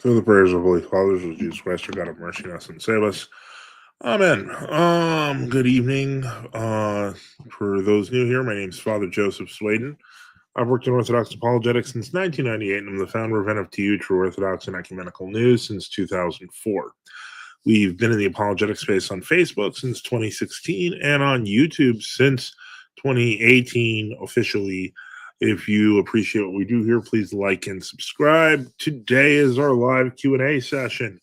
Through the prayers of Holy Fathers of Jesus Christ, our God have mercy on us and save us. Amen. Good evening. For those new here, my name is Father Joseph Swaden. I've worked in Orthodox apologetics since 1998, and I'm the founder of NFTU, True Orthodox and Ecumenical News, since 2004. We've been in the apologetic space on Facebook since 2016 and on YouTube since 2018 officially. If you appreciate what we do here, please like and subscribe. Today is our live Q&A session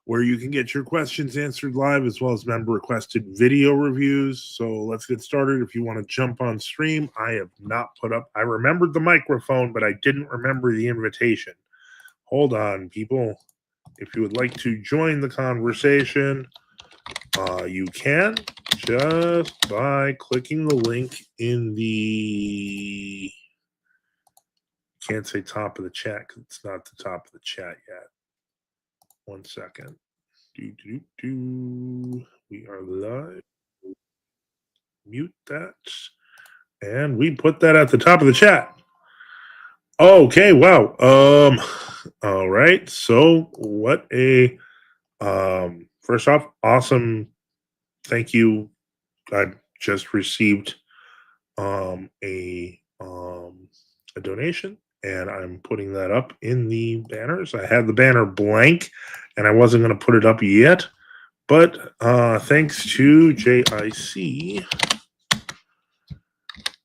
where you can get your questions answered live as well as member-requested video reviews. So let's get started. If you want to jump on stream, I have not put up... I remembered the microphone, but I didn't remember the invitation. Hold on, people. If you would like to join the conversation, you can just by clicking the link in the... Can't say top of the chat because it's not the top of the chat yet. 1 second. We are live. Mute that. And we put that at the top of the chat. Okay, wow. All right. So what a first off, awesome. Thank you. I just received a donation, and I'm putting that up in the banners. I had the banner blank, and I wasn't going to put it up yet, but thanks to JIC,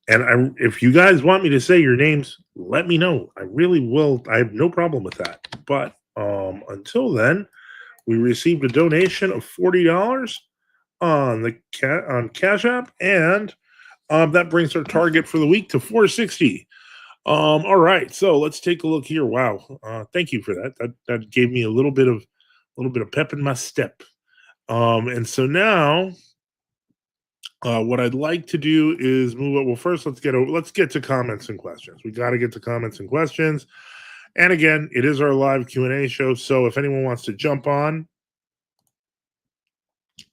and if you guys want me to say your names, let me know. I really will. I have no problem with that. But until then, we received a donation of $40 on Cash App, and that brings our target for the week to $460. All right, so let's take a look here. Wow, thank you for that. That gave me a little bit of pep in my step. And so now, what I'd like to do is move up. Well, first, let's get to comments and questions. We got to get to comments and questions. And again, it is our live Q&A show, so if anyone wants to jump on,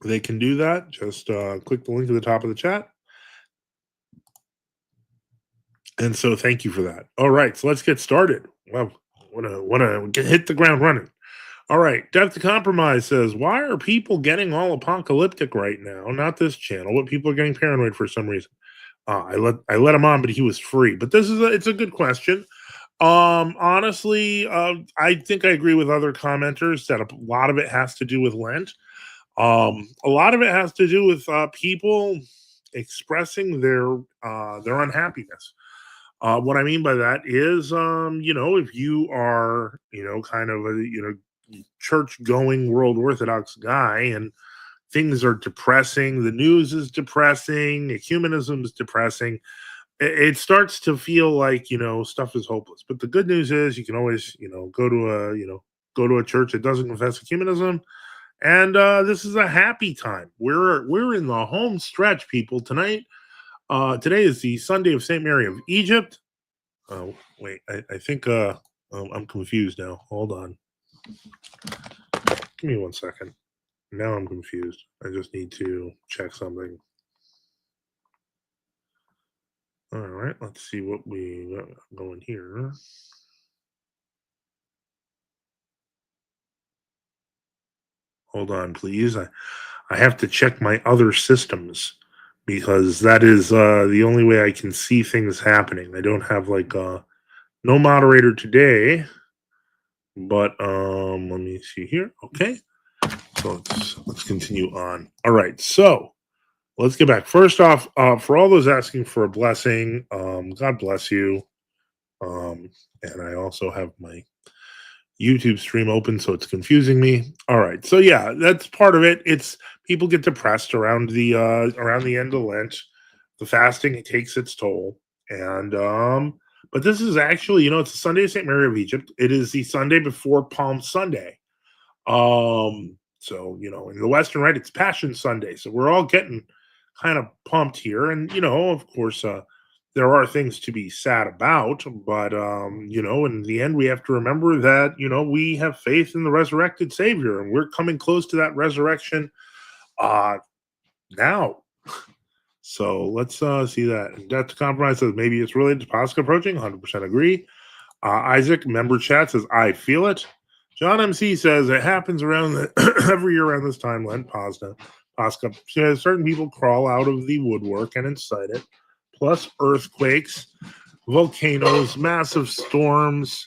they can do that. Just click the link at the top of the chat. And so thank you for that. All right, so let's get started. Well, want to hit the ground running. All right, Death to Compromise says, why are people getting all apocalyptic right now? Not this channel, but people are getting paranoid for some reason. I let him on, but he was free. But it's a good question. Honestly, I think I agree with other commenters that a lot of it has to do with Lent. A lot of it has to do with people expressing their unhappiness. What I mean by that is, if you are, kind of a, church-going World Orthodox guy and things are depressing, the news is depressing, ecumenism is depressing, it starts to feel like, stuff is hopeless. But the good news is you can always, go to a church that doesn't confess ecumenism. And this is a happy time. We're in the home stretch, people, tonight. Today is the Sunday of St. Mary of Egypt. Oh, wait, I think I'm confused now. Hold on. Give me 1 second. Now I'm confused. I just need to check something. All right, let's see what we got going here. Hold on, please. I have to check my other systems, because that is the only way I can see things happening. I don't have no moderator today, but let me see here. Okay, so let's continue on. All right, so let's get back. First off, for all those asking for a blessing, God bless you. And I also have my YouTube stream open, so it's confusing me. All right, so yeah, that's part of it. It's people get depressed around the end of Lent. The fasting, it takes its toll, and but this is actually, it's the Sunday of St. Mary of Egypt. It is the Sunday before Palm Sunday. So in the Western Rite, it's Passion Sunday. So we're all getting kind of pumped here, and of course, there are things to be sad about, but in the end, we have to remember that we have faith in the resurrected Savior, and we're coming close to that resurrection now. So let's see that. Death to Compromise says maybe it's related to Pascha approaching. 100% agree. Isaac, member chat, says I feel it. John MC says it happens around every year around this time, Lent, Pasca. Certain people crawl out of the woodwork and incite it, plus earthquakes, volcanoes, massive storms.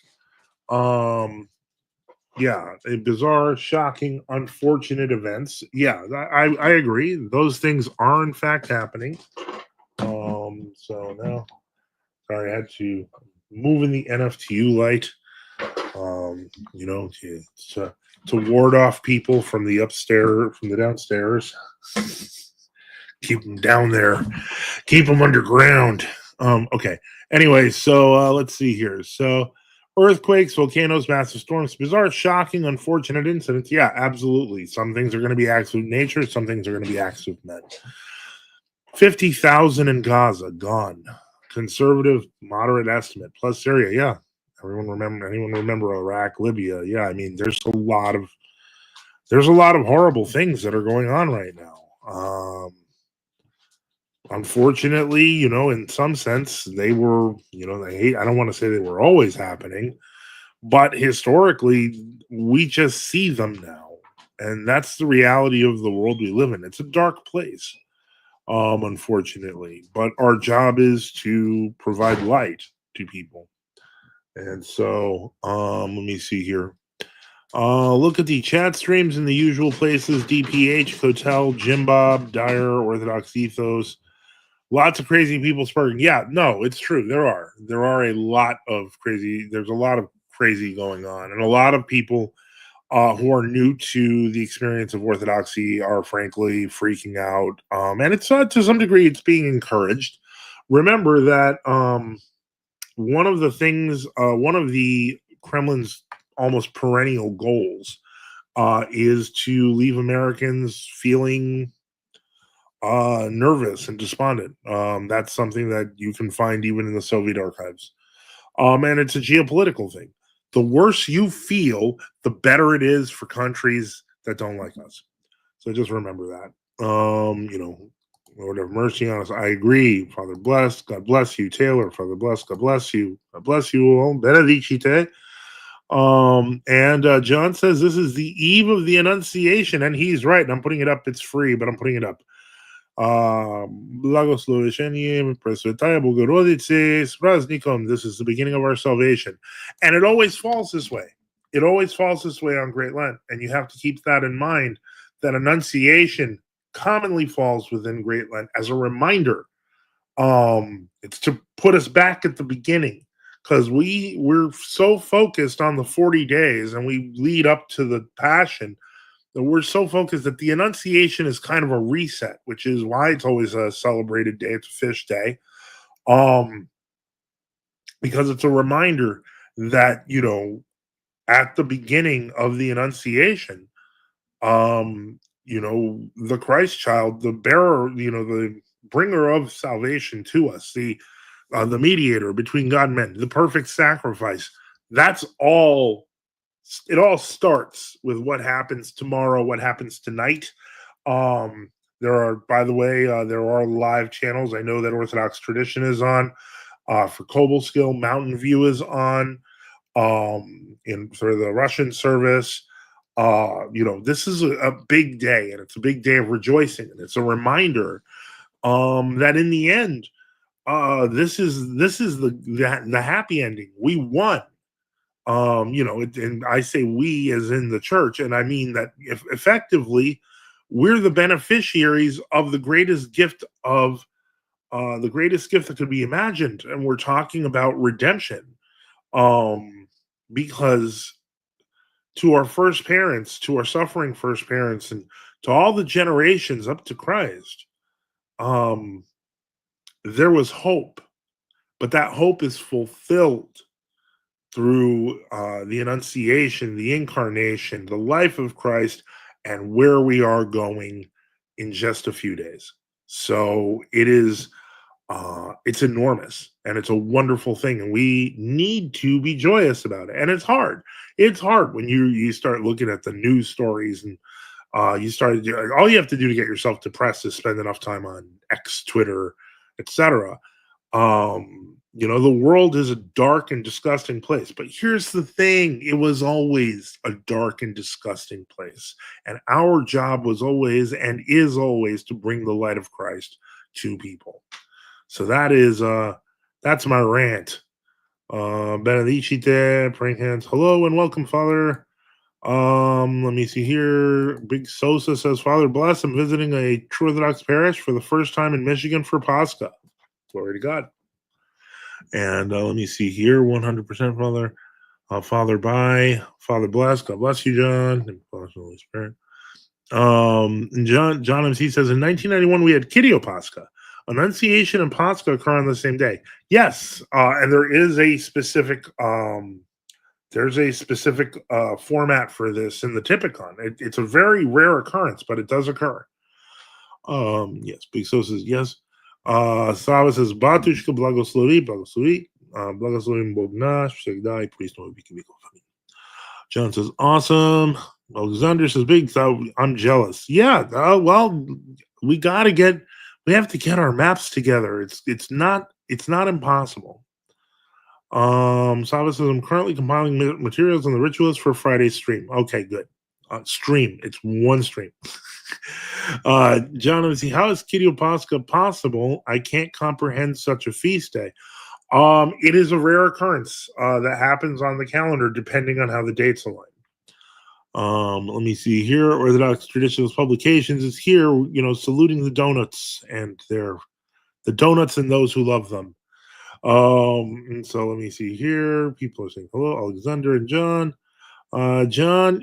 Yeah, bizarre, shocking, unfortunate events. Yeah, I agree. Those things are in fact happening. So now, sorry, I had to move in the NFTU light. To ward off people from the upstairs, from the downstairs. Keep them down there. Keep them underground. Okay. Anyway, so let's see here. So earthquakes, volcanoes, massive storms, bizarre, shocking, unfortunate incidents. Yeah, absolutely. Some things are going to be acts of nature. Some things are going to be acts of men. 50,000 in Gaza gone. Conservative, moderate estimate plus Syria. Yeah, anyone remember Iraq, Libya? Yeah, I mean, there's a lot of horrible things that are going on right now. Unfortunately, in some sense, they were, I don't want to say they were always happening, but historically, we just see them now. And that's the reality of the world we live in. It's a dark place, unfortunately, but our job is to provide light to people. And so, let me see here. Look at the chat streams in the usual places: DPH, Hotel, Jim Bob, Dire, Orthodox Ethos. Lots of crazy people sparking. Yeah, no, it's true. There are a lot of crazy. There's a lot of crazy going on, and a lot of people who are new to the experience of Orthodoxy are frankly freaking out. And it's to some degree it's being encouraged. Remember that one of the Kremlin's almost perennial goals is to leave Americans feeling nervous and despondent. That's something that you can find even in the Soviet archives. And it's a geopolitical thing. The worse you feel, the better it is for countries that don't like us. So just remember that. Lord have mercy on us. I agree. Father bless. God bless you, Taylor. Father bless. God bless you. God bless you all. Benedicite. And John says this is the eve of the Annunciation, and he's right. And I'm putting it up. It's free, but I'm putting it up. Blagosloveshenie, Presvetaya Bogorodice, Spraznikom. This is the beginning of our salvation. And it always falls this way. It always falls this way on Great Lent. And you have to keep that in mind, that Annunciation commonly falls within Great Lent as a reminder. It's to put us back at the beginning, because we're so focused on the 40 days and we lead up to the Passion. We're so focused that the Annunciation is kind of a reset, which is why it's always a celebrated day. It's a fish day, because it's a reminder that at the beginning of the Annunciation, the Christ child, the bearer, the bringer of salvation to us, the mediator between God and men, the perfect sacrifice. That's all. It all starts with what happens tomorrow, what happens tonight. There are, by the way, there are live channels. I know that Orthodox Tradition is on. For Kobolskill, Mountain View is on. For the Russian service. This is a big day, and it's a big day of rejoicing, and it's a reminder that in the end, this is the happy ending. We won. And I say we as in the church, and I mean that if effectively we're the beneficiaries of the greatest gift that could be imagined, and we're talking about redemption. Because to our first parents, to our suffering first parents, and to all the generations up to Christ, there was hope, but that hope is fulfilled through the Annunciation, the Incarnation, the life of Christ, and where we are going in just a few days. So it is, it's enormous, and it's a wonderful thing, and we need to be joyous about it. And it's hard. It's hard when you start looking at the news stories, and all you have to do to get yourself depressed is spend enough time on X, Twitter, etc. The world is a dark and disgusting place. But here's the thing, it was always a dark and disgusting place. And our job was always and is always to bring the light of Christ to people. So that's my rant. Benedicite, praying hands. Hello and welcome, Father. Let me see here. Big Sosa says, Father bless. I'm visiting a true Orthodox parish for the first time in Michigan for Pascha. Glory to God. And let me see here. 100% Father. Father bye. Father bless. God bless you, John. And bless the Holy Spirit. And John MC says, in 1991 we had Kittopasca. Annunciation and Pascha occur on the same day. Yes, and there is a specific format for this in the Typicon. It's a very rare occurrence, but it does occur. Yes, Big So says yes. Sava says Batushka blagoslovi, blagoslovim Bog nash, всегда и присно веки веков. John says awesome. Alexander says big. So I'm jealous. Yeah. Well, we have to get our maps together. It's not impossible. Sava says I'm currently compiling materials on the rituals for Friday's stream. Okay, good. Stream. It's one stream. John, how is Kittopasca possible? I can't comprehend such a feast day. It is a rare occurrence that happens on the calendar, depending on how the dates align. Let me see here. Orthodox Traditionalist Publications is here, saluting the donuts and the donuts and those who love them. And so let me see here. People are saying hello, Alexander and John. John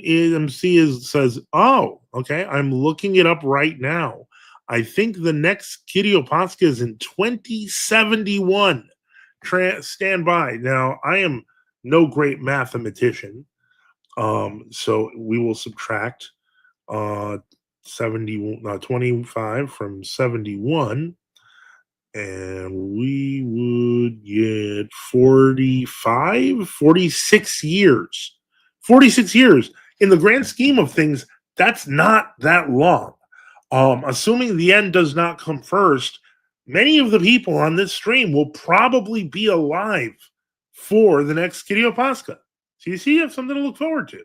says, oh, okay, I'm looking it up right now. I think the next Kittopasca is in 2071. Stand by. Now, I am no great mathematician, so we will subtract 25 from 71, and we would get 46 years. 46 years. In the grand scheme of things, that's not that long. Assuming the end does not come first, many of the people on this stream will probably be alive for the next Kittopasca. So you see, you have something to look forward to.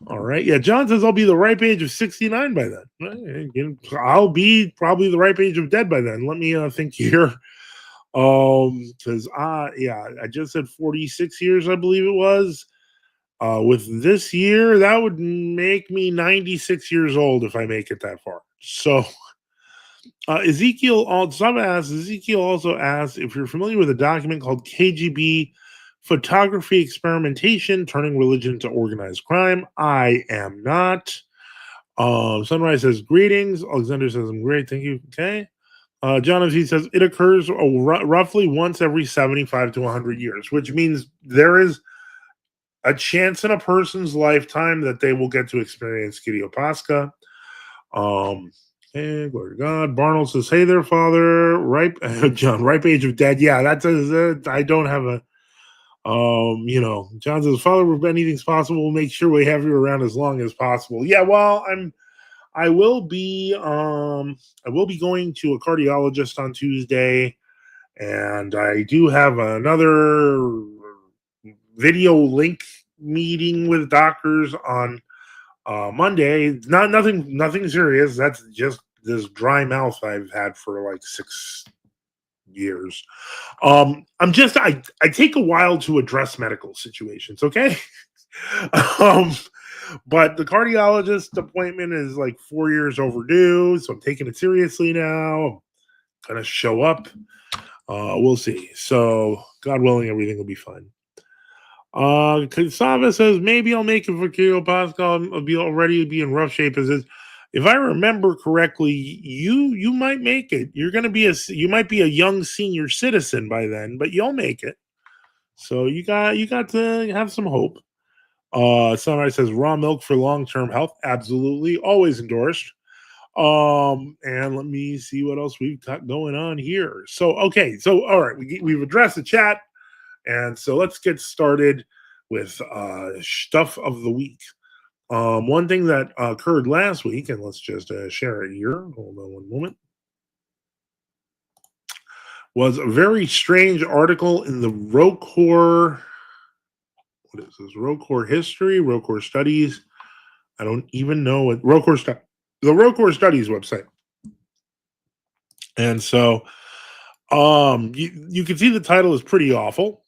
All right. Yeah, John says I'll be the ripe age of 69 by then. I'll be probably the ripe age of dead by then. Let me think here. Because I just said 46 years, I believe it was. With this year, that would make me 96 years old if I make it that far. So, Ezekiel also asks if you're familiar with a document called KGB Photography Experimentation, Turning Religion into Organized Crime. I am not. Sunrise says, greetings. Alexander says, I'm great. Thank you. Okay. John F. says, it occurs roughly once every 75 to 100 years, which means there is a chance in a person's lifetime that they will get to experience Kittopasca. Hey, glory to God. Barnold says, hey there, Father. John, ripe age of dead. Yeah, I don't have a, John says, Father, if anything's possible, we'll make sure we have you around as long as possible. Yeah, well, I will be going to a cardiologist on Tuesday, and I do have another video link meeting with doctors on Monday. Nothing serious. That's just this dry mouth I've had for like 6 years. I take a while to address medical situations. Okay. But the cardiologist appointment is like 4 years overdue, so I'm taking it seriously now. I'm gonna show up. We'll see. So God willing, everything will be fine. Kasava says maybe I'll make it for Kittopasca. I'll be in rough shape. If I remember correctly, you might make it. You might be a young senior citizen by then, but you'll make it. So you got to have some hope. Sunrise says raw milk for long-term health. Absolutely, always endorsed. And let me see what else we've got going on here. So all right, we've addressed the chat. And so let's get started with stuff of the week. One thing that occurred last week, and let's just share it here. Hold on one moment. was a very strange article in the Rocor. What is this? Rocor History, Rocor Studies. I don't even know what the Rocor Studies website. And so, you can see the title is pretty awful.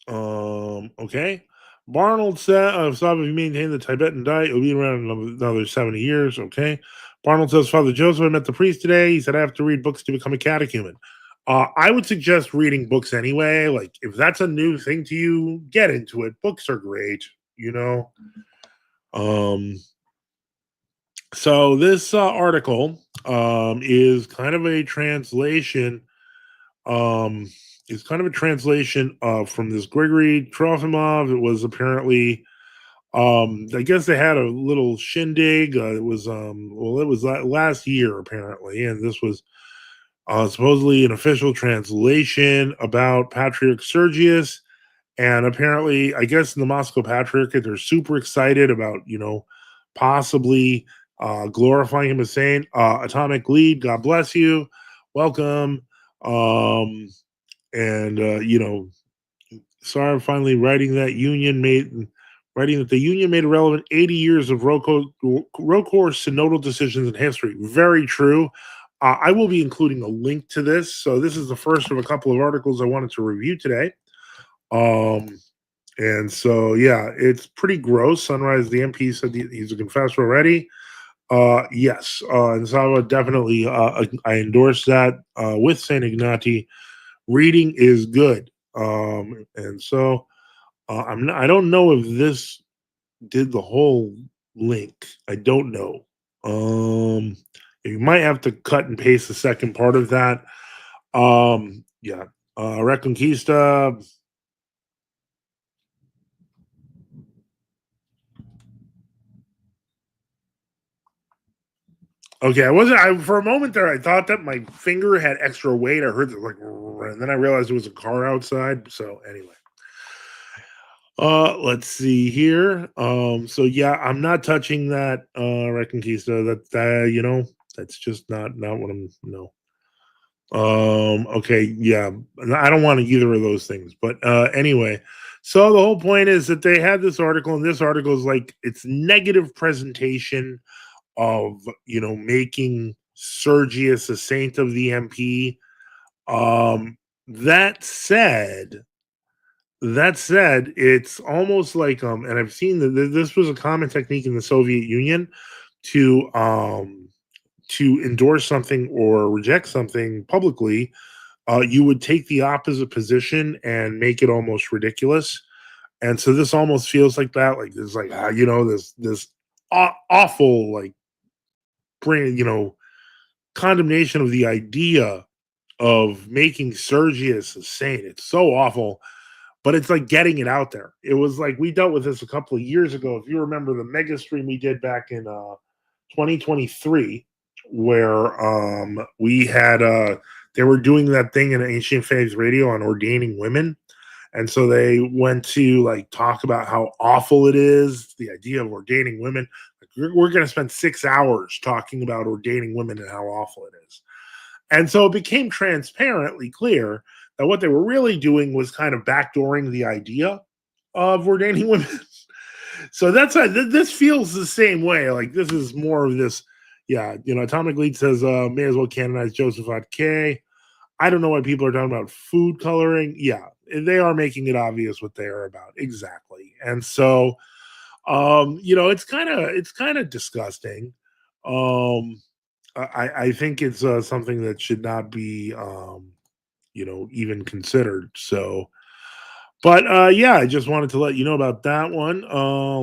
Okay. Barnold said, "Stop if you maintain the Tibetan diet, you'll be around another 70 years." Okay. Barnold says, "Father Joseph, I met the priest today. He said I have to read books to become a catechumen." I would suggest reading books anyway. Like, if that's a new thing to you, get into it. Books are great, you know. So this article is kind of a translation. Um, is kind of a translation from this Gregory Trofimov. It was apparently, I guess they had a little shindig. It was well, it was last year apparently, and this was supposedly an official translation about Patriarch Sergius. And apparently, I guess in the Moscow Patriarchate, they're super excited about, possibly glorifying him as saint. Atomic Lead, God bless you. Welcome. Um, and, sorry, I'm finally writing that the union made irrelevant 80 years of Rocor synodal decisions in history. Very true. I will be including a link to this. So this is the first of a couple of articles I wanted to review today. And so, yeah, it's pretty gross. Sunrise, the MP said he's a confessor already. Yes. And so I would definitely, I endorse that with St. Ignati. Reading is good. And so I don't know if this did the whole link. I don't know. You might have to cut and paste the second part of that. Yeah. Reconquista. Okay, I wasn't. I for a moment there, I thought that my finger had extra weight. I heard it like, and then I realized it was a car outside. So anyway, let's see here. So yeah, I'm not touching that Reconquista. That's just not what I'm. No. Okay, yeah, I don't want either of those things. But anyway, so the whole point is that they had this article, and this article is like it's negative presentation of making Sergius a saint of the MP. Um, that said, it's almost like and I've seen that this was a common technique in the Soviet Union to endorse something or reject something publicly. You would take the opposite position and make it almost ridiculous. And so this almost feels like that. Like there's like this awful like bring condemnation of the idea of making Sergius a saint. It's so awful, but it's like getting it out there. It was like we dealt with this a couple of years ago. If you remember the mega stream we did back in 2023, where we had they were doing that thing in Ancient Faith Radio on ordaining women. And so they went to like talk about how awful it is, the idea of ordaining women. Like, we're going to spend 6 hours talking about ordaining women and how awful it is. And so it became transparently clear that what they were really doing was kind of backdooring the idea of ordaining women. So that's this feels the same way. Like this is more of this. Yeah, Atomic Lead says may as well canonize Joseph K. I don't know why people are talking about food coloring. Yeah, they are making it obvious what they are about. Exactly. And so it's kind of disgusting. I think it's something that should not be even considered. So but yeah, I just wanted to let you know about that one.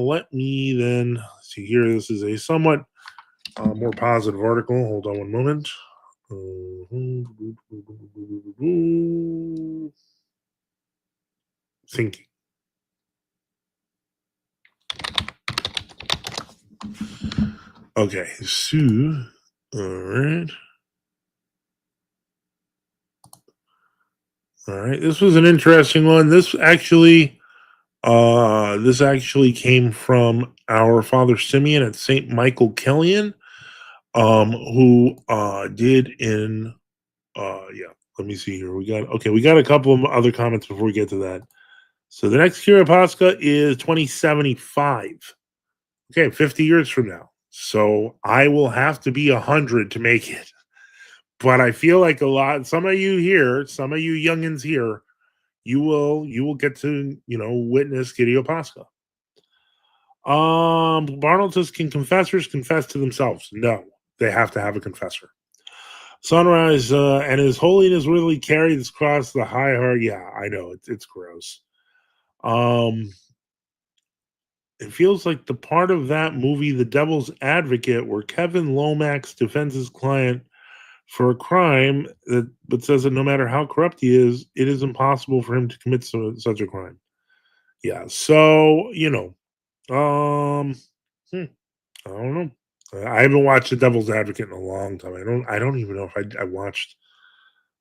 Let me then see here. This is a somewhat more positive article. Hold on one moment. Thinking. Okay, so all right. This was an interesting one. This actually came from our Father Simeon at St. Michael Killian, who did in yeah. Let me see here. We got a couple of other comments before we get to that. So the next Kittopasca is 2075. Okay, 50 years from now. So I will have to be 100 to make it. But I feel like some of you here, some of you youngins here, you will get to, witness Kittopasca. Barnold says, can confessors confess to themselves? No, they have to have a confessor. Sunrise, and His Holiness really carried this cross to the high heart. Yeah, I know it's gross. It feels like the part of that movie, The Devil's Advocate, where Kevin Lomax defends his client for a crime but says that no matter how corrupt he is, it is impossible for him to commit such a crime. Yeah, so um, I don't know. I haven't watched The Devil's Advocate in a long time. I don't even know if I watched.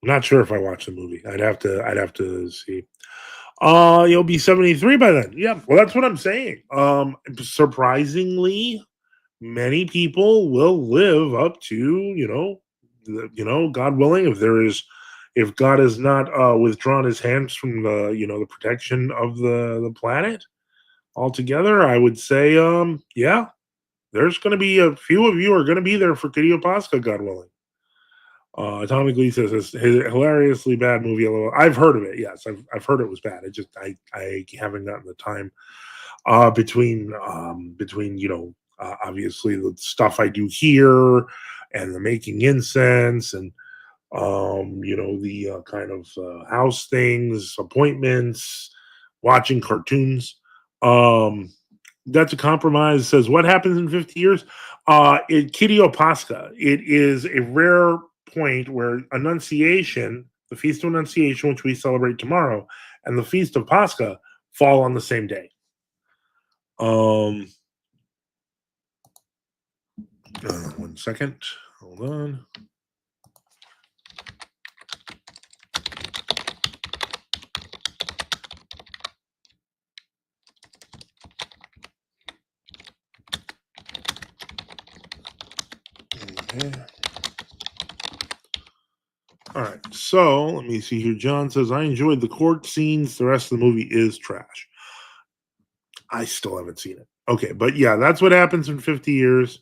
I'm not sure if I watched the movie. I'd have to see. You'll be 73 by then. Yeah, well, that's what I'm saying. Surprisingly, many people will live up to, God willing, if God has not withdrawn his hands from the protection of the planet altogether. I would say, yeah, there's going to be a few of you are going to be there for Kittopasca, God willing. Atomic Lee says it's a hilariously bad movie. I've heard of it. Yes, I've heard it was bad. I haven't gotten the time between obviously the stuff I do here and the making incense and the kind of house things, appointments, watching cartoons. That's a compromise. Says what happens in 50 years? Kittopasca. It is a rare point where Annunciation, the Feast of Annunciation, which we celebrate tomorrow, and the Feast of Pascha fall on the same day. One second. Hold on. Okay. All right. So let me see here. John says, I enjoyed the court scenes. The rest of the movie is trash. I still haven't seen it. Okay. But yeah, that's what happens in 50 years.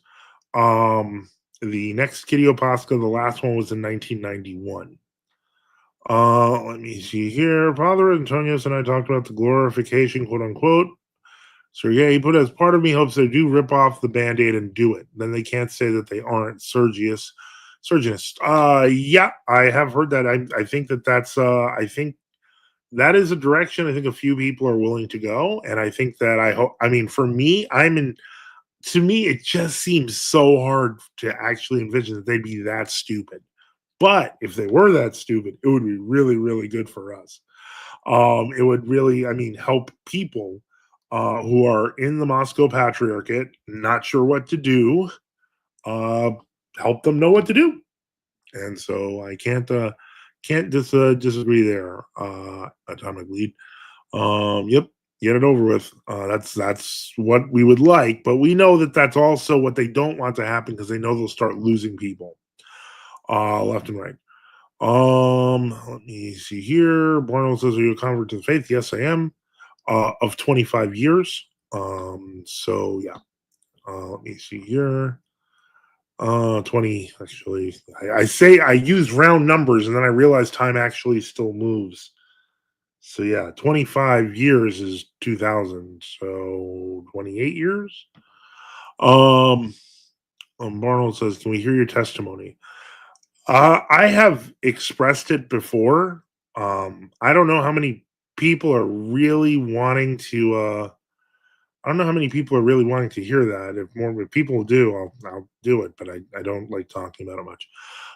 The next Kittopasca, the last one was in 1991. Let me see here. Father Antonius and I talked about the glorification, quote unquote. So yeah, he put as part of me hopes they do rip off the band-aid and do it. Then they can't say that they aren't Sergius. Yeah, I have heard that. I think that's I think that is a direction I think a few people are willing to go. And I think that I mean, for me, to me, it just seems so hard to actually envision that they'd be that stupid. But if they were that stupid, it would be really, really good for us. It would really, I mean, help people who are in the Moscow Patriarchate, not sure what to do, uh, help them know what to do. And so I can't disagree there. Atomic Lead. Yep, get it over with. That's what we would like, but we know that that's also what they don't want to happen because they know they'll start losing people left and right. Let me see here. Barnold says, "Are you a convert to the faith?" Yes, I am. Of 25 years. So yeah. Let me see here. 20 actually. I say I use round numbers and then I realize time actually still moves. So yeah, 25 years is 2000. So 28 years. Um, Barnold says, "Can we hear your testimony?" I have expressed it before. I don't know how many people are really wanting to. I don't know how many people are really wanting to hear that. If people do, I'll do it. But I don't like talking about it much.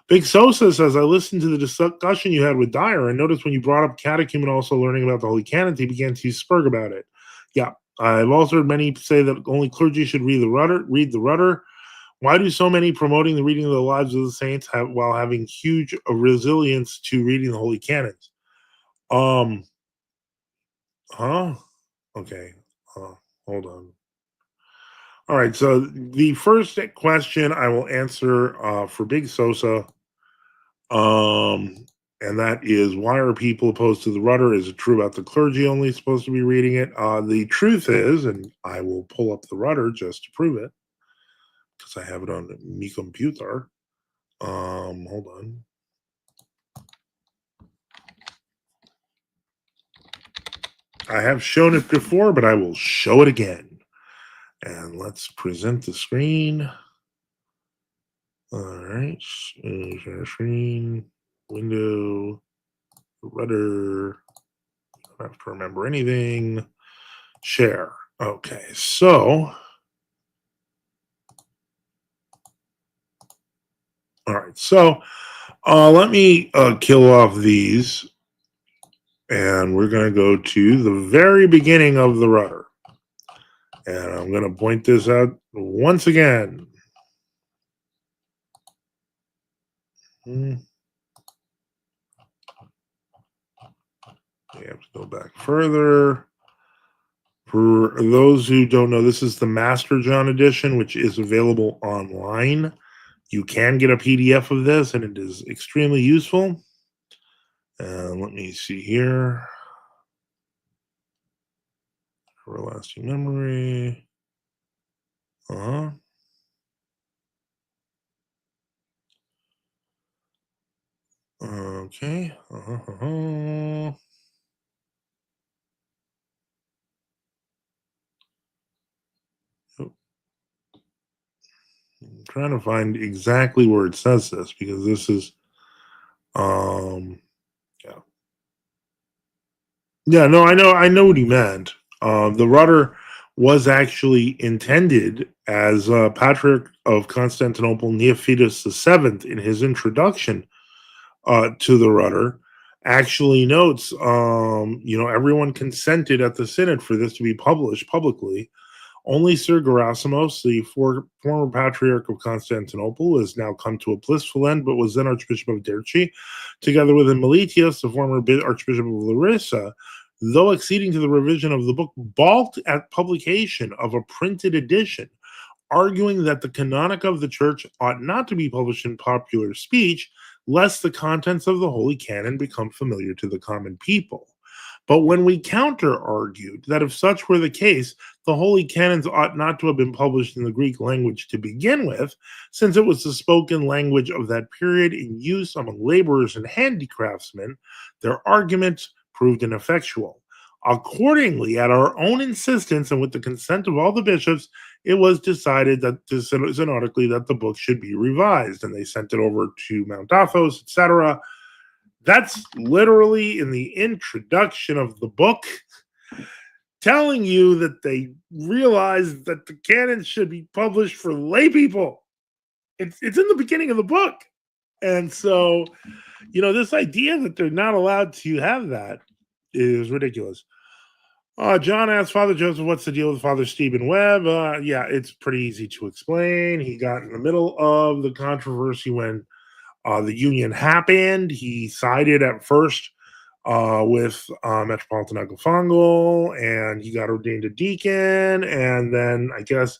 Big Sosa says, I listened to the discussion you had with Dyer and noticed when you brought up catechumen also learning about the Holy Canons, he began to spurg about it. Yeah, I've also heard many say that only clergy should read the Rudder. Why do so many promoting the reading of the lives of the saints while having huge resilience to reading the Holy Canons? Um, huh? Okay. Hold on. All right. So the first question I will answer for Big Sosa. Um, and that is, why are people opposed to the rudder? Is it true about the clergy only supposed to be reading it? The truth is, and I will pull up the rudder just to prove it because I have it on my computer. Hold on. I have shown it before, but I will show it again. And let's present the screen. All right, share screen, window, rudder. Don't have to remember anything. Share. Okay, so all right, so let me kill off these, and we're going to go to the very beginning of the rudder, and I'm going to point this out once again. We have to go back further. For those who don't know, this is the Master John edition, which is available online. You can get a PDF of this, and it is extremely useful. Let me see here. Everlasting memory. Okay. I'm trying to find exactly where it says this, because this is yeah. Yeah, no, I know what he meant. The rudder was actually intended as Patriarch of Constantinople Neophytus VII, in his introduction to the rudder, actually notes, everyone consented at the synod for this to be published publicly. Only Sir Gerasimos, the former Patriarch of Constantinople, has now come to a blissful end, but was then Archbishop of Derci, together with Meletius, the former Archbishop of Larissa, though acceding to the revision of the book, balked at publication of a printed edition, arguing that the canonica of the church ought not to be published in popular speech, lest the contents of the Holy Canon become familiar to the common people. But when we counter-argued that if such were the case, the Holy Canons ought not to have been published in the Greek language to begin with, since it was the spoken language of that period in use among laborers and handicraftsmen, their argument proved ineffectual. Accordingly, at our own insistence and with the consent of all the bishops, it was decided that synodically that the book should be revised, and they sent it over to Mount Athos, etc. That's literally in the introduction of the book, telling you that they realized that the canon should be published for lay people. It's in the beginning of the book. And so, this idea that they're not allowed to have that is ridiculous. John asked Father Joseph, what's the deal with Father Stephen Webb? Yeah, it's pretty easy to explain. He got in the middle of the controversy when the union happened. He sided at first with Metropolitan Agafangel, and he got ordained a deacon. And then I guess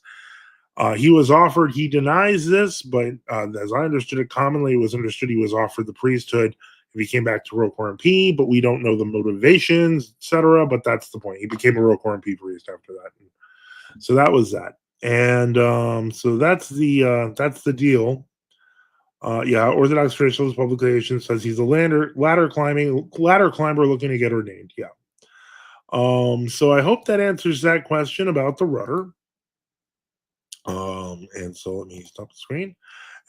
he was offered, he denies this, but as I understood it, commonly it was understood he was offered the priesthood if he came back to Roquefort MP, but we don't know the motivations, etc. But that's the point. He became a Roquefort MP priest after that. So that was that. And so that's the deal. Orthodox Traditionalist Publication says he's a ladder climber looking to get ordained. Yeah. So I hope that answers that question about the rudder. And so let me stop the screen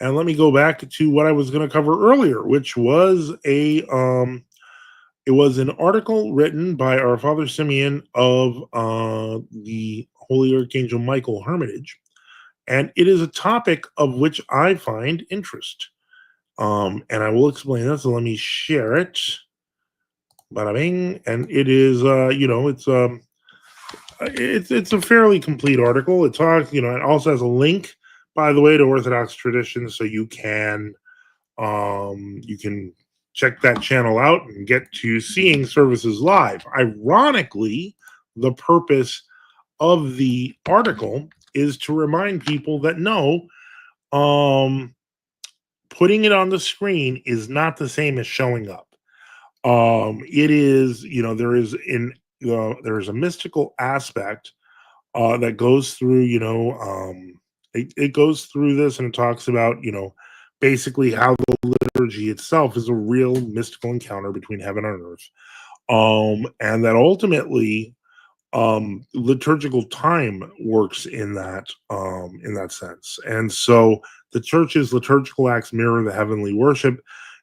and let me go back to what I was going to cover earlier, which was it was an article written by our Father Simeon of the Holy Archangel Michael Hermitage, and it is a topic of which I find interest. And I will explain that. So let me share it. Bada bing. And it is, it's a fairly complete article. It talks, it also has a link, by the way, to Orthodox traditions, so you can check that channel out and get to seeing services live. Ironically, the purpose of the article is to remind people that no, putting it on the screen is not the same as showing up. It is, there is a mystical aspect that goes through, it goes through this, and it talks about, basically how the liturgy itself is a real mystical encounter between heaven and earth. And that ultimately, liturgical time works in that sense. And so the church's liturgical acts mirror the heavenly worship.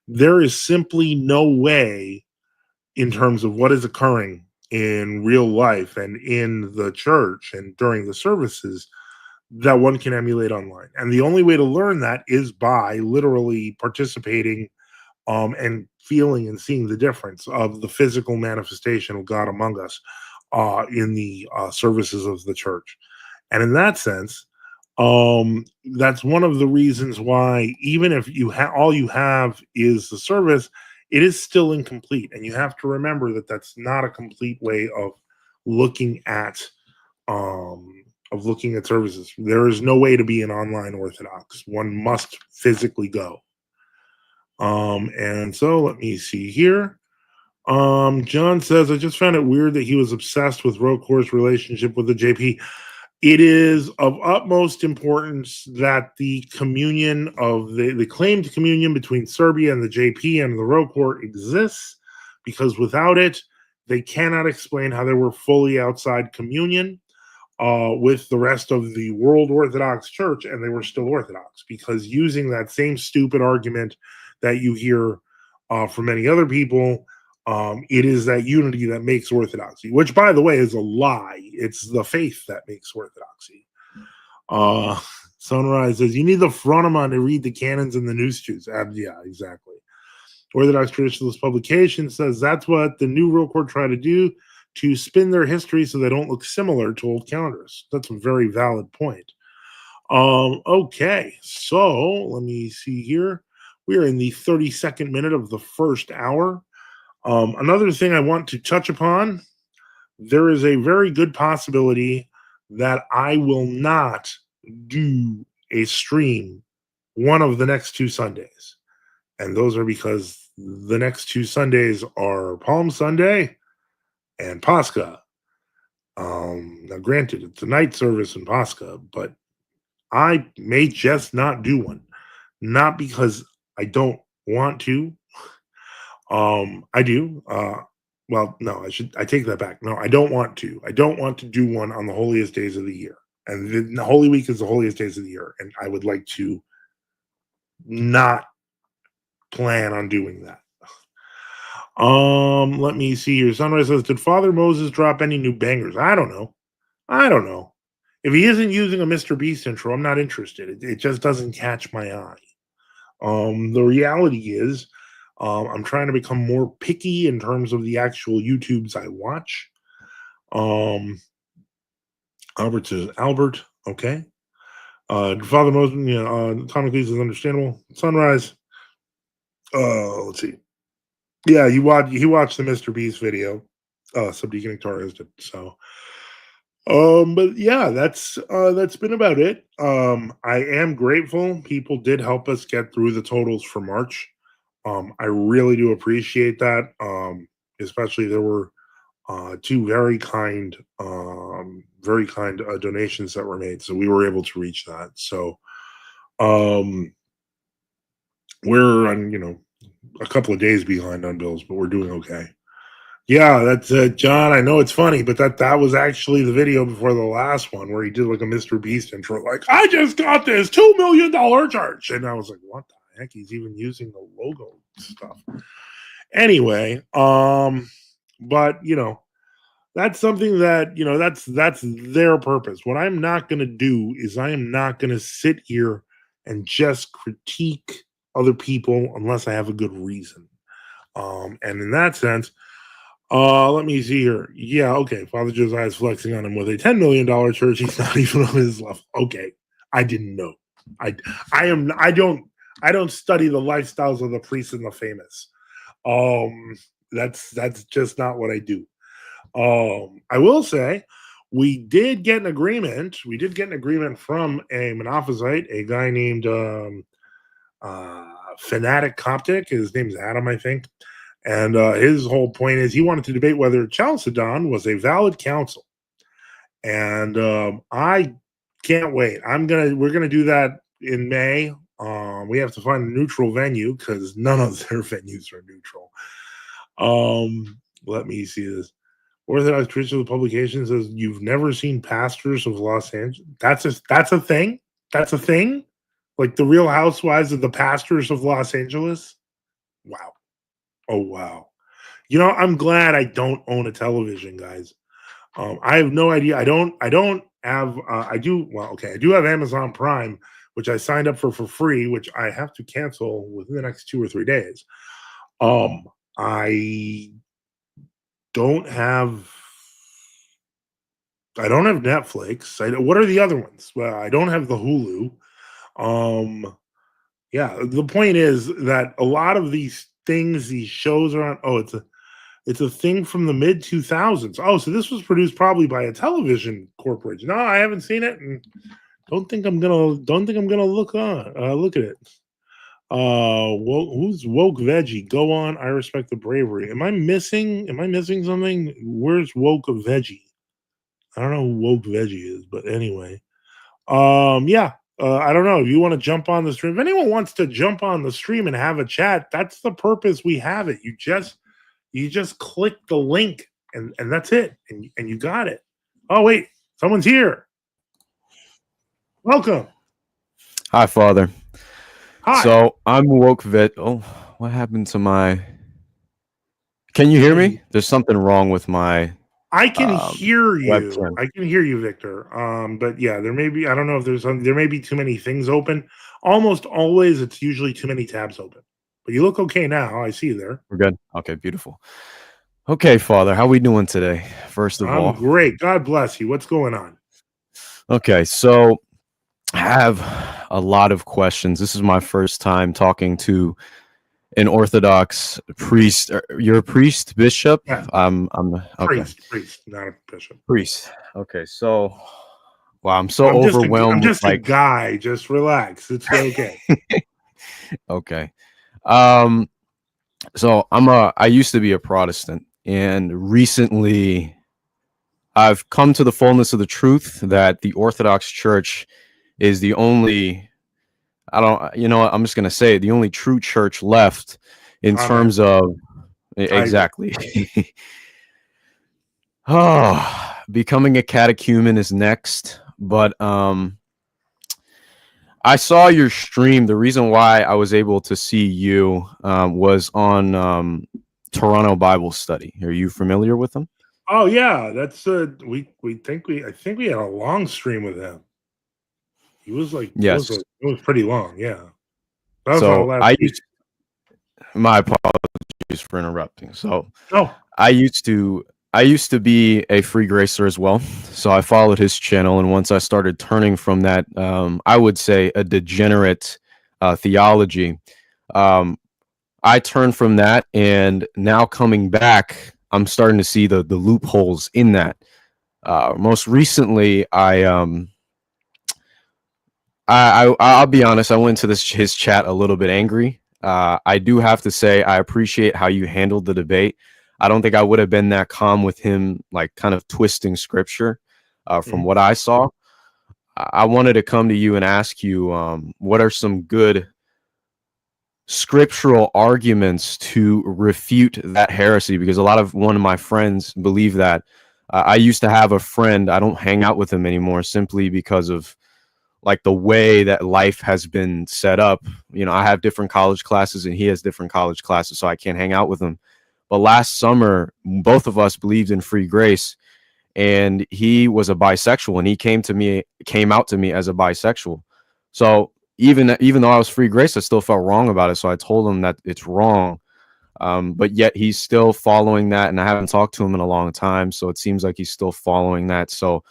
There is simply no way, in terms of what is occurring in real life and in the church and during the services, that one can emulate online. And the only way to learn that is by literally participating, and feeling and seeing the difference of the physical manifestation of God among us in the services of the church. And in that sense, that's one of the reasons why, even if all you have is the service, it is still incomplete. And you have to remember that that's not a complete way looking at looking at services. There is no way to be an online Orthodox. One must physically go. And so let me see here. John says, I just found it weird that he was obsessed with Rokor's relationship with the JP. It is of utmost importance that the communion of the claimed communion between Serbia and the JP and the Rokor exists, because without it, they cannot explain how they were fully outside communion with the rest of the world Orthodox Church, and they were still Orthodox, because using that same stupid argument that you hear from many other people, it is that unity that makes Orthodoxy, which, by the way, is a lie. It's the faith that makes Orthodoxy. Sunrise says, you need the Phronimon to read the canons and the News. Yeah, exactly. Orthodox Traditionalist Publication says that's what the new Rokor try to do, to spin their history so they don't look similar to old calendars. That's a very valid point. Okay, so let me see here. We are in the 32nd minute of the first hour. Another thing I want to touch upon, there is a very good possibility that I will not do a stream one of the next 2 Sundays. And those are because the next 2 Sundays are Palm Sunday and Pascha. Now, granted, it's a night service in Pascha, but I may just not do one. Not because I don't want to. I do. Well, no, I take that back. No, I don't want to. I don't want to do one on the holiest days of the year. And the Holy Week is the holiest days of the year. And I would like to not plan on doing that. Let me see here. Sunrise says, did Father Moses drop any new bangers? I don't know. If he isn't using a Mr. Beast intro, I'm not interested. It just doesn't catch my eye. The reality is, I'm trying to become more picky in terms of the actual YouTubes I watch. Albert says, Albert, okay. Father Moses, Tom Ecclesiastes is understandable. Sunrise. Let's see. Yeah, he watched the Mr. Beast video. Subdeacon Victoria's did. So, but yeah, that's been about it. I am grateful people did help us get through the totals for March. I really do appreciate that. Especially there were 2 very kind donations that were made, so we were able to reach that. So, we're on a couple of days behind on bills, but we're doing okay. Yeah, that's John. I know it's funny, but that was actually the video before the last one where he did like a Mr. Beast intro, like, I just got this $2 million church, and I was like, what the heck? He's even using the logo stuff. Anyway, but that's something that that's their purpose. What I'm not going to do is I am not going to sit here and just critique other people unless I have a good reason. And in that sense, let me see here. Yeah, okay. Father Josiah is flexing on him with a $10 million church. He's not even on his level. Okay, I didn't know. I don't study the lifestyles of the priests and the famous. That's just not what I do. I will say we did get an agreement. We did get an agreement from a Monophysite, a guy named Fanatic Coptic. His name's Adam, I think. And his whole point is he wanted to debate whether Chalcedon was a valid council. And I can't wait. We're gonna do that in May. We have to find a neutral venue because none of their venues are neutral. Let me see this. Orthodox Christian Publication says you've never seen pastors of Los Angeles. That's a thing. That's a thing. Like the Real Housewives of the Pastors of Los Angeles. Wow. Oh wow. You know, I'm glad I don't own a television, guys. I have no idea. I don't have. I do. Well, okay. I do have Amazon Prime, which I signed up for free, which I have to cancel within the next 2 or 3 days. I don't have. I don't have Netflix. What are the other ones? Well, I don't have the Hulu. Yeah. The point is that a lot of these things, these shows are on. Oh, it's a thing from the mid 2000s. Oh, so this was produced probably by a television corporation. No, I haven't seen it, and don't think I'm gonna look at it. Who's woke veggie? Go on. I respect the bravery. Am I missing something? Where's woke veggie? I don't know who woke veggie is, but anyway. Yeah. I don't know if you want to jump on the stream. If anyone wants to jump on the stream and have a chat, that's the purpose we have it. You just click the link and that's it. And you got it. Oh, wait, someone's here. Welcome. Hi, Father. Hi. So I'm woke vet. Oh, what happened to my... Can you hear me? There's something wrong with my... I can hear you. webcam. I can hear you, Victor. But yeah, there may be, I don't know if there may be too many things open. Almost always, it's usually too many tabs open. But you look okay now. I see you there. We're good. Okay, beautiful. Okay, Father, how we doing today? First of all, great. God bless you. What's going on? Okay, so I have a lot of questions. This is my first time talking to an Orthodox priest. You're a priest, bishop? Yeah. Okay. Priest, not a bishop. Priest. Okay, so wow, I'm overwhelmed. I'm just a guy. Just relax. It's okay. Okay. So I used to be a Protestant, and recently I've come to the fullness of the truth that the Orthodox Church is the only, I'm just going to say it, the only true church left in terms of, exactly. Becoming a catechumen is next, but I saw your stream. The reason why I was able to see you was on Toronto Bible Study. Are you familiar with them? Oh yeah, that's I think we had a long stream with him. He was like, yes, it was pretty long. Yeah. So my apologies for interrupting. So I used to be a free gracer as well. So I followed his channel, and once I started turning from that, I would say a degenerate theology, I turned from that, and now coming back, I'm starting to see the loopholes in that. Most recently, I'll be honest, I went to his chat a little bit angry. I do have to say I appreciate how you handled the debate. I don't think I would have been that calm with him, like kind of twisting scripture from what I saw. I wanted to come to you and ask you, what are some good scriptural arguments to refute that heresy? Because one of my friends believe that. I used to have a friend, I don't hang out with him anymore simply because of like the way that life has been set up. I have different college classes and he has different college classes, so I can't hang out with him. But last summer, both of us believed in free grace, and he was a bisexual, and he came out to me as a bisexual. So even though I was free grace, I still felt wrong about it. So I told him that it's wrong. But yet he's still following that, and I haven't talked to him in a long time. So it seems like he's still following that. So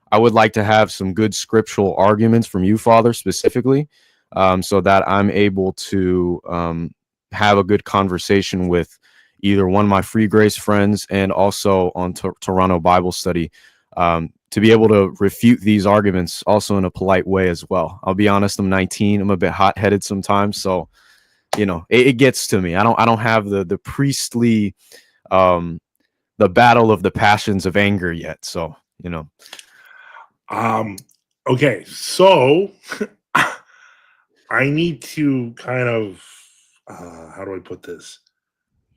I would like to have some good scriptural arguments from you, Father, specifically, so that I'm able to have a good conversation with either one of my free grace friends and also on Toronto Bible Study, to be able to refute these arguments also in a polite way as well. I'll be honest, I'm 19. I'm a bit hot-headed sometimes, so it gets to me. I don't have the priestly, um, the battle of the passions of anger yet. So, Okay, so I need to kind of how do I put this?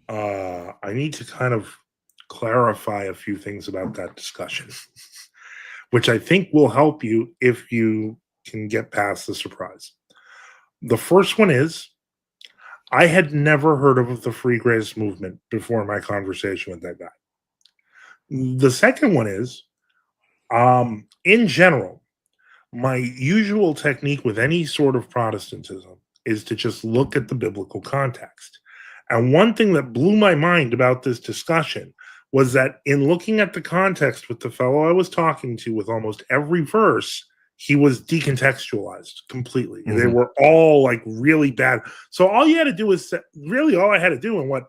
I need to kind of clarify a few things about that discussion, which I think will help you if you can get past the surprise. The first one is I had never heard of the free grace movement before my conversation with that guy. The second one is in general, my usual technique with any sort of Protestantism is to just look at the biblical context. And one thing that blew my mind about this discussion was that in looking at the context with the fellow I was talking to with almost every verse, he was decontextualized completely. They Mhm. were all like really bad. So all you had to do was really all I had to do, and what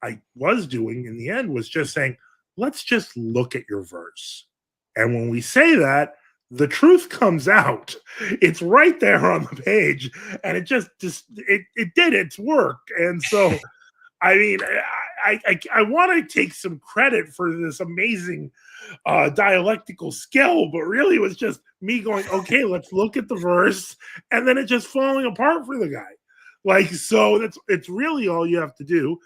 I was doing in the end was just saying, let's just look at your verse. And when we say that, the truth comes out. It's right there on the page, and it did its work. And so, I mean, I want to take some credit for this amazing dialectical skill, but really it was just me going, okay, let's look at the verse, and then it just falling apart for the guy. Like, so it's really all you have to do.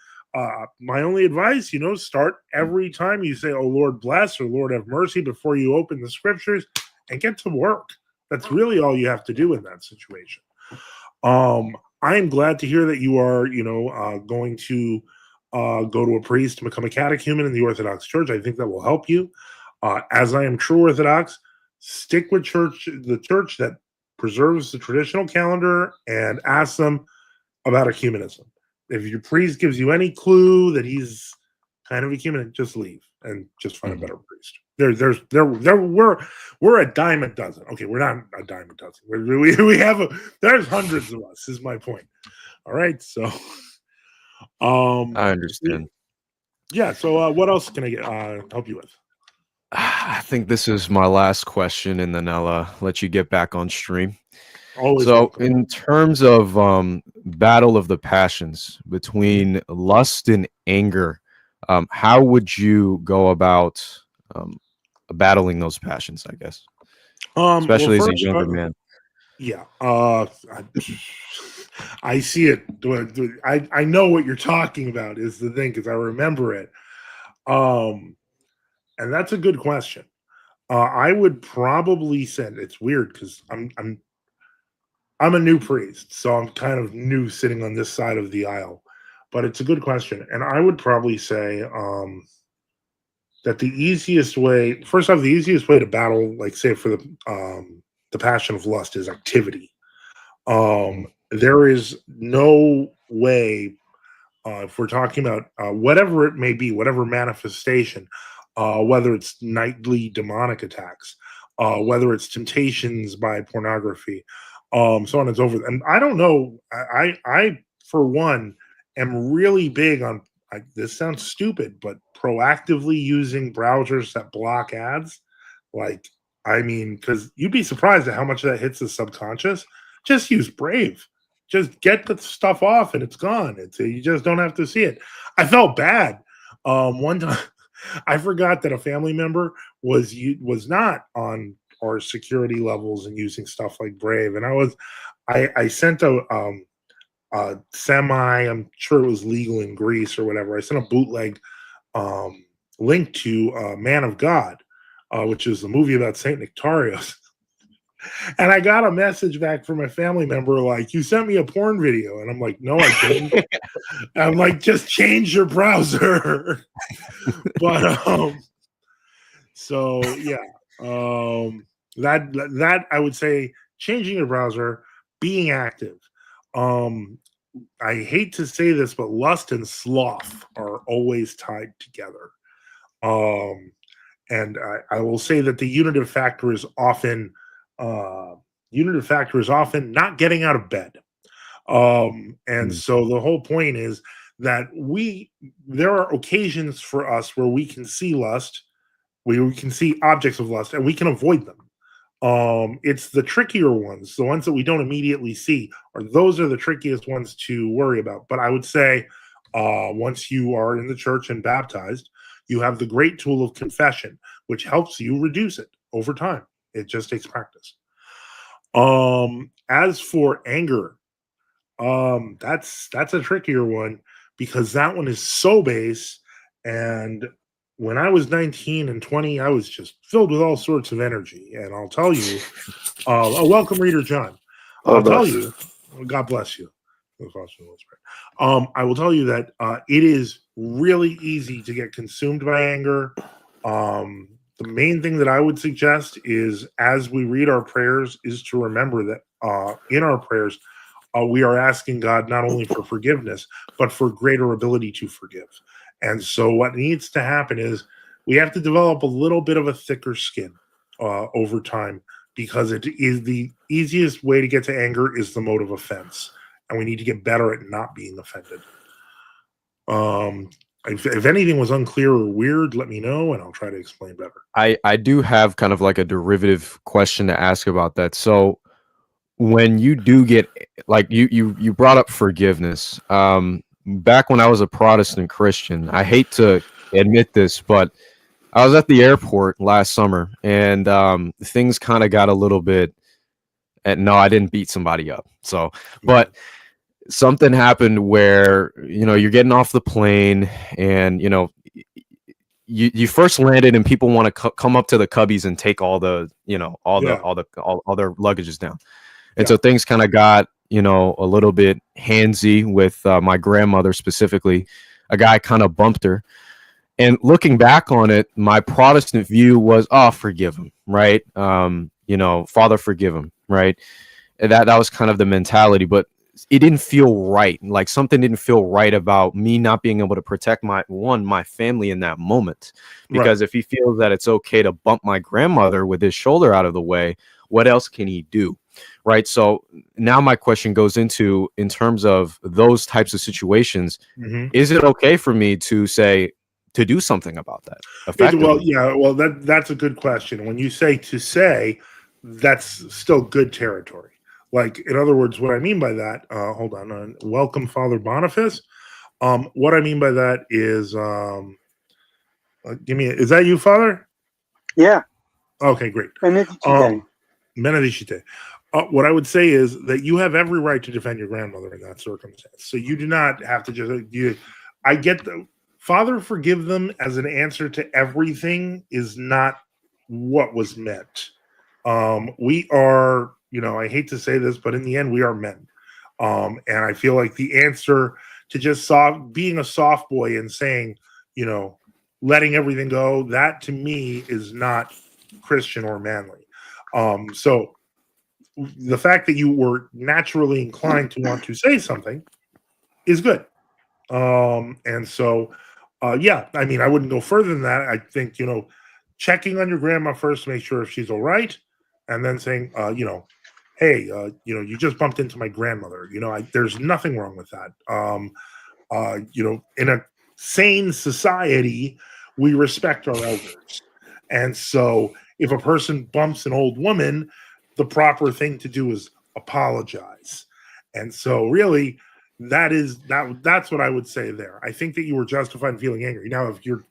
My only advice, start every time you say, "Oh Lord, bless" or "Lord, have mercy" before you open the scriptures, and get to work. That's really all you have to do in that situation. I am glad to hear that you are, going to go to a priest to become a catechumen in the Orthodox Church. I think that will help you. As I am true Orthodox, stick with the church that preserves the traditional calendar, and ask them about ecumenism. If your priest gives you any clue that he's kind of ecumenism, just leave and just find a Mhm. better priest. We're a dime a dozen. Okay, we're not a dime a dozen. We have there's hundreds of us. Is my point. All right, so um, I understand. yeah. So what else can I help you with? I think this is my last question, and then I'll let you get back on stream. Always So, welcome. in terms of battle of the passions between lust and anger, how would you go about um, battling those passions? I guess, Well, especially as a first, younger man. yeah. I see it. I know what you're talking about. Is the thing because I remember it. Um, and that's a good question. I would probably send. It's weird because I'm a new priest, so I'm kind of new sitting on this side of the aisle. But it's a good question, and I would probably say that the easiest way, first off, the easiest way to battle, like say for the passion of lust, is activity. Mhm. There is no way, if we're talking about whatever it may be, whatever manifestation, whether it's nightly demonic attacks, whether it's temptations by pornography, so on and so forth. And I don't know. I for one, am really big on. This sounds stupid, but proactively using browsers that block ads. Like, I mean, because you'd be surprised at how much that hits the subconscious. Just use Brave, just get the stuff off and it's gone. You just don't have to see it. I felt bad. One time I forgot that a family member was not on our security levels and using stuff like Brave, and I sent a semi. I'm sure it was legal in Greece or whatever. I sent a bootleg um, link to Man of God, which is the movie about Saint Nectarios. And I got a message back from a family member like, "You sent me a porn video," and I'm like, "No, I didn't." I'm like, "Just change your browser." But so yeah, that I would say changing your browser, being active. Um, I hate to say this, but lust and sloth are always tied together. Um, and I will say that the uh, unitive factor is often not getting out of bed. And Mm. so the whole point is that there are occasions for us where we can see lust, we can see objects of lust, and we can avoid them. It's the trickier ones, the ones that we don't immediately see, or those are the trickiest ones to worry about. But I would say, once you are in the church and baptized, you have the great tool of confession, which helps you reduce it over time. It just takes practice. As for anger, that's a trickier one because that one is so base. And when I was 19 and 20, I was just filled with all sorts of energy. And I'll tell you, welcome, Reader John. I'll tell you, God bless you. I will tell you that it is really easy to get consumed by anger. The main thing that I would suggest is as we read our prayers is to remember that in our prayers, we are asking God not only for forgiveness, but for greater ability to forgive. And so what needs to happen is we have to develop a little bit of a thicker skin over time, because it is the easiest way to get to anger is the mode of offense. And we need to get better at not being offended. If anything was unclear or weird, let me know and I'll try to explain better. I do have kind of like a derivative question to ask about that. So when you do get, like, you brought up forgiveness. Back when I was a Protestant Christian, I hate to admit this, but I was at the airport last summer and things kind of got a little bit, and no, I didn't beat somebody up. So, but something happened where, you're getting off the plane and, you first landed and people want to come up to the cubbies and take all the, all their luggages down. And so things kind of got, a little bit handsy with my grandmother specifically. A guy kind of bumped her. And looking back on it, my Protestant view was, oh, forgive him, right? Father, forgive him, right? And that was kind of the mentality, but it didn't feel right. Like something didn't feel right about me not being able to protect my family in that moment. Because if he feels that it's okay to bump my grandmother with his shoulder out of the way, what else can he do? Right. So now my question goes into, in terms of those types of situations, is it okay for me to do something about that effectively? That's a good question. When you say, that's still good territory. Like, in other words, what I mean by that, hold on, welcome, Father Boniface. What I mean by that is, is that you, Father? Yeah. Okay, great. Benedicite. What I would say is that you have every right to defend your grandmother in that circumstance. So you do not have to just. I get the Father, forgive them as an answer to everything is not what was meant. We are, I hate to say this, but in the end, we are men. And I feel like the answer to just being a soft boy and saying, letting everything go, that to me is not Christian or manly. So the fact that you were naturally inclined to want to say something is good. And so, I wouldn't go further than that. I think, checking on your grandma first to make sure if she's all right, and then saying, hey, you just bumped into my grandmother. There's nothing wrong with that. In a sane society, we respect our elders. And so if a person bumps an old woman, the proper thing to do is apologize. And so really, that's what I would say there. I think that you were justified in feeling angry. Now, if your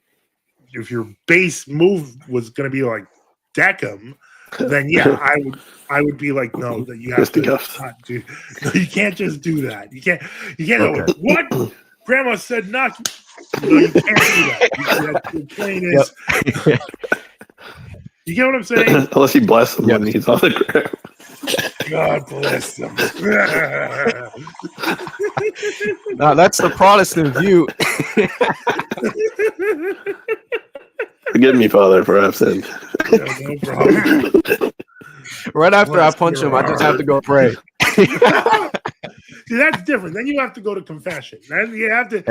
base move was going to be like deck him, then I would be like, no, that you have to not do. No, you can't just do that. You can't. Okay. What? Grandma said not. No, you can't do that. The point is, you get what I'm saying? Unless you bless him when he's on the ground. God bless him. No, that's the Protestant view. Forgive me, Father, for I've sinned. No problem. Right after I punch him, I just have to go pray. See, that's different. Then you have to go to confession. Then you have to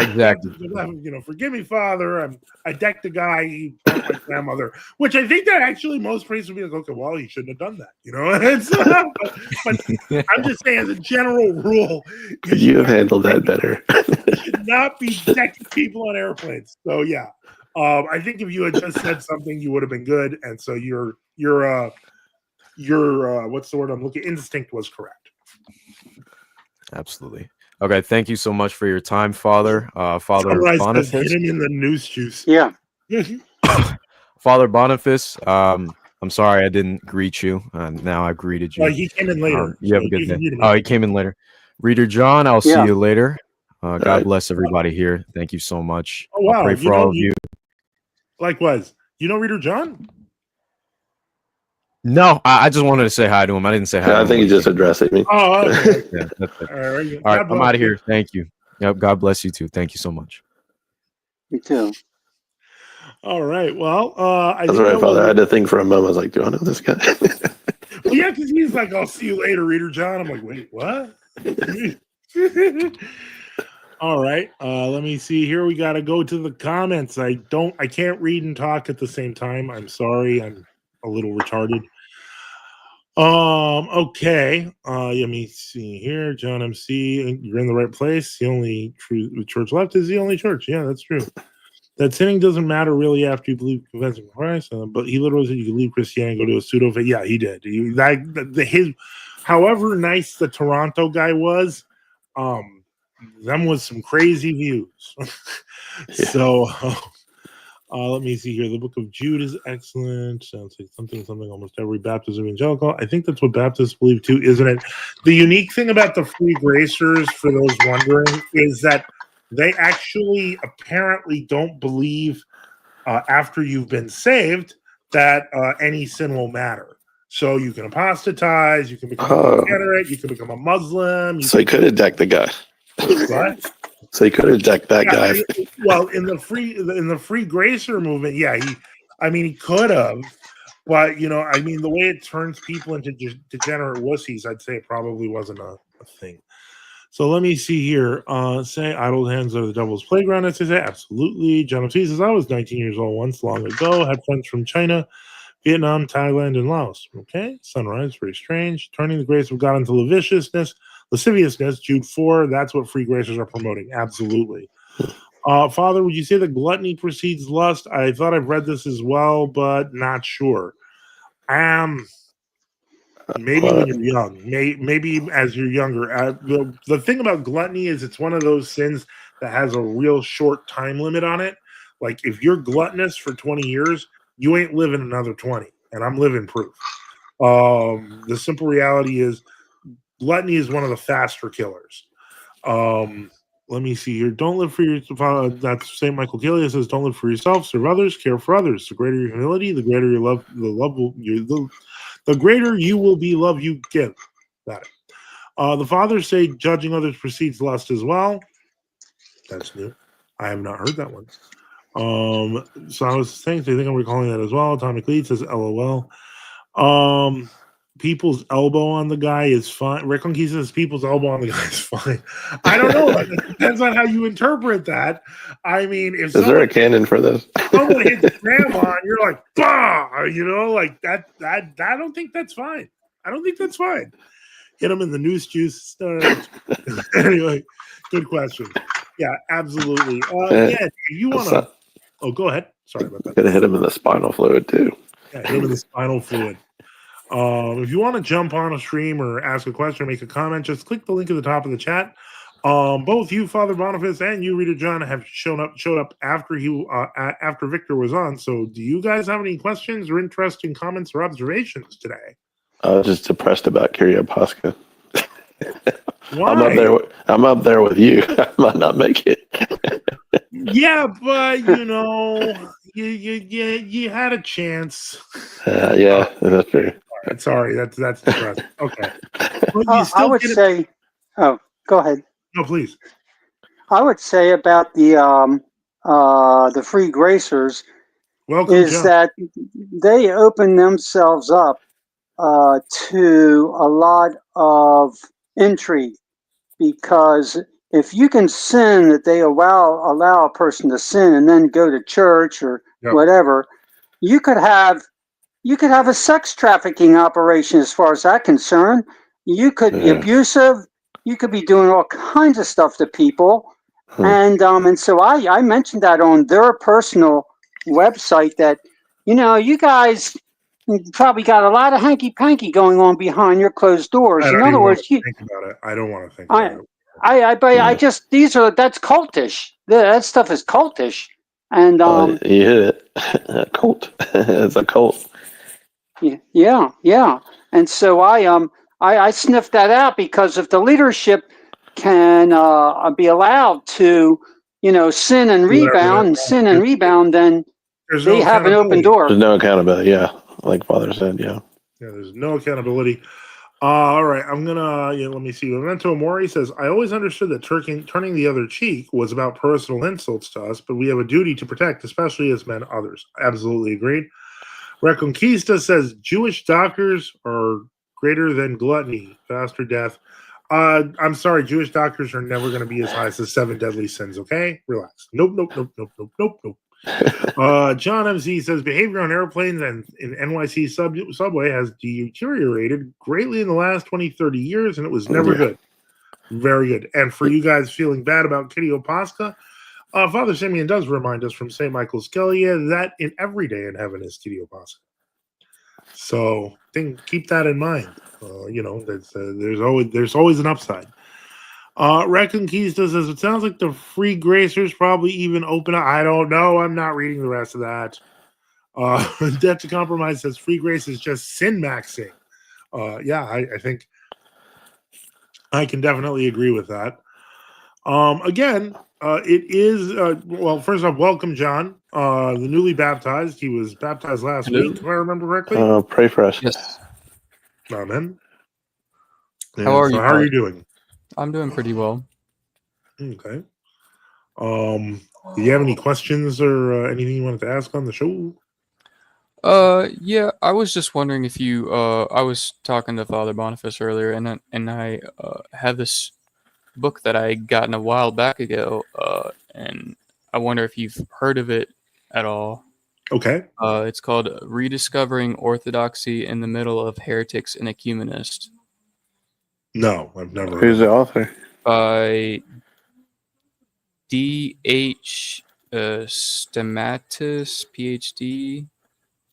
forgive me, Father. I decked the guy. He bumped my grandmother, which I think that actually most priests would be like, okay, well, he shouldn't have done that, but I'm just saying, as a general rule, could you have handled that better? You should not be decking people on airplanes. So yeah, I think if you had just said something, you would have been good. And so you're your what's the word I'm looking? Instinct was correct. Absolutely. Okay, thank you so much for your time, Father. Father Sunrise says, Boniface. hit him in the noose juice. Yeah. Father Boniface, I'm sorry I didn't greet you. Now I've greeted you. He came in later. You have so a good you can day. read him. Oh, he came in later. Reader John, I'll see Yeah. you later. God right. bless everybody here. Thank you so much. Oh, wow. I'll pray for all of you. Likewise. You know Reader John? No, I just wanted to say hi to him. I didn't say hi to I him. think he's just addressing me. Oh, okay. Yeah, that's it. All right. All right, God I'm bless out of you. here. Thank you. Yep, God bless you too. Thank you so much. Me too. All right. Well, I That's think right, that Father. I was, had to think for a moment. I was like, do I know this guy? well, yeah, because he's like, I'll see you later, Reader John. I'm like, wait, what? All right. Let me see here. We got to go to the comments. I can't read and talk at the same time. I'm sorry. I'm a little retarded. Okay. Let me see here. John MC, you're in the right place. The only true church left is the only church. Yeah, that's true. That sinning doesn't matter really after you believe confessing Christ. But he literally said you can leave Christianity and go to a pseudo faith. Yeah, he did. His, however nice the Toronto guy was, them was some crazy views. Yeah. So let me see here. The Book of Jude is excellent. Sounds like something almost every Baptist evangelical. I think that's what Baptists believe too, isn't it? The unique thing about the free gracers, for those wondering, is that they actually apparently don't believe after you've been saved that any sin will matter. So you can apostatize, you can become a degenerate, you can become a Muslim. So he could have decked the guy. What? So he could have decked that guy. Well, in the free gracer movement, yeah, he could have, but the way it turns people into degenerate wussies, I'd say it probably wasn't a thing. So let me see here. Say idle hands are the devil's playground. I say absolutely. John T says I was 19 years old once long ago. Had friends from China, Vietnam, Thailand, and Laos. Okay, sunrise, very strange. Turning the grace of God into lasciviousness, Jude 4. That's what free gracers are promoting. Absolutely. Father, would you say that gluttony precedes lust? I thought I've read this as well, but not sure. Maybe when you're young, maybe as you're younger. The thing about gluttony is it's one of those sins that has a real short time limit on it. Like if you're gluttonous for 20 years, you ain't living another 20, and I'm living proof. The simple reality is gluttony is one of the faster killers. Let me see here. Don't live for yourself. That's St. Michael Gillian says, don't live for yourself, serve others, care for others. The greater your humility, the greater your love, the greater you will be love you give. Got it. The fathers say judging others precedes lust as well. That's new. I have not heard that one. So I was saying, so I think I'm recalling that as well. Atomic Lead says, LOL. People's elbow on the guy is fine. Rick Key says people's elbow on the guy is fine. I don't know. It depends on how you interpret that. I mean, if Is there a canon for this? someone hits grandma and you're like, bah, like that, I don't think that's fine. I don't think that's fine. Hit him in the noose juice. Anyway, good question. Yeah, absolutely. Yeah, if you want to. Oh, go ahead. Sorry about that. Could have hit him in the spinal fluid too. Yeah, hit him in the spinal fluid. If you want to jump on a stream or ask a question or make a comment, just click the link at the top of the chat. Both you, Father Boniface, and you, Reader John, have showed up after after Victor was on. So, do you guys have any questions or interesting comments or observations today? I was just depressed about Kittopasca. Why? I'm up there with you. I might not make it. Yeah, but you had a chance. Yeah, that's true. Sorry, that's depressing. Okay. Well, I would say, oh, go ahead. No, please. I would say about the free gracers is that they open themselves up to a lot of intrigue, because if you can sin, that they allow a person to sin and then go to church or whatever, you could have a sex trafficking operation as far as that's concerned. You could be abusive. You could be doing all kinds of stuff to people. And so I mentioned that on their personal website that, you guys You probably got a lot of hanky-panky going on behind your closed doors. I In don't other even want words, to think about it. I don't want to think I, about it. that's cultish. That stuff is cultish, and you hit it. A cult. It's a cult. yeah. And so I sniffed that out, because if the leadership can be allowed to, sin and rebound, then There's they no have an open accountability. door. There's no accountability. Yeah, like Father said. Yeah. Yeah, there's no accountability. All right, I'm gonna. Let me see. Memento Mori says, "I always understood that turning the other cheek was about personal insults to us, but we have a duty to protect, especially as men, others." Absolutely agreed. Reconquista says, "Jewish doctors are greater than gluttony, faster death." I'm sorry, Jewish doctors are never going to be as high as the 7 deadly sins. Okay, relax. Nope. John MZ says behavior on airplanes and in NYC subway has deteriorated greatly in the last 20-30 years, and it was never good. Very good. And for you guys feeling bad about Kittopasca, Father Simeon does remind us from St. Michael's Skelia that in every day in heaven is Kittopasca. So keep that in mind. There's always an upside. Reconquista says it sounds like the free gracers probably even open up. I don't know. I'm not reading the rest of that. Debt to Compromise says free grace is just sin maxing. I think I can definitely agree with that. Again, it is well. First off, welcome, John, the newly baptized. He was baptized last week, if I remember correctly. Pray for us. Yes. Amen. How are you? How are you doing? I'm doing pretty well. Okay. Do you have any questions or anything you wanted to ask on the show? Yeah, I was just wondering if you I was talking to Father Boniface earlier, and I have this book that I gotten a while back ago, and I wonder if you've heard of it at all. Okay. It's called Rediscovering Orthodoxy in the Middle of Heretics and Ecumenists. No, I've never. Who's the author? By D.H. Stamatis, PhD.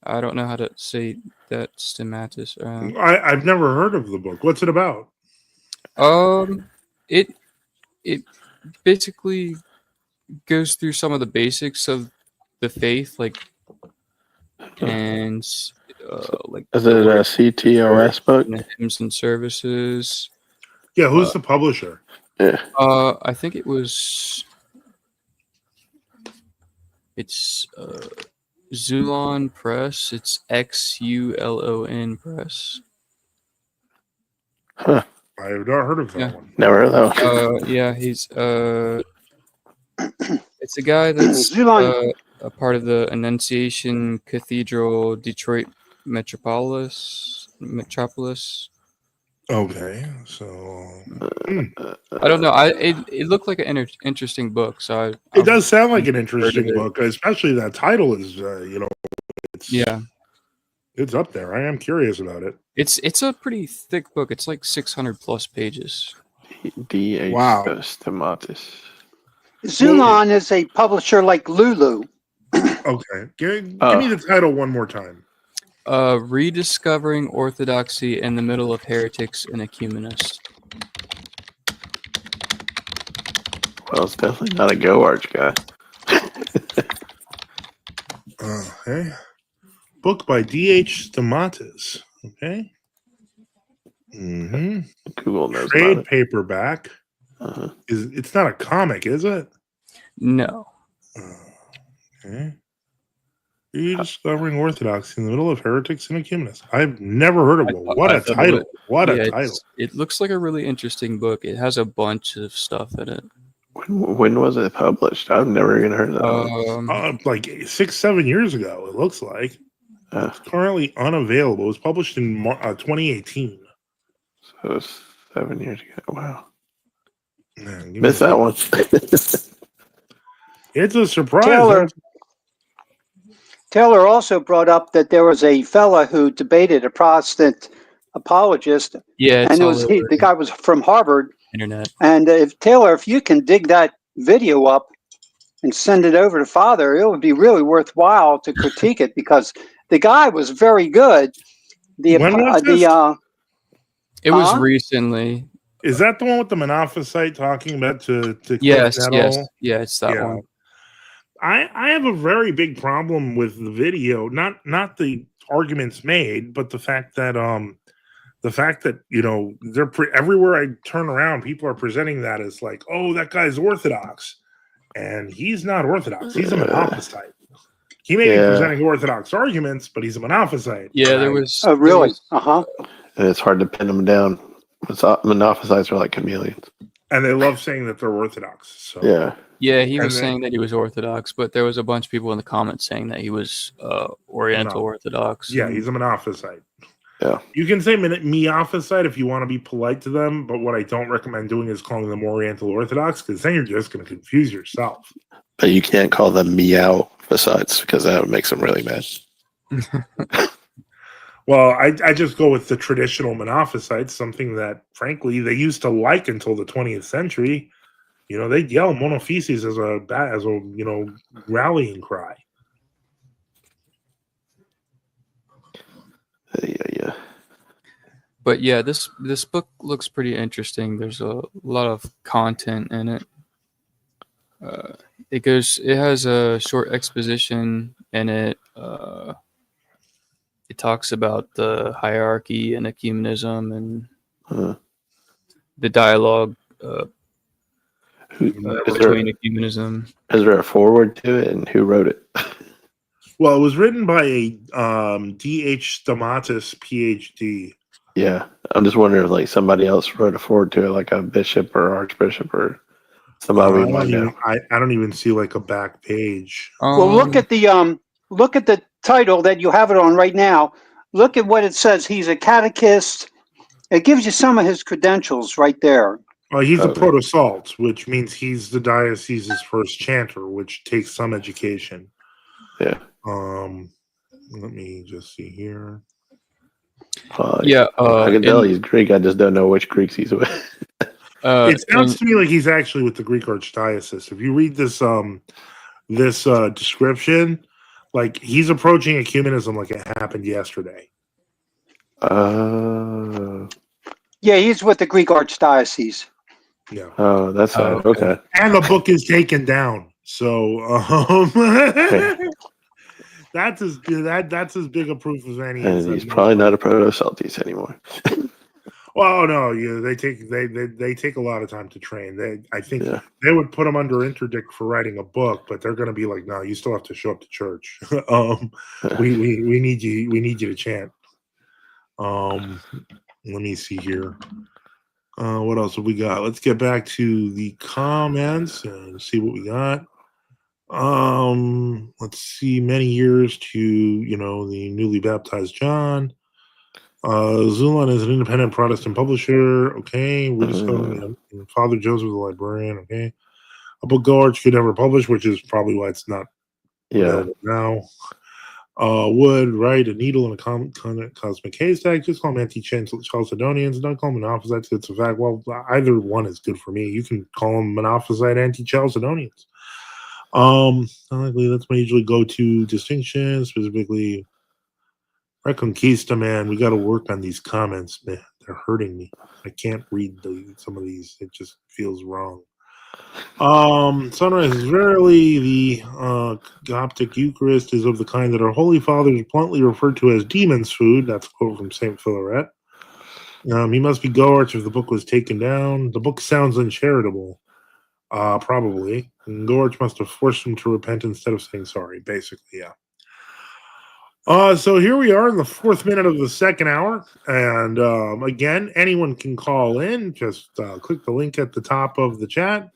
I don't know how to say that, Stamatis. I've never heard of the book. What's it about? It basically goes through some of the basics of the faith, and like. Is it a CTOS book? Hymns and services. Yeah, who's the publisher? Yeah. I think it's Xulon Press. It's XULON Press. Huh. I have not heard of that one. Never heard of that one. Yeah, he's it's a guy that's a part of the Annunciation Cathedral Detroit Metropolis. Okay, so I don't know. It looked like an interesting book, so it does sound like an interesting book, especially that title is it's up there. I am curious about it. It's a pretty thick book. It's like 600 plus pages. Wow. Stamatis. Xulon is a publisher like Lulu. Okay, give me the title one more time. Rediscovering Orthodoxy in the Middle of Heretics and Ecumenists. Well, it's definitely not a Go Arch guy. Okay. Book by D.H. Stamatis. Okay. Mm-hmm. Google knows Trade about it. paperback. It's not a comic, is it? No. Okay. Rediscovering Orthodoxy in the Middle of Heretics and Ecumenists. I've never heard of it. What a title. What a title. It looks like a really interesting book. It has a bunch of stuff in it. When was it published? I've never even heard of that. Like 6-7 years ago, it looks like. It's currently unavailable. It was published in 2018. So it's 7 years ago. Wow. Man, missed that one. It's a surprise. Taylor also brought up that there was a fella who debated a Protestant apologist. Yeah, and the guy was from Harvard. Internet. And if you can dig that video up and send it over to Father, it would be really worthwhile to critique it, because the guy was very good. When was this? It was recently. Is that the one with the Monophysite talking about to yes, Cliff Nettle? yeah, it's that one. I have a very big problem with the video, not the arguments made, but the fact that they're everywhere I turn around, people are presenting that as like, oh, that guy's Orthodox, and he's not Orthodox. He's a Monophysite. He may be presenting Orthodox arguments, but he's a Monophysite. Yeah, there was. Oh, really? And it's hard to pin them down. Monophysites are like chameleons. And they love saying that they're Orthodox. So yeah, he was saying that he was Orthodox, but there was a bunch of people in the comments saying that he was Oriental Orthodox. Yeah, he's a Monophysite. Yeah. You can say Miaphysite if you want to be polite to them, but what I don't recommend doing is calling them Oriental Orthodox, because then you're just going to confuse yourself. But you can't call them Meowphysites, because that would make them really mad. Well, I just go with the traditional Monophysites, something that, frankly, they used to like until the 20th century. You know, they'd yell monophysis as a rallying cry. Yeah. But yeah, this book looks pretty interesting. There's a lot of content in it. It has a short exposition in it. It talks about the hierarchy and ecumenism and the dialogue between ecumenism. Is there a foreword to it, and who wrote it? Well, it was written by a D.H. Stamatis, Ph.D. Yeah, I'm just wondering if like somebody else wrote a foreword to it, like a bishop or archbishop or somebody we might know. I don't even see like a back page. Well, look at the title that you have it on right now. Look at what it says. He's a catechist. It gives you some of his credentials right there. He's a protosalt, which means he's the diocese's first chanter, which takes some education. Yeah. Let me just see here. I can tell he's Greek. I just don't know which Greeks he's with. It sounds to me like he's actually with the Greek Archdiocese. If you read this description, like he's approaching ecumenism like it happened yesterday. Yeah, he's with the Greek Archdiocese. Yeah. Oh, that's okay. And the book is taken down. So that's as big a proof as any. And he's probably not a proto-Celtes anymore. Well, no, they take a lot of time to train. I think they would put him under interdict for writing a book, but they're going to be like, no, you still have to show up to church. We need you to chant. Let me see here. What else have we got? Let's get back to the comments and see what we got. Let's see. Many years to the newly baptized John. Zulon is an independent Protestant publisher. Okay, we're discovering Father Joseph the librarian. Okay, a book Gorge could never publish, which is probably why it's not available now. Would write a needle in a cosmic haystack. Just call them anti-Chalcedonians. Don't call them Monophysites. It's a fact. Well, either one is good for me. You can call them Monophysite anti-Chalcedonians. Unlikely. That's my usually go-to distinction. Specifically, Reconquista, man. We got to work on these comments, man. They're hurting me. I can't read some of these. It just feels wrong. Sunrise is rarely the Coptic Eucharist is of the kind that our Holy Fathers bluntly referred to as demon's food. That's a quote from St. Philaret. He must be Goarch if the book was taken down. The book sounds uncharitable. Probably. And Goarch must have forced him to repent instead of saying sorry, basically, yeah. So here we are in the 4th minute of the 2nd hour. And again, anyone can call in. Just click the link at the top of the chat.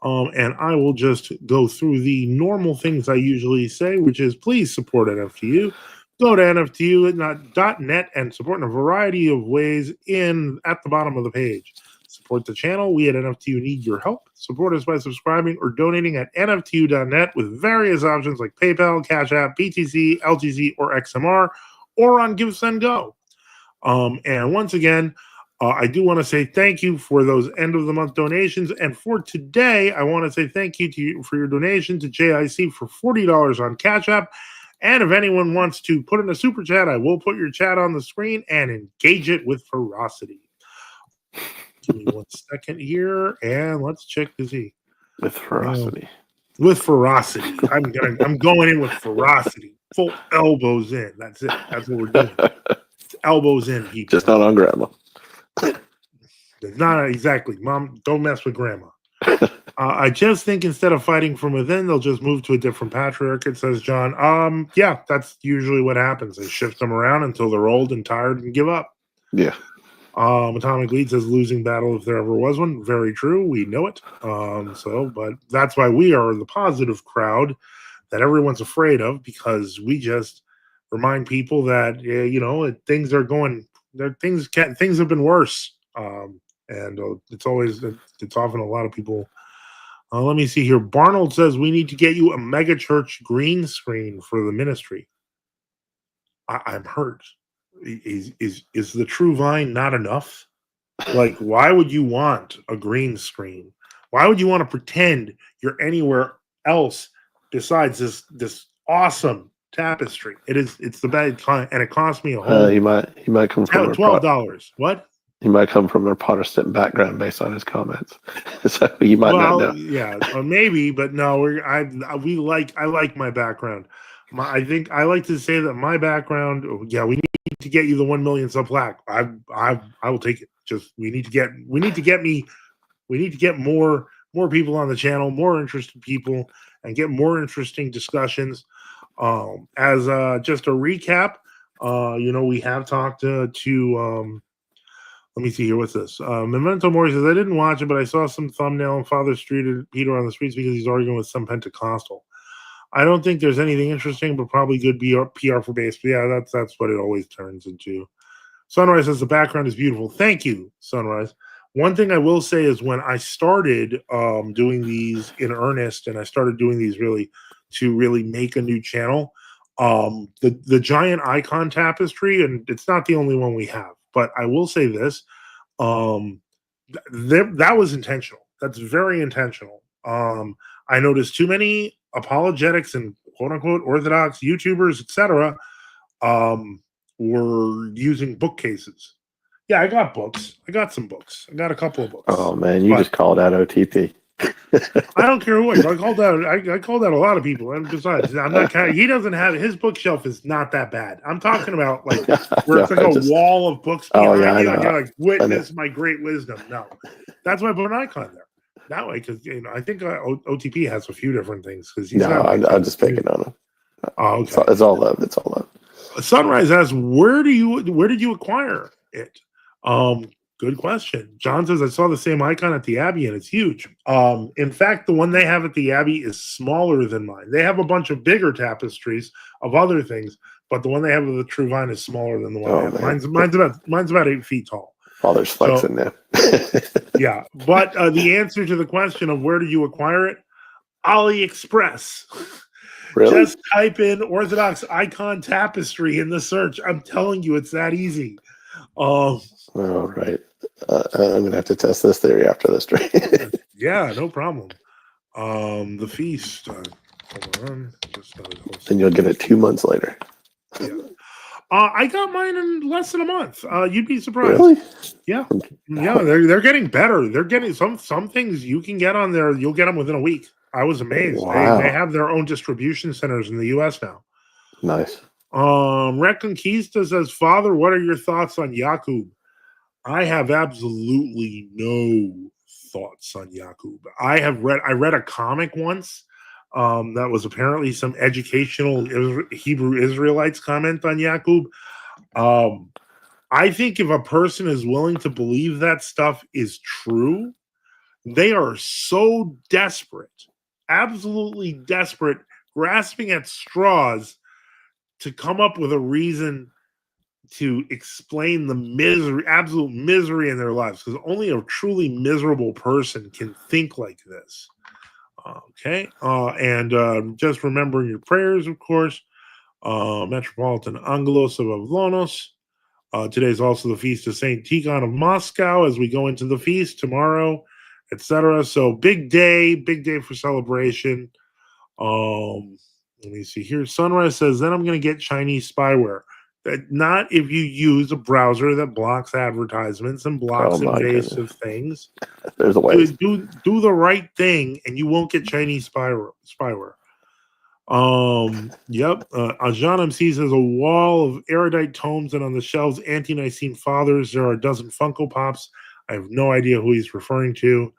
And I will just go through the normal things I usually say, which is please support NFTU. Go to NFTU.net and support in a variety of ways at the bottom of the page. Support the channel. We at NFTU need your help. Support us by subscribing or donating at NFTU.net with various options like PayPal, Cash App, BTC, LTC, or XMR, or on Give, Send, Go. And once again, I do want to say thank you for those end-of-the-month donations. And for today, I want to say thank you for your donation to JIC for $40 on Cash App And if anyone wants to put in a super chat, I will put your chat on the screen and engage it with ferocity. Give me 1 second here, and let's check to see. With ferocity. With ferocity. I'm going in with ferocity. Full elbows in. That's it. That's what we're doing. It's elbows in, people. Just not on grandma. It's not exactly. Mom, don't mess with grandma. I just think instead of fighting from within, they'll just move to a different patriarchate, says John. Yeah, that's usually what happens. They shift them around until they're old and tired and give up. Yeah. Atomic Lead says losing battle if there ever was one. Very true. We know it. But that's why we are the positive crowd that everyone's afraid of, because we just remind people that, things are going, things have been worse. It's often a lot of people. Let me see here. Barnold says we need to get you a mega church green screen for the ministry. I'm hurt. Is the True Vine not enough? Like, why would you want a green screen? Why would you want to pretend you're anywhere else besides this awesome tapestry? It's the bad kind, and it cost me a whole. He might come from $12. What? He might come from a Protestant background based on his comments, so you might not know. Yeah, maybe, but no. I like my background. I think I like to say that my background. Yeah, we need to get you the 1 million sub plaque. I will take it. Just we need to get more people on the channel, more interested people, and get more interesting discussions. As just a recap, we have talked to let me see here. What's this? Memento Mori says, I didn't watch it, but I saw some thumbnail and Father treated Peter on the streets because he's arguing with some Pentecostal. I don't think there's anything interesting, but probably good PR for base. But yeah, that's what it always turns into. Sunrise says the background is beautiful. Thank you, Sunrise. One thing I will say is when I started doing these in earnest, and I started doing these to really make a new channel, the giant icon tapestry, and it's not the only one we have, but I will say this, that was intentional. That's very intentional. I noticed too many apologetics and quote unquote Orthodox YouTubers, etc., were using bookcases. Yeah, I got books. I got some books. I got a couple of books. Oh man, you just called out OTP. I don't care who I called out. I called out a lot of people. And besides, I'm not counting. He doesn't have his bookshelf is not that bad. I'm talking about like where it's like a wall of books behind you, and you're like, witness my great wisdom. No, that's why I put an icon there. That way, because I think OTP has a few different things. Because I'm just picking on him. Oh, okay. It's all love. It's all love. Sunrise asks, where did you acquire it? Good question. John says, I saw the same icon at the Abbey and it's huge. In fact, the one they have at the Abbey is smaller than mine. They have a bunch of bigger tapestries of other things, but the one they have of the True Vine is smaller than the one I have. Mine's about 8 feet tall. Father's flexing there. Yeah, but the answer to the question of where did you acquire it? AliExpress. Really? Just type in Orthodox icon tapestry in the search. I'm telling you, it's that easy. All right. I'm gonna have to test this theory after this stream. Yeah, no problem. The feast. Hold on. And you'll get it 2 months later. Yeah. I got mine in less than a month. You'd be surprised. Really? Yeah. Yeah. They're getting better. They're getting some things you can get on there. You'll get them within a week. I was amazed. Wow. They have their own distribution centers in the U.S. now. Nice. Reconquista says, Father, what are your thoughts on Yakub? I have absolutely no thoughts on Yakub. I read a comic once that was apparently some educational Hebrew Israelites comment on Yakub. I think if a person is willing to believe that stuff is true, they are so desperate, absolutely desperate, grasping at straws to come up with a reason to explain the absolute misery in their lives, because only a truly miserable person can think like this. Okay. And just remembering your prayers, of course. Metropolitan Angelos of Avlonos. Today is also the feast of Saint Tikhon of Moscow as we go into the feast tomorrow, etc. So big day for celebration. Let me see here. Sunrise says, then I'm going to get Chinese spyware. Not if you use a browser that blocks advertisements and blocks invasive things. There's a way. Do the right thing, and you won't get Chinese spyware. Yep. Ajan MC says, a wall of erudite tomes, and on the shelves, anti-Nicene fathers. There are a dozen Funko Pops. I have no idea who he's referring to.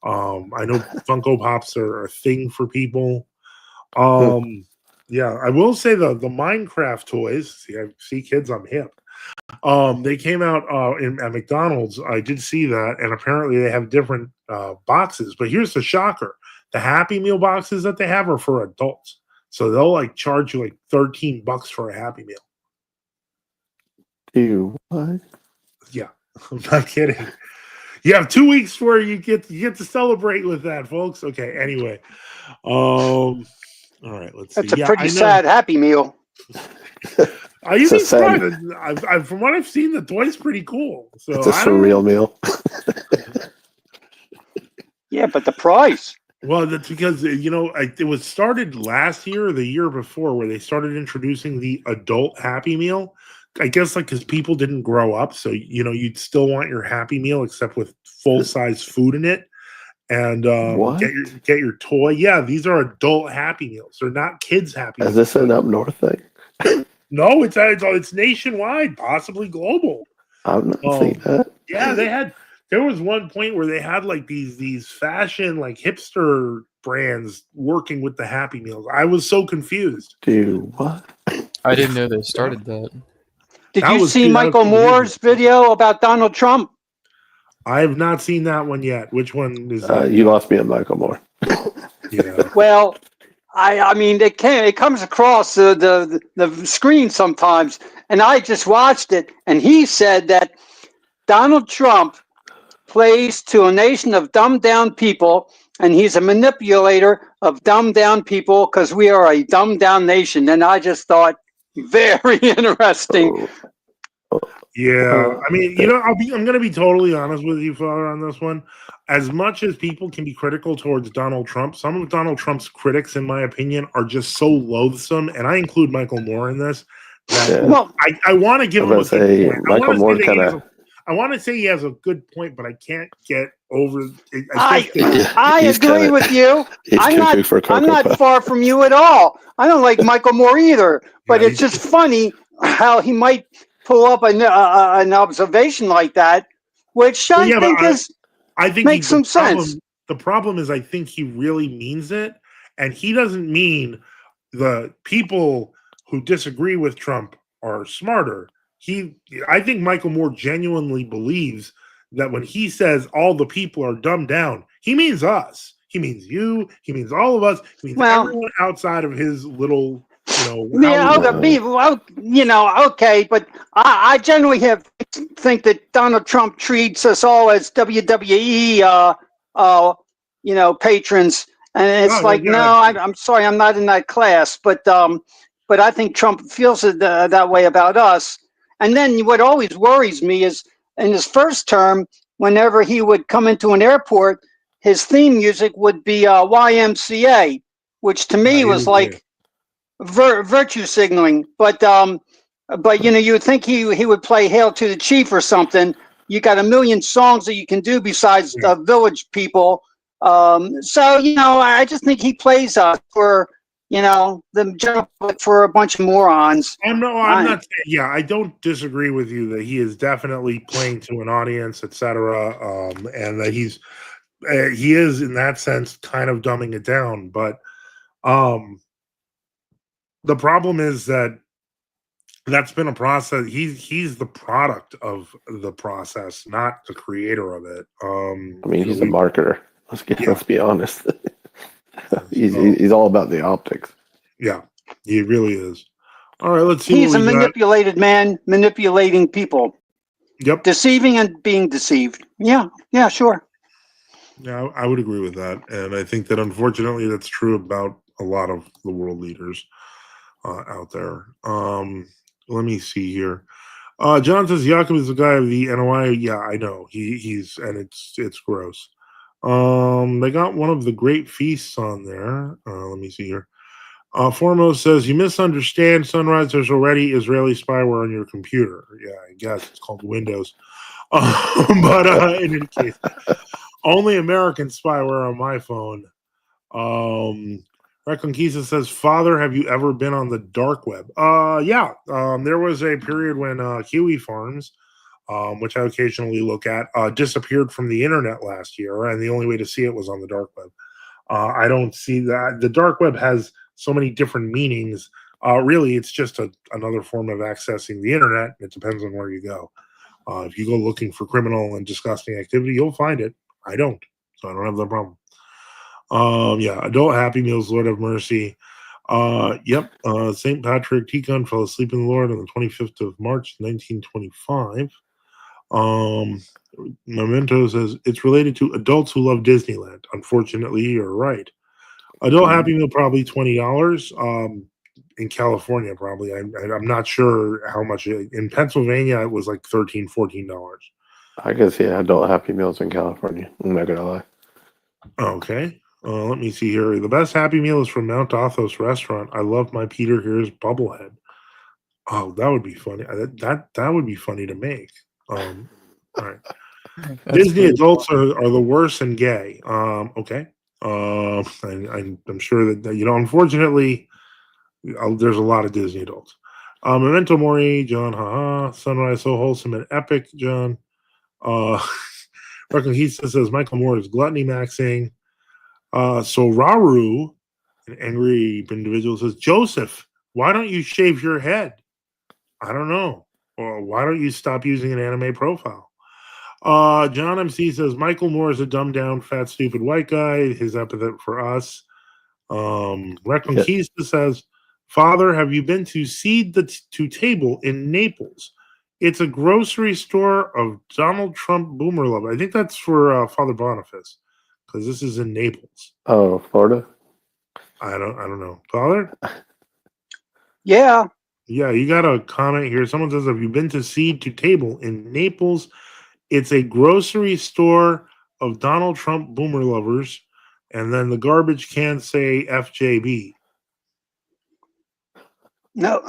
I know Funko Pops are a thing for people. Yeah, I will say the Minecraft toys. See, kids, I'm hip. They came out at McDonald's. I did see that, and apparently they have different boxes. But here's the shocker: the Happy Meal boxes that they have are for adults, so they'll like charge you like $13 for a Happy Meal. Dude, what? Yeah, I'm not kidding. You have 2 weeks where you get to celebrate with that, folks. Okay, anyway. All right, let's see. That's a pretty sad Happy Meal. You'd be surprised. From what I've seen, the toy's pretty cool. So it's a surreal meal. Yeah, but the price. Well, that's because, it was started last year or the year before where they started introducing the adult Happy Meal. I guess because people didn't grow up. So, you'd still want your Happy Meal except with full-size food in it. And get your toy. Yeah, these are adult Happy Meals. They're not kids' Happy Meals. Is this an up north thing? No, it's nationwide, possibly global. I've not seen that. Yeah, there was one point where they had like these fashion like hipster brands working with the Happy Meals. I was so confused. Dude, what? I didn't know they started that. Did you see Michael Moore's video about Donald Trump? I have not seen that one yet. Which one is that? You lost me at Michael Moore. Yeah. Well, I mean, it comes across the screen sometimes, and I just watched it, and he said that Donald Trump plays to a nation of dumbed down people, and he's a manipulator of dumbed down people because we are a dumbed down nation. And I just thought, very interesting. Yeah, I mean, I'm going to be totally honest with you, Father, on this one. As much as people can be critical towards Donald Trump, some of Donald Trump's critics, in my opinion, are just so loathsome, and I include Michael Moore in this. That I want to give him a good point. Michael Moore kind of. I want to say he has a good point, but I can't get over. I agree with you. I'm not far from you at all. I don't like Michael Moore either, but it's just funny how he might pull up an observation like that, which I think makes some sense. The problem is I think he really means it, and he doesn't mean the people who disagree with Trump are smarter. I think Michael Moore genuinely believes that when he says all the people are dumbed down, he means us. He means you. He means all of us. He means everyone outside of his little, other people. Okay, but I generally think that Donald Trump treats us all as WWE, patrons, and it's I'm sorry, I'm not in that class, but I think Trump feels that way about us. And then what always worries me is in his first term, whenever he would come into an airport, his theme music would be YMCA, which to me was like virtue signaling. But you would think he would play Hail to the Chief or something. You got a million songs that you can do besides Village People. I just think he plays for the general public for a bunch of morons. I'm not. Yeah, I don't disagree with you that he is definitely playing to an audience, etc., and that he is in that sense kind of dumbing it down. But the problem is that's been a process. He's the product of the process, not the creator of it. He's a marketer. Let's be honest. He's all about the optics. Yeah, he really is. All right, let's see. He's a manipulated man, manipulating people. Yep. Deceiving and being deceived. Yeah, sure. Yeah, I would agree with that. And I think that unfortunately that's true about a lot of the world leaders out there. Let me see here. John says Jakob is the guy of the NOI. Yeah, I know. He's and it's gross. They got one of the great feasts on there. Let me see here. Foremost says, you misunderstand, Sunrise. There's already Israeli spyware on your computer. Yeah, I guess it's called Windows. But in any case, only American spyware on my phone. Reconquista says, Father, have you ever been on the dark web? Yeah. There was a period when Kiwi Farms, which I occasionally look at, disappeared from the internet last year, and the only way to see it was on the dark web. I don't see that. The dark web has so many different meanings. Really, it's just another form of accessing the internet. It depends on where you go. If you go looking for criminal and disgusting activity, you'll find it. I don't, so I don't have that problem. Yeah, adult Happy Meals, Lord have mercy. Yep, St. Patrick Tikhon fell asleep in the Lord on the 25th of March, 1925. Memento says it's related to adults who love Disneyland. Unfortunately, you're right. Adult Happy Meal probably $20. In California, probably. I'm not sure how much. In Pennsylvania, it was like $13, $14. I can see adult Happy Meals in California. I'm not gonna lie. Okay. Let me see here. The best Happy Meal is from Mount Athos Restaurant. I love my Peter Here's Bubblehead. Oh, that would be funny. That would be funny to make. All right. Disney adults are the worst and gay. Okay. I'm sure that unfortunately, there's a lot of Disney adults. Memento Mori, John, haha. Sunrise, so wholesome and epic, John. Reconquista says Michael Moore is gluttony maxing. So Raru, an angry individual, says, Joseph, why don't you shave your head? I don't know. Or why don't you stop using an anime profile? John MC says Michael Moore is a dumbed down, fat, stupid white guy. His epithet for us. Reconquista says, Father, have you been to Seed to Table in Naples? It's a grocery store of Donald Trump boomer love. I think that's for Father Boniface, because this is in Naples. Oh, Florida? I don't know. Father? Yeah. Yeah, you got a comment here. Someone says, have you been to Seed to Table in Naples? It's a grocery store of Donald Trump boomer lovers. And then the garbage can say FJB. No,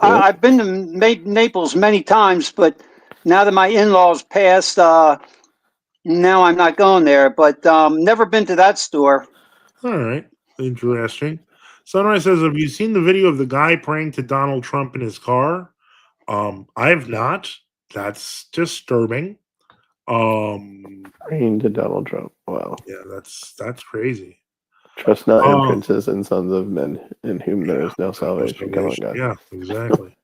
I've been to Naples many times, but now that my in-laws passed, now I'm not going there. But never been to that store. All right, interesting. Sunrise says, have you seen the video of the guy praying to Donald Trump in his car? I have not. That's disturbing. Praying to Donald Trump. Wow. Yeah, that's crazy. Trust not in princes and sons of men, in whom there is no salvation. Come on, God. Yeah, exactly.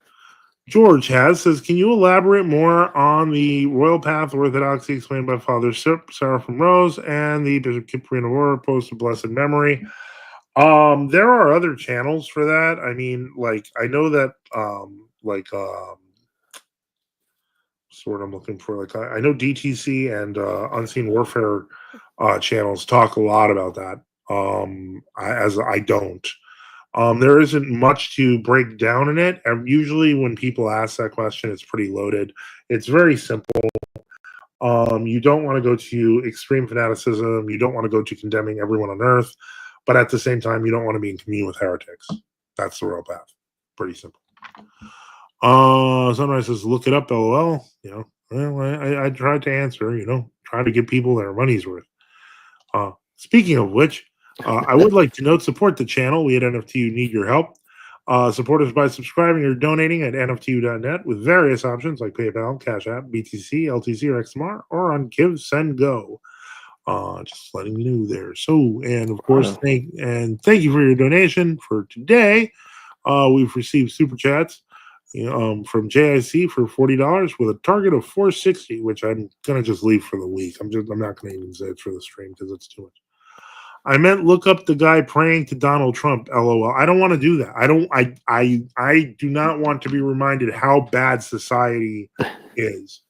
George says, can you elaborate more on the royal path orthodoxy explained by Father Seraphim Rose and the Bishop Cyprian Aurora post of blessed memory? There are other channels for that. I mean, like I know that sort I'm looking for. Like I know DTC and Unseen Warfare channels talk a lot about that. I don't. There isn't much to break down in it. And usually, when people ask that question, it's pretty loaded. It's very simple. You don't want to go to extreme fanaticism. You don't want to go to condemning everyone on earth. But at the same time, you don't want to be in communion with heretics. That's the real path. Pretty simple. Sunrise says, look it up, LOL. Well, I tried to answer, try to give people their money's worth. Speaking of which, I would like to note, support the channel. We at NFTU need your help. Support us by subscribing or donating at nftu.net with various options like PayPal, Cash App, BTC, LTC, or XMR, or on Give, Send, Go. Just letting you know there. So, and of course, thank you for your donation for today. We've received super chats from JIC for $40 with a target of 460, which I'm gonna just leave for the week. I'm not gonna even say it's for the stream because it's too much. I meant look up the guy praying to Donald Trump. LOL. I don't want to do that. I do not want to be reminded how bad society is.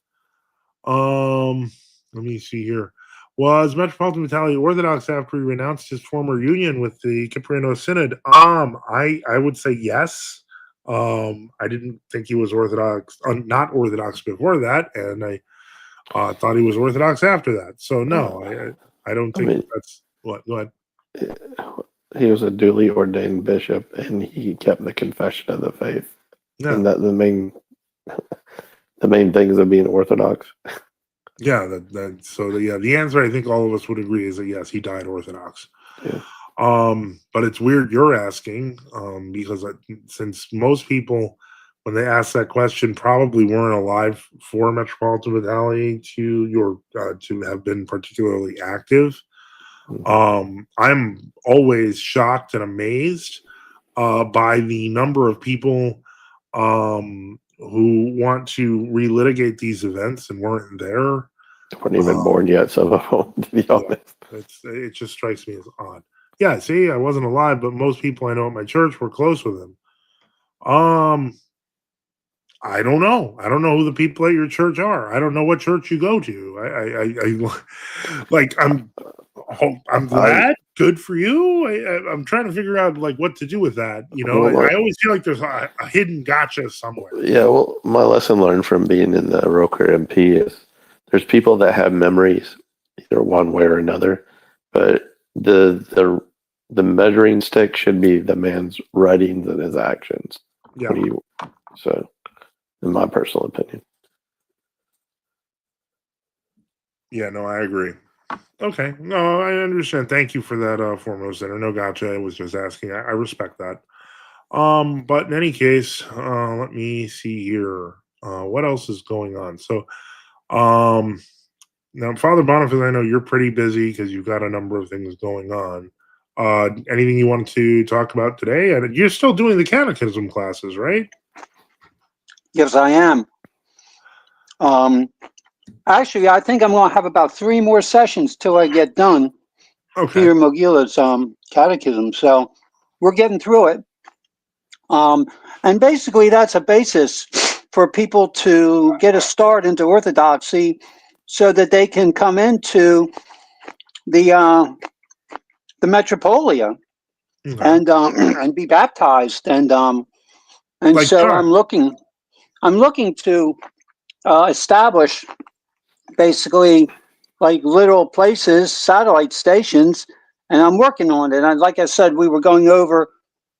Let me see here. Was Metropolitan Battalion Orthodox after he renounced his former union with the Kipriano Synod? I would say yes. I didn't think he was Orthodox, not Orthodox before that, and I thought he was Orthodox after that. So no, I don't think that's what. Go ahead. a duly ordained bishop, and he kept the confession of the faith. Yeah. And that the main things of being Orthodox. Yeah, the answer I think all of us would agree is that yes, he died Orthodox. Yeah. But it's weird you're asking, because since most people, when they ask that question, probably weren't alive for Metropolitan Brutality to have been particularly active. I'm always shocked and amazed by the number of people who want to relitigate these events and weren't there. Weren't even born yet, some of them, to be honest. It just strikes me as odd. Yeah, see, I wasn't alive, but most people I know at my church were close with him. I don't know. I don't know who the people at your church are. I don't know what church you go to. I'm glad. Good for you. I'm trying to figure out like what to do with that. You know, I always feel like there's a hidden gotcha somewhere. Yeah. Well, my lesson learned from being in the Roker MP is there's people that have memories either one way or another, but the measuring stick should be the man's writings and his actions. Yeah. So, in my personal opinion. Yeah, no, I agree. Okay. No, I understand. Thank you for that foremost center. No gotcha. I was just asking. I respect that. But in any case, let me see here. What else is going on? So now Father Boniface, I know you're pretty busy because you've got a number of things going on. Anything you want to talk about today? And you're still doing the catechism classes, right? Yes, I am. Actually, I think I'm going to have about 3 more sessions till I get done. Okay. Peter Mogila's catechism. So we're getting through it. And basically, that's a basis for people to get a start into Orthodoxy so that they can come into the Metropolia and be baptized. And like so John. I'm looking to establish basically like little places, satellite stations, and I'm working on it. And like I said, we were going over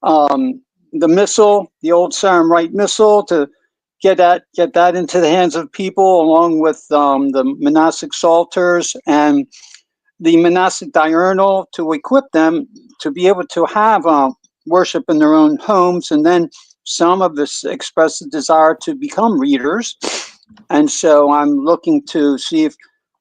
the missal, the old Sarum Rite missal, to get that into the hands of people, along with the monastic psalters and the monastic diurnal, to equip them to be able to have worship in their own homes. And then some of us express the desire to become readers. And so I'm looking to see if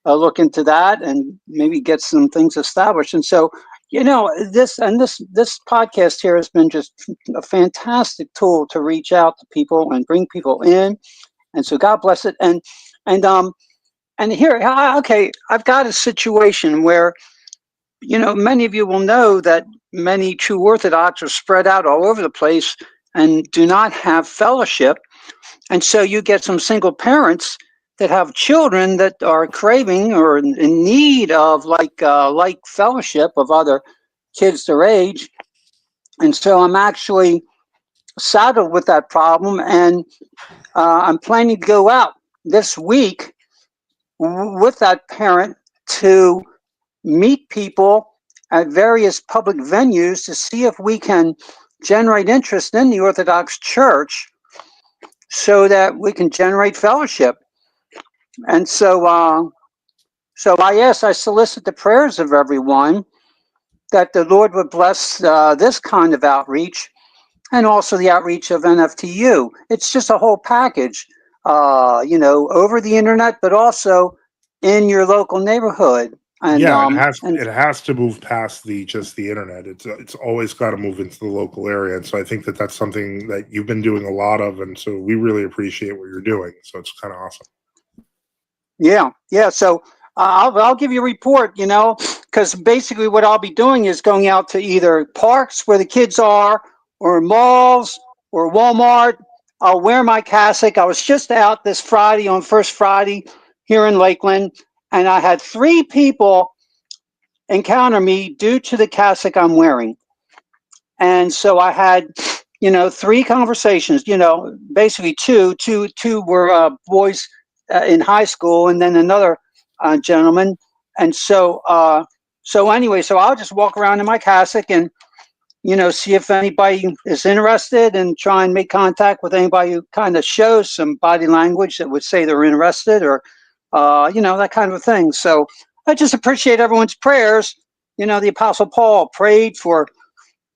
look into that and maybe get some things established. And so, you know, this podcast here has been just a fantastic tool to reach out to people and bring people in. And so God bless it. And here, okay, I've got a situation where, you know, many of you will know that many true Orthodox are spread out all over the place and do not have fellowship. And so you get some single parents that have children that are craving or in need of like fellowship of other kids their age. And so I'm actually saddled with that problem, and I'm planning to go out this week with that parent to meet people at various public venues to see if we can generate interest in the Orthodox Church so that we can generate fellowship. And so I solicit the prayers of everyone that the Lord would bless this kind of outreach, and also the outreach of NFTU. It's just a whole package, you know, over the internet, but also in your local neighborhood. And it has to move past just the internet. It's always got to move into the local area. And so I think that's something that you've been doing a lot of, and so we really appreciate what you're doing. So it's kind of awesome. Yeah. So I'll give you a report, you know, because basically what I'll be doing is going out to either parks where the kids are, or malls, or Walmart. I'll wear my cassock. I was just out this Friday on First Friday here in Lakeland, and I had 3 people encounter me due to the cassock I'm wearing. And so I had, you know, 3 conversations, you know, basically two were boys in high school, and then another gentleman. And so anyway, so I'll just walk around in my cassock, and see if anybody is interested and try and make contact with anybody who kind of shows some body language that would say they're interested, or, that kind of thing. So I just appreciate everyone's prayers. The Apostle Paul prayed for,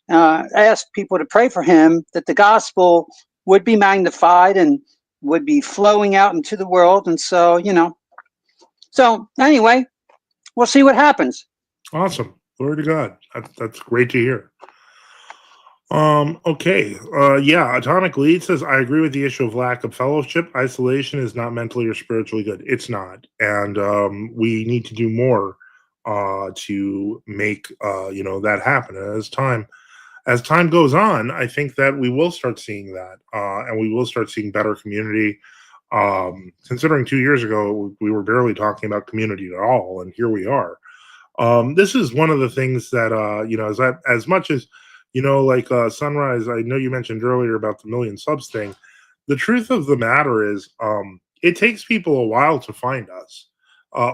asked people to pray for him that the gospel would be magnified and would be flowing out into the world. And so, so anyway, we'll see what happens. Awesome. Glory to God. That's great to hear. Okay. Yeah. Atomic Lead says, I agree with the issue of lack of fellowship. Isolation is not mentally or spiritually good. It's not. And we need to do more to make that happen. And as time goes on, I think that we will start seeing that, and we will start seeing better community. Considering 2 years ago we were barely talking about community at all, and here we are. This is one of the things that as much as Sunrise, I know you mentioned earlier about the million subs thing. The truth of the matter is, it takes people a while to find us,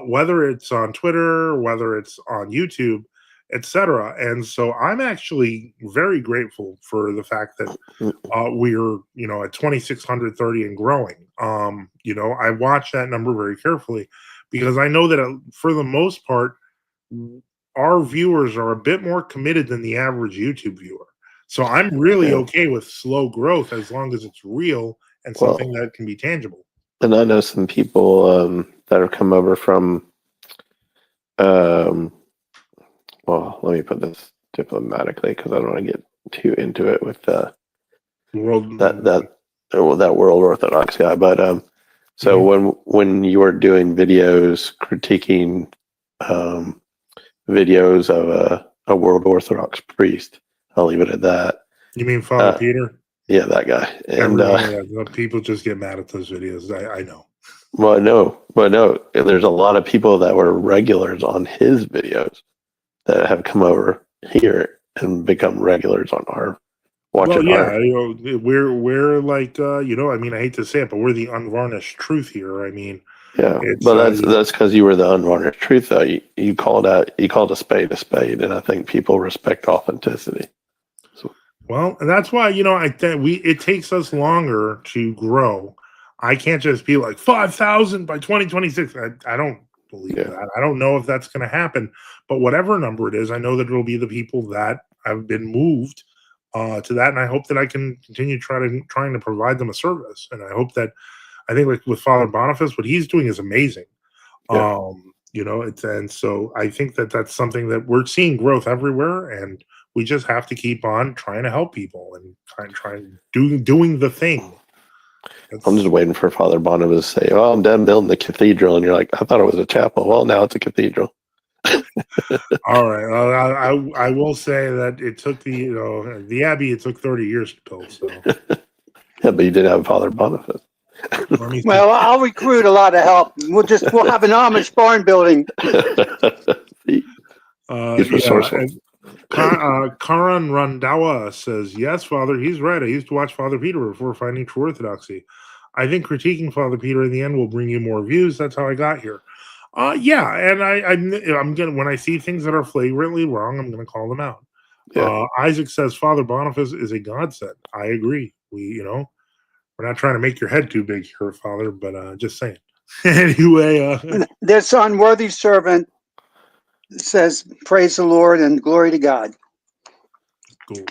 whether it's on Twitter, whether it's on YouTube, etc. And so I'm actually very grateful for the fact that we're at 2,630 and growing. I watch that number very carefully because I know that for the most part, our viewers are a bit more committed than the average YouTube viewer. So I'm really okay with slow growth as long as it's real and something that can be tangible. And I know some people that have come over from, well, let me put this diplomatically because I don't want to get too into it with that World Orthodox guy. But so when you were doing videos critiquing videos of a World Orthodox priest, I'll leave it at that. You mean Father Peter? Yeah, that guy. And people just get mad at those videos. I know. Well, no. There's a lot of people that were regulars on his videos that have come over here and become regulars on our watching. Well, yeah, we're like I hate to say it, but we're the unvarnished truth here. I mean, yeah, but that's because you were the unvarnished truth, though. You called a spade, and I think people respect authenticity. So. Well, and that's why I think it takes us longer to grow. I can't just be like 5,000 by 2026. I don't believe that. I don't know if that's going to happen, but whatever number it is, I know that it'll be the people that have been moved to that, and I hope that I can continue trying to provide them a service. And I think like with Father Boniface, what he's doing is amazing. And so I think that that's something that we're seeing growth everywhere, and we just have to keep on trying to help people and trying doing the thing. I'm just waiting for Father Boniface to say, "Oh, I'm done building the cathedral," and you're like, "I thought it was a chapel." Well, now it's a cathedral. All right. Well, I will say that it took the Abbey. It took 30 years to build. So. Yeah, but you did have Father Boniface. Well, I'll recruit a lot of help. We'll have an Amish barn building. He's resourceful. Karan Randawa says, yes, Father, he's right. I used to watch Father Peter before finding true orthodoxy. I think critiquing Father Peter in the end will bring you more views. That's how I got here. Yeah, and I'm gonna, when I see things that are flagrantly wrong, I'm gonna call them out. Yeah. Isaac says Father Boniface is a godsend. I agree. We're not trying to make your head too big here, Father, but just saying. Anyway, this unworthy servant says, praise the Lord and glory to God. Cool.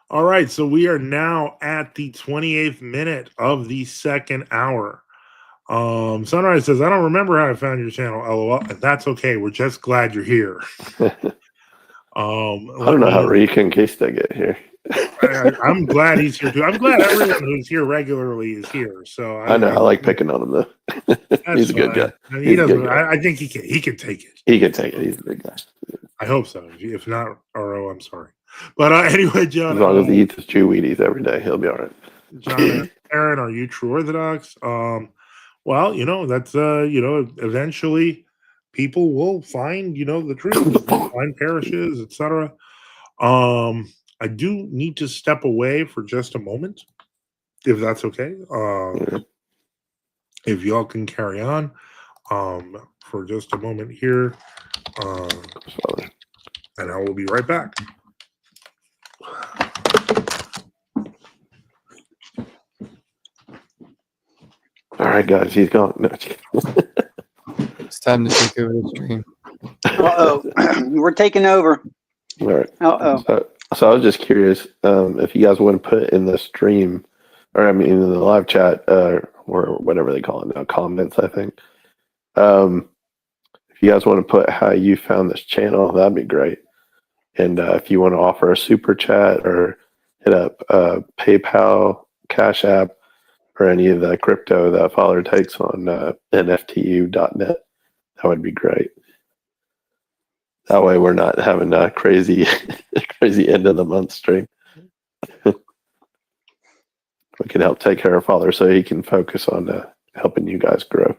All right, so we are now at the 28th minute of the second hour. Sunrise says, I don't remember how I found your channel, LOL. And that's okay. We're just glad you're here. I don't know how Reconquista get here. I'm glad he's here too. I'm glad everyone who's here regularly is here. So I know I like picking on him though. He's a good guy. He doesn't. I think he can. He can take it. He can take it. He's a big guy. I hope so. If not, RO, I'm sorry. But anyway, John. As long as he eats his Jew Wheaties every day, he'll be all right. John, Aaron, are you true Orthodox? Well, that's eventually people will find the truth, find parishes, etc. I do need to step away for just a moment, if that's okay. If y'all can carry on for just a moment here, and I will be right back. right, guys, he's gone. No, It's time to take over the stream. We're taking over. all right. Uh-oh. So I was just curious if you guys want to put in the stream, or I mean in the live chat, or whatever they call it now, comments, I think. If you guys want to put how you found this channel, that'd be great. And if you want to offer a super chat or hit up PayPal, Cash App, or any of the crypto that Father takes on NFTU.net, that would be great. That way we're not having a crazy end of the month stream. We can help take care of Father so he can focus on helping you guys grow.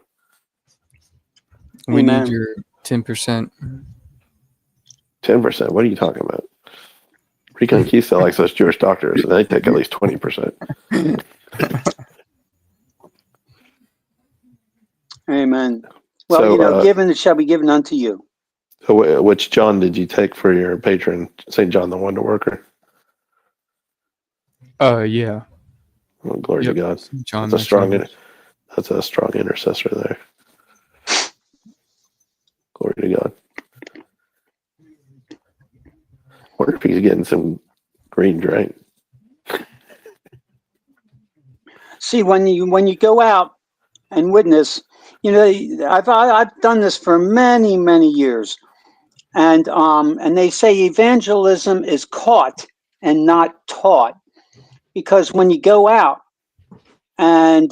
We Amen. need your 10%. 10%? What are you talking about? Reconquista likes those Jewish doctors, and they take at least 20%. Amen. Well, So, given it shall be given unto you. So which John did you take for your patron, St. John the Wonder Worker? Yeah. Well, glory to God. John, That's a strong intercessor there. Glory to God. Wonder if he's getting some green drink. See, when you go out and witness, I've done this for many, many years, and they say evangelism is caught and not taught, because when you go out and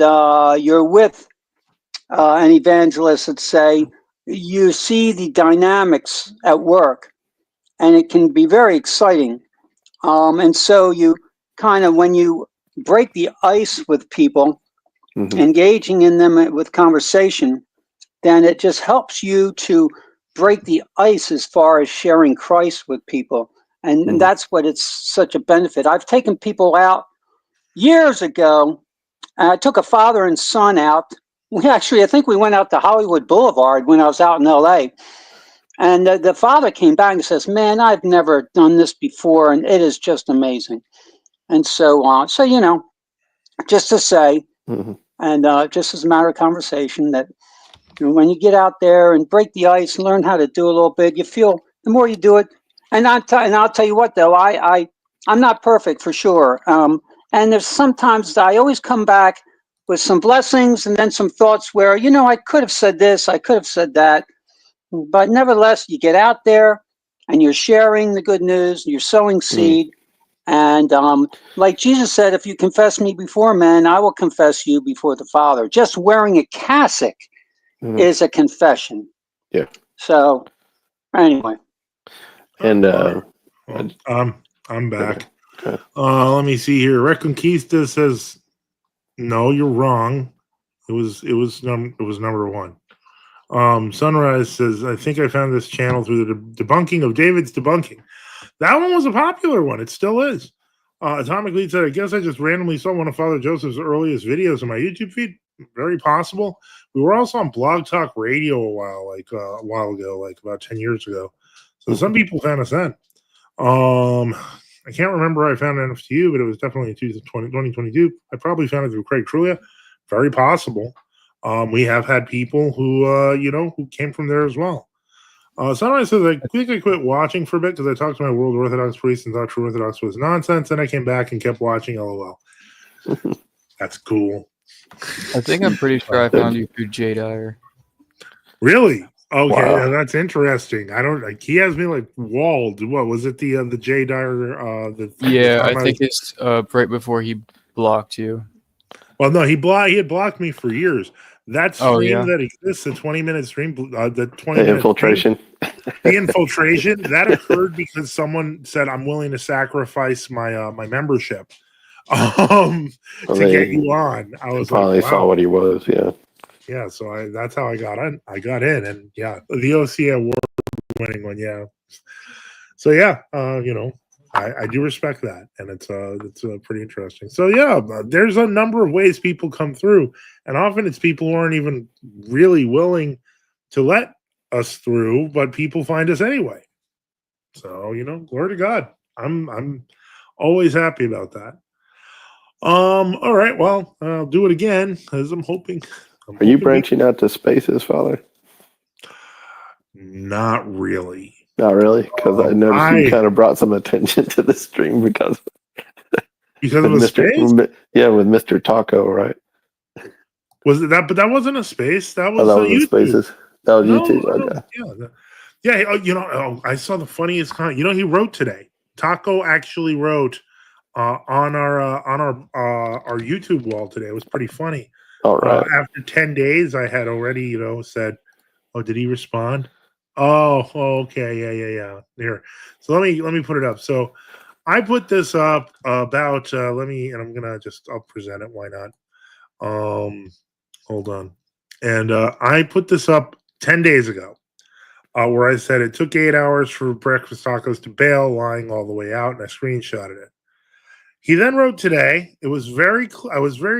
you're with an evangelist, let's say, you see the dynamics at work, and it can be very exciting. And so you kind of, when you break the ice with people, engaging in them with conversation, then it just helps you to break the ice as far as sharing Christ with people. And that's what it's such a benefit. I've taken people out years ago. I took a father and son out. I think we went out to Hollywood Boulevard when I was out in LA. And the father came back and says, "Man, I've never done this before, and it is just amazing." And so, just to say, and just as a matter of conversation, that when you get out there and break the ice and learn how to do a little bit, you feel the more you do it. And I'll tell you what, though, I'm not perfect for sure. And there's sometimes I always come back with some blessings and then some thoughts where, I could have said this, I could have said that. But nevertheless, you get out there and you're sharing the good news, you're sowing seed. And like Jesus said, if you confess me before men, I will confess you before the Father. Just wearing a cassock is a confession. Yeah. So, anyway. And I'm back. Let me see here. Reconquista says, "No, you're wrong. It was number one." Sunrise says, "I think I found this channel through the debunking of David's debunking." That one was a popular one. It still is. Atomic Lead said, "I guess I just randomly saw one of Father Joseph's earliest videos on my YouTube feed." Very possible. We were also on Blog Talk Radio a while ago, like about 10 years ago. So some people found us then. I can't remember where I found NFTU, but it was definitely in 2022. I probably found it through Craig Trulia. Very possible. We have had people who came from there as well. Sunrise says, "I think I quit watching for a bit because I talked to my World Orthodox priest and thought True Orthodox was nonsense. Then I came back and kept watching. LOL." That's cool. I think I'm pretty sure I found you through Jay Dyer. Really? Okay, Wow. that's interesting. I don't like. He has me like walled. What was it? The Jay Dyer? I think it's right before he blocked you. Well, no, he had blocked me for years. That stream that exists, the 20-minute stream, the 20-minute infiltration. The infiltration that occurred because someone said, "I'm willing to sacrifice my my membership to get you on." I was probably like, wow. saw what he was. Yeah. So that's how I got in. And the OC award winning one. Yeah. So I do respect that, and it's pretty interesting. So there's a number of ways people come through, and often it's people who aren't even really willing to let us through, but people find us anyway. So glory to God. I'm always happy about that. All right, well, I'll do it again, as I'm hoping Are you branching out to spaces, Father? Not really. Not really, because I noticed you kind of brought some attention to the stream because of a space. Yeah, with Mr. Taco, right? Was it that? But that wasn't a space. That was, YouTube. Spaces. That was YouTube. Okay. Yeah. I saw the funniest comment. He wrote today. Taco actually wrote on our YouTube wall today. It was pretty funny. All right. After 10 days, I had already said, "Oh, did he respond?" Oh, okay, yeah. Here, so let me put it up. So I put this up about and I'm gonna I'll present it. Why not? Hold on. And I put this up 10 days ago, where I said it took 8 hours for breakfast tacos to bail, lying all the way out, and I screenshotted it. He then wrote today, I was very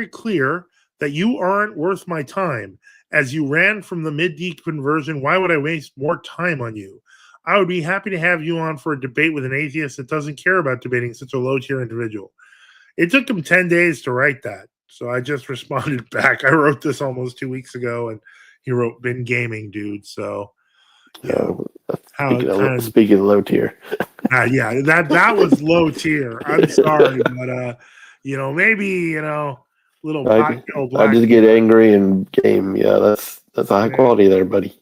clear that you aren't worth my time. As you ran from the mid-deep conversion, why would I waste more time on you? I would be happy to have you on for a debate with an atheist that doesn't care about debating such a low-tier individual. It took him 10 days to write that, so I just responded back. I wrote this almost 2 weeks ago, and he wrote, "Been gaming, dude." So, yeah. Speaking of low tier. Yeah, that was low tier. I'm sorry, but maybe little I just get angry and game. Yeah, that's high quality there, buddy.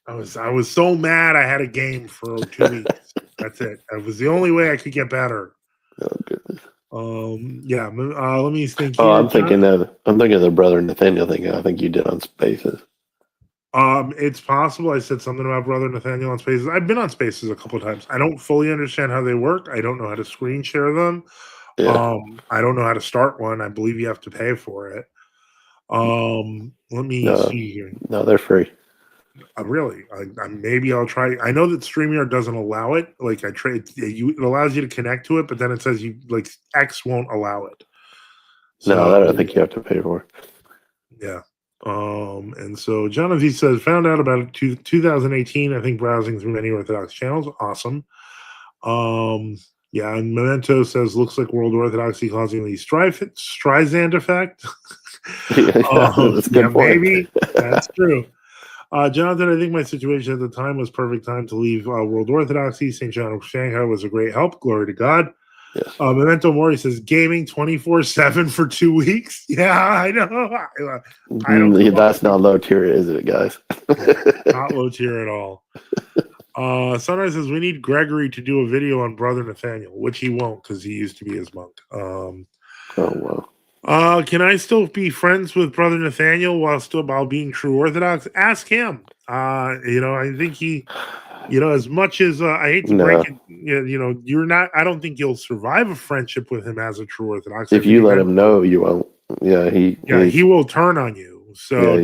I was so mad I had a game for 2 weeks. That's it. That was the only way I could get better. Oh goodness. Let me think. Oh, I'm thinking of the Brother Nathaniel thing. I think you did on Spaces. It's possible I said something about Brother Nathaniel on Spaces. I've been on Spaces a couple of times. I don't fully understand how they work. I don't know how to screen share them. Yeah. I don't know how to start one. I believe you have to pay for it. Let me see here. No, they're free. Really? Maybe I'll try. I know that StreamYard doesn't allow it. Like it allows you to connect to it, but then it says X won't allow it. So, no, that I think you have to pay for. Yeah. And so Jonathan says, found out about it 2018. I think browsing through many Orthodox channels. Awesome. Yeah, and Memento says, looks like World Orthodoxy causing the Streisand effect. That's a good point. Maybe that's true. Jonathan, I think my situation at the time was perfect time to leave World Orthodoxy. St. John of Shanghai was a great help. Glory to God. Yes. Memento Mori says, gaming 24/7 for 2 weeks. Yeah, I know. I don't That's not low tier, is it, guys? Not low tier at all. Sunrise says, we need Gregory to do a video on Brother Nathaniel, which he won't because he used to be his monk. Oh, wow. Can I still be friends with Brother Nathaniel while being true Orthodox? Ask him. I think he, as much as I hate to break it, you're not. I don't think you'll survive a friendship with him as a true Orthodox. If you let him know, you won't. Yeah, he will turn on you. So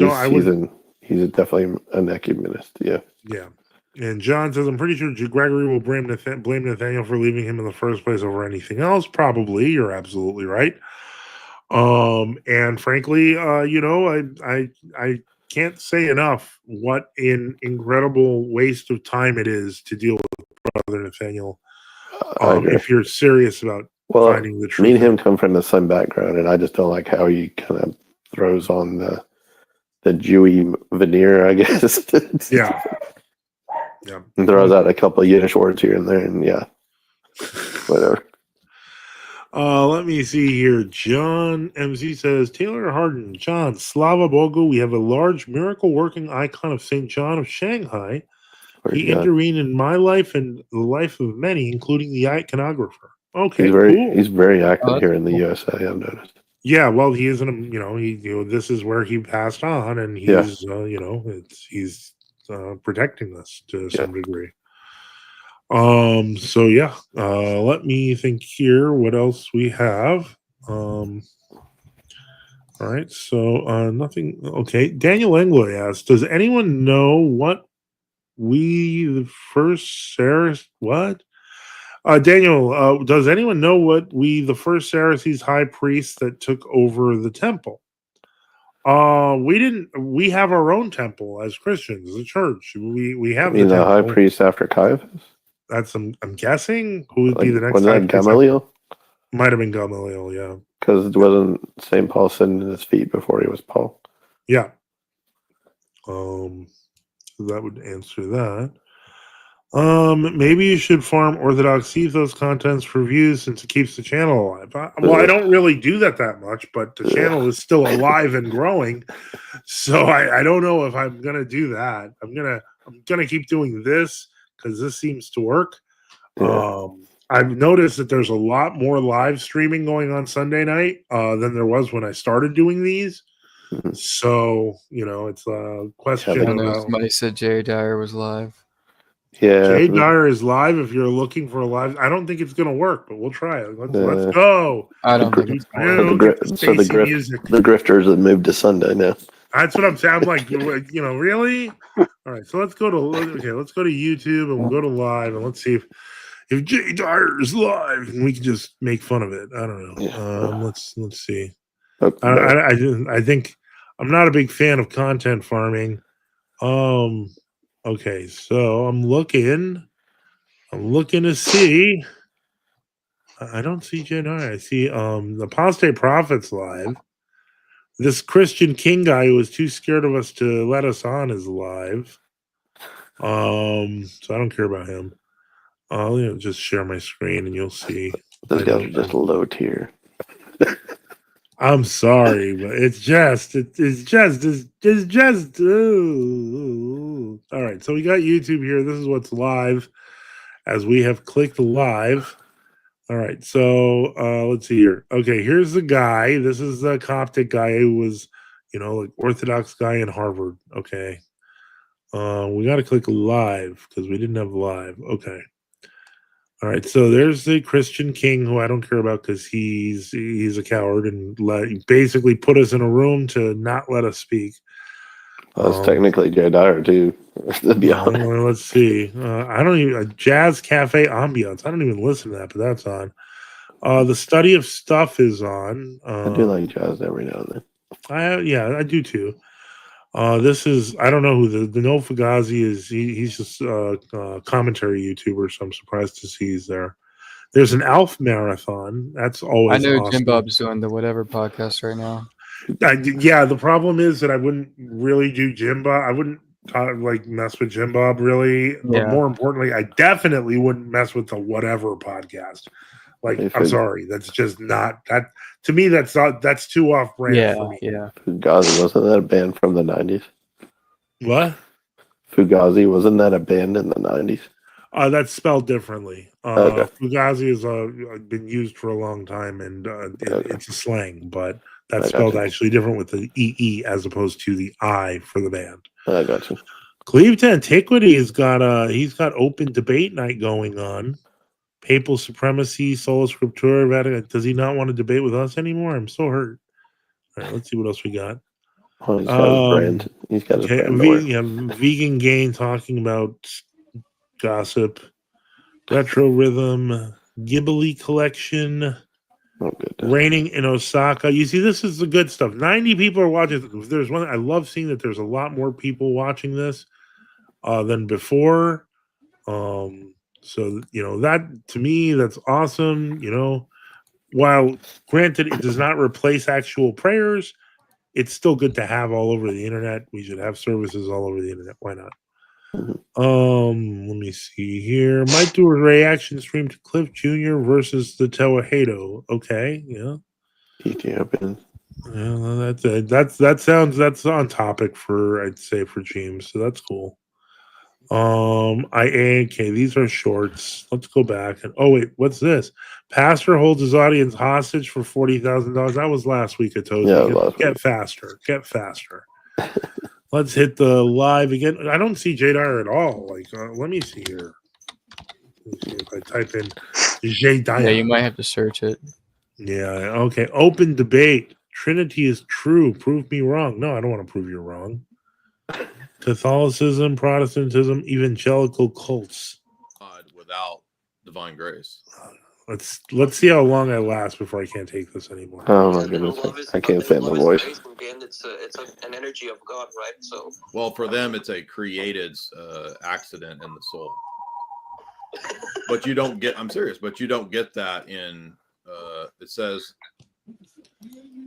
he's definitely an ecumenist. Yeah. Yeah. And John says, I'm pretty sure Gregory will blame Nathaniel for leaving him in the first place over anything else. Probably. You're absolutely right. And frankly, I can't say enough what an incredible waste of time it is to deal with Brother Nathaniel. If you're serious about finding the truth. Me and him come from the same background, and I just don't like how he kind of throws on the Jewy veneer, I guess. Yeah. Yeah. And throws out a couple of Yiddish words here and there, and yeah. Whatever. Let me see here. John MC says, Taylor Harden, John, Slava Bogu, we have a large miracle working icon of St. John of Shanghai. He intervened in my life and the life of many, including the iconographer. Okay, he's very active here in the USA, I've noticed. Yeah, well, he is this is where he passed on, and he's he's protecting us to some degree. Let me think here what else we have. All right, so nothing. Okay, Daniel Engloy asks, does anyone know what the first Pharisees high priests that took over the temple? We didn't. We have our own temple as Christians, the church. We have the temple. High priest after Caiaphas. That's I'm guessing who would be the next. Was that Gamaliel? Might have been Gamaliel, yeah. Because it wasn't St. Paul sitting in his feet before he was Paul. Yeah, So that would answer that. Maybe you should farm Orthodox ethos contents for views since it keeps the channel alive. I don't really do that much, but the channel is still alive and growing. So I don't know if I'm gonna do that. I'm gonna keep doing this because this seems to work. I've noticed that there's a lot more live streaming going on Sunday night than there was when I started doing these. So it's a question. I know somebody said Jay Dyer was live. Yeah, Jay Dyer is live. If you're looking for a live, I don't think it's gonna work, but we'll try it. Let's go. I don't think it's the music. The grifters that moved to Sunday now. That's what I'm saying. I'm like, really? All right, so let's go to YouTube and we'll go to live and let's see if Jay Dyer is live and we can just make fun of it. I don't know. Yeah. Let's see. Okay. I think I'm not a big fan of content farming. Okay, so I'm looking to see. I don't see Jay Dyer. I see the Apostate Prophets live. This Christian King guy who was too scared of us to let us on is live. So I don't care about him. I'll just share my screen and you'll see. Those guys are just low tier. I'm sorry, but it's just. All right, so we got YouTube here. This is what's live as we have clicked live. All right, so let's see here. Okay, here's the guy. This is the Coptic guy who was, like Orthodox guy in Harvard. Okay. We got to click live because we didn't have live. Okay. All right, so there's the Christian King who I don't care about because he's a coward and basically put us in a room to not let us speak. That's technically Jay Dyer too. To be honest, let's see. I don't even Jazz Cafe Ambiance. I don't even listen to that, but that's on. The Study of Stuff is on. I do like jazz every now and then. I do too. This is I don't know who the No Fugazi is. He's just a commentary YouTuber, so I'm surprised to see he's there. There's an Alf Marathon. That's always. I know awesome. Jim Bob's doing the whatever podcast right now. The problem is that I wouldn't really do Jim Bob. I wouldn't mess with Jim Bob really. But more importantly, I definitely wouldn't mess with the whatever podcast. I'm sorry, that's just not that. To me, that's too off brand for me. Yeah. Fugazi, wasn't that a band from the 90s? What? Fugazi, wasn't that a band in the 90s? That's spelled differently. Okay. Fugazi has been used for a long time, and it's a slang, but that's spelled actually different with the EE as opposed to the I for the band. I got you. Cleave to Antiquity has got open debate night going on. Papal supremacy, sola scriptura, Vatican. Does he not want to debate with us anymore? I'm so hurt. All right, let's see what else we got. Oh, he's got his brand. He's got his brand. Vegan Gain talking about gossip. Retro Rhythm. Ghibli Collection. Oh, goodness. Raining in Osaka. You see, this is the good stuff. 90 people are watching. There's one. I love seeing that there's a lot more people watching this than before. So, that to me, that's awesome. While granted, it does not replace actual prayers, it's still good to have all over the internet. We should have services all over the internet. Why not? Let me see here. Might do a reaction stream to Cliff Jr. versus the Tawahado. Okay, yeah. Ethiopian. Yeah, that's on topic I'd say for James, so that's cool. Okay, these are shorts. Let's go back and wait, what's this? Pastor holds his audience hostage for $40,000. That was last week. I told you. Get faster. Let's hit the live again. I don't see Jay Dyer at all. Let me see here. Let me see if I type in Jay Dyer. Yeah, you might have to search it. Yeah. Okay. Open debate. Trinity is true. Prove me wrong. No, I don't want to prove you're wrong. Catholicism, Protestantism, evangelical cults. Without divine grace. Let's see how long I last before I can't take this anymore. Oh my goodness, I can't stand the voice. It's an energy of God, right? So, well, for them, it's a created accident in the soul. But you don't get. I'm serious. But you don't get that in. It says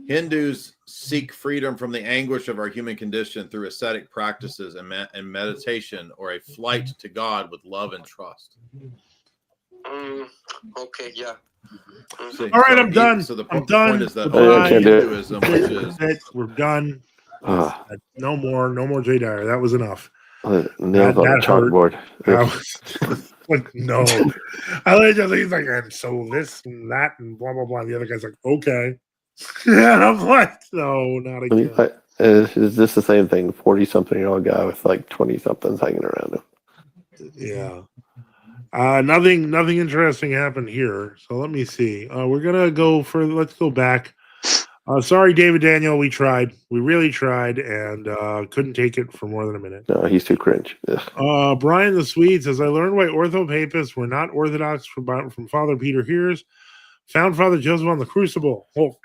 Hindus seek freedom from the anguish of our human condition through ascetic practices and meditation, or a flight to God with love and trust. Okay, yeah. See, All right, I'm done. So the I'm point done. is that Goodbye. Hinduism, which is We're done. Ah, No more Jay Dyer. That was enough. nails on a hurt. chalkboard. I was like, no. I like just he's like, and so this and that and blah blah blah. The other guy's like, okay. And I'm like, no, not I mean, again. is this the same thing? 40-something-year-old guy with like 20-somethings hanging around him. Yeah. Nothing interesting happened here. So let me see. We're gonna go for. Let's go back. Sorry, David Daniel. We tried. We really tried, and couldn't take it for more than a minute. No, he's too cringe. Ugh. Brian the Swede says, I learned why orthopapists were not orthodox from Father Peter Hears. Found Father Joseph on the crucible. Oh,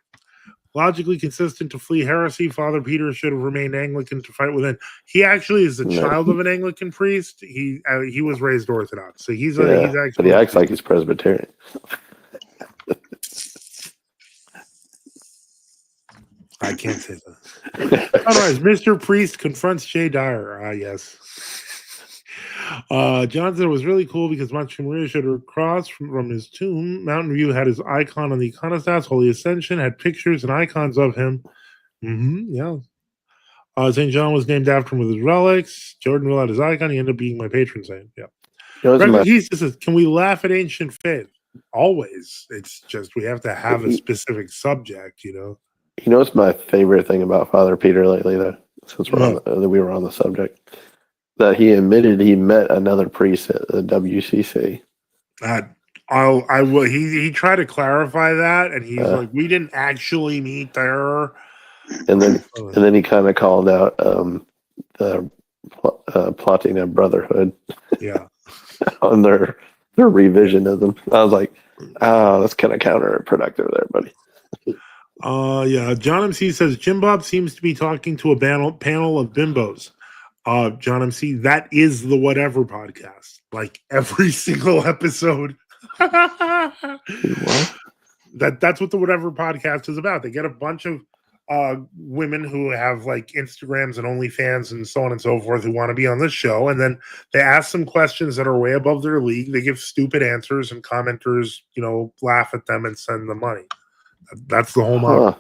logically consistent to flee heresy. Father Peter should have remained Anglican to fight within. He actually is the No. child of an Anglican priest. He was raised Orthodox, so he's actually. But he acts like he's Presbyterian. I can't say that. Otherwise, Mr. Priest confronts Jay Dyer. Yes. Johnson was really cool because Monsignor Maria showed her cross from his tomb. Mountain View had his icon on the iconostas. Holy Ascension had pictures and icons of him. Yeah. St. John was named after him with his relics. Jordanville had his icon. He ended up being my patron saint. Yeah. He says, can we laugh at ancient faith? Always. It's just we have to have a specific subject, You know what's my favorite thing about Father Peter lately, though, since we were on the subject? That he admitted he met another priest at the WCC. He tried to clarify that, and he's like, we didn't actually meet there. And then he kind of called out the plotting a brotherhood. Yeah. On their revisionism. I was like, oh, that's kind of counterproductive there, buddy. Yeah. John MC says Jim Bob seems to be talking to a panel of bimbos. John MC, that is the Whatever podcast. Like every single episode. What? That's what the Whatever podcast is about. They get a bunch of women who have like Instagrams and OnlyFans and so on and so forth who want to be on this show, and then they ask some questions that are way above their league. They give stupid answers, and commenters, laugh at them and send them money. That's the whole model.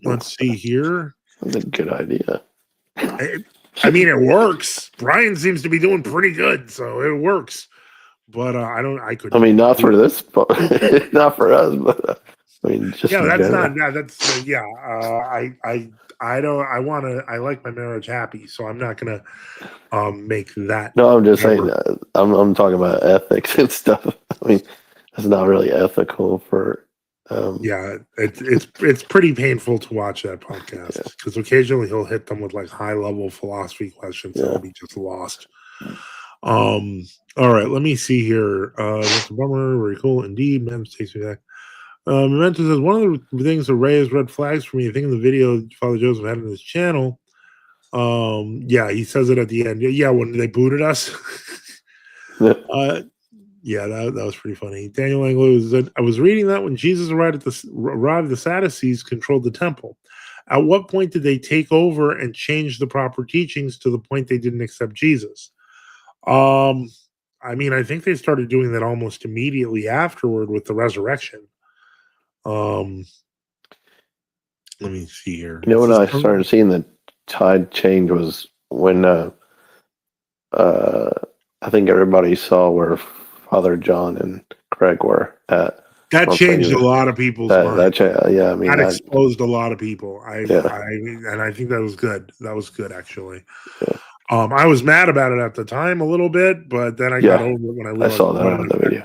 Let's see here. That's a good idea. I mean, it works. Brian seems to be doing pretty good, so it works. But I couldn't. I mean, not for this, not for us, but I mean, just that's not. That's I don't. I like my marriage happy, so I'm not gonna make that. No, I'm just saying that. I'm talking about ethics and stuff. I mean, it's not really ethical for. It's pretty painful to watch that podcast because occasionally he'll hit them with like high level philosophy questions and I'll be just lost. All right, let me see here. That's a bummer. Very cool indeed. Man, takes me back. Memento says one of the things that raised red flags for me, I think in the video Father Joseph had on his channel. He says it at the end. Yeah, when they booted us. That was pretty funny. Daniel Anglo said, I was reading that when Jesus arrived, the Sadducees controlled the temple. At what point did they take over and change the proper teachings to the point they didn't accept Jesus? I mean, I think they started doing that almost immediately afterward with the resurrection. Let me see here. When I started seeing the tide change was when I think everybody saw where Father John and Craig were at. That changed a lot of people's minds. That exposed a lot of people. I think that was good. That was good, actually. Yeah. I was mad about it at the time a little bit, but then I got over it when I saw that on the video.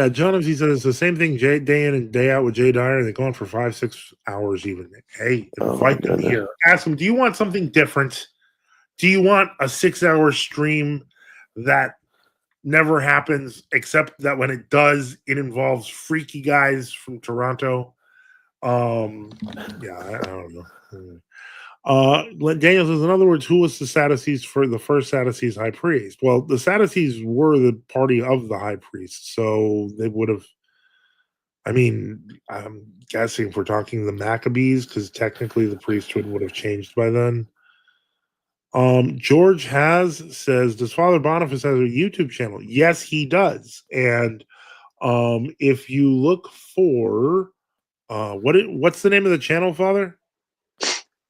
John MC said it's the same thing day in and day out with Jay Dyer. They go on for 5-6 hours even. Hey, invite them here. Ask them, do you want something different? Do you want a 6-hour stream that never happens, except that when it does, it involves freaky guys from Toronto? I don't know. Daniel says, in other words, who was the Sadducees for the first Sadducees high priest? Well, the Sadducees were the party of the high priest, so they would have I mean, I'm guessing if we're talking the Maccabees, because technically the priesthood would have changed by then. George says, does Father Boniface have a YouTube channel? Yes, he does. And if you look for what's the name of the channel, Father?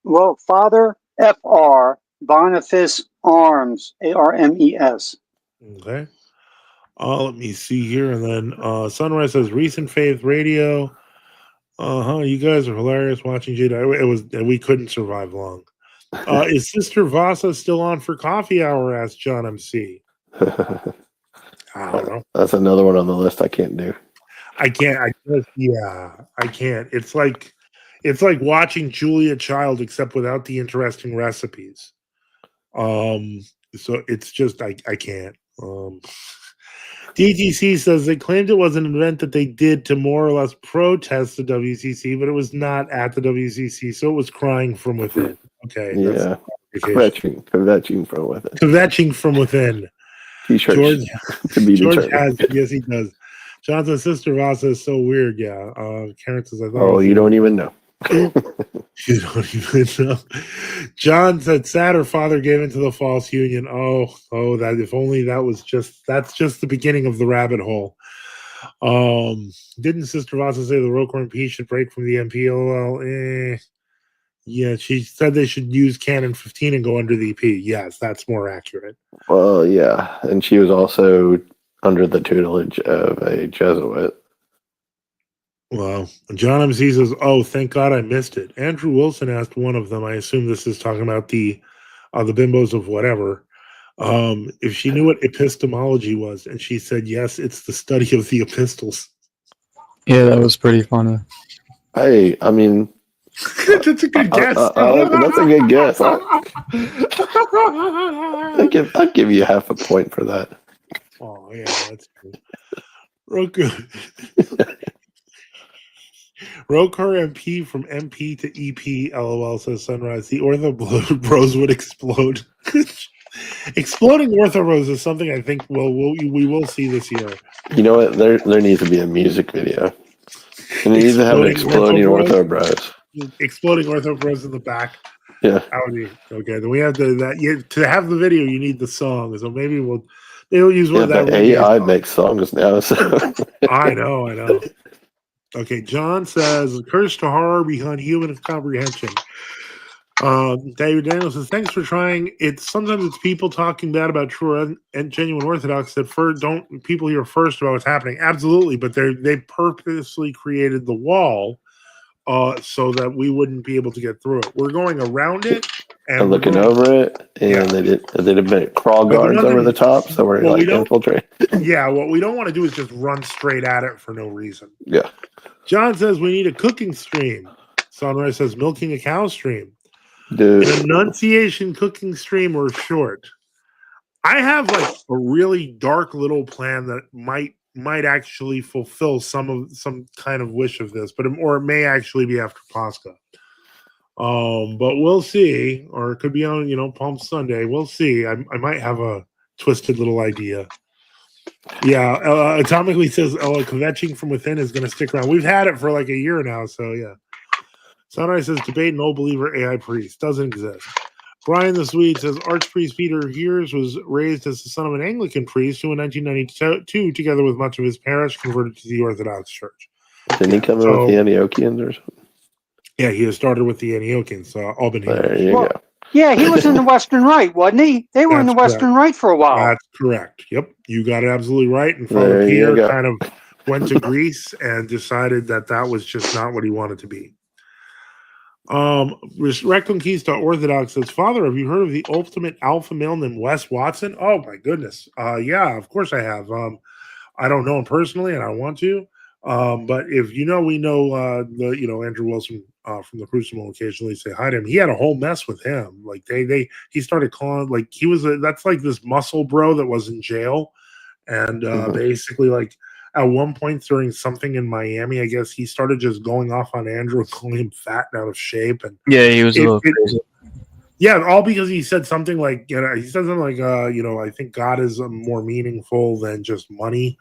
Well, Father Fr Boniface Arms, ARMES. Okay. Let me see here, and then Sunrise says recent faith radio. You guys are hilarious watching Jada. We couldn't survive long. Is Sister Vasa still on for coffee hour? Asked John MC. I don't know. That's another one on the list I can't do. I can't. I can't. It's like watching Julia Child, except without the interesting recipes. So it's just I can't. DTC says they claimed it was an event that they did to more or less protest the WCC, but it was not at the WCC, so it was crying from within. Okay. Yeah. Kvetching from within. Kvetching from within. T-shirts to be determined. Yes, he does. John says Sister Vasa is so weird. Yeah. Karen says, I thought. Oh, you don't even know. You don't even know. John said, "Sad her father gave into the false union." Oh, that if only that's just the beginning of the rabbit hole. Didn't Sister Vasa say the Roquefort MP should break from the MPLL? Yeah, she said they should use Canon 15 and go under the EP. Yes, that's more accurate. Well, yeah, and she was also under the tutelage of a Jesuit. Well, John MC says, "Oh, thank God I missed it." Andrew Wilson asked one of them. I assume this is talking about the bimbos of whatever. If she knew what epistemology was, and she said, "Yes, it's the study of the epistles." Yeah, that was pretty funny. Hey, I mean, that's a good guess. That's a good guess. I'll give you half a point for that. Oh yeah, that's good. Roku. Rokar MP from MP to EP, LOL, says Sunrise. The Ortho Bros would explode. Exploding Ortho Bros is something I think we will see this year. You know what? There needs to be a music video. And it needs to have an exploding Ortho Bros. Exploding Ortho Bros in the back. Yeah. Okay. Then we have to have the video. You need the song. So maybe they'll use one of that. AI makes songs now. So. I know. Okay, John says, "A curse to horror beyond human comprehension." David Daniels says, "Thanks for trying. Sometimes it's people talking bad about true and genuine Orthodox that don't people hear first about what's happening." Absolutely, but they purposely created the wall so that we wouldn't be able to get through it. We're going around it and looking over it, and they did a crawl guards over the top, so we're infiltrate. Yeah, what we don't want to do is just run straight at it for no reason. Yeah. John says we need a cooking stream. Sunrise says milking a cow stream. Dude. An Annunciation cooking stream or short. I have like a really dark little plan that might actually fulfill some kind of wish of this, or it may actually be after Pascha. But we'll see, or it could be on Palm Sunday. We'll see. I might have a twisted little idea. Yeah, Atomically says kvetching from within is going to stick around. We've had it for like a year now, so yeah. Sunrise says debate no believer AI priest doesn't exist. Brian the Swede says Archpriest Peter Hears was raised as the son of an Anglican priest who in 1992, together with much of his parish, converted to the Orthodox Church. Didn't he come in with the Antiochians or something? Yeah, he has started with the Antiochians, Albany. There you go. Yeah, he was in the Western Rite, wasn't he? They were in the Western Rite for a while. That's correct. Yep, you got it absolutely right. And Father Peter kind of went to Greece and decided that was just not what he wanted to be. Reconquista Orthodox says, "Father, have you heard of the ultimate alpha male named Wes Watson?" Oh my goodness. Yeah, of course I have. I don't know him personally, and I want to. But if we know Andrew Wilson from the Crucible occasionally say hi to him. He had a whole mess with him. Like he started calling he was that's like this muscle bro that was in jail, and basically like at one point during something in Miami, I guess he started just going off on Andrew, calling him fat and out of shape, and he was a little crazy. Yeah, all because he said something like, I think God is more meaningful than just money.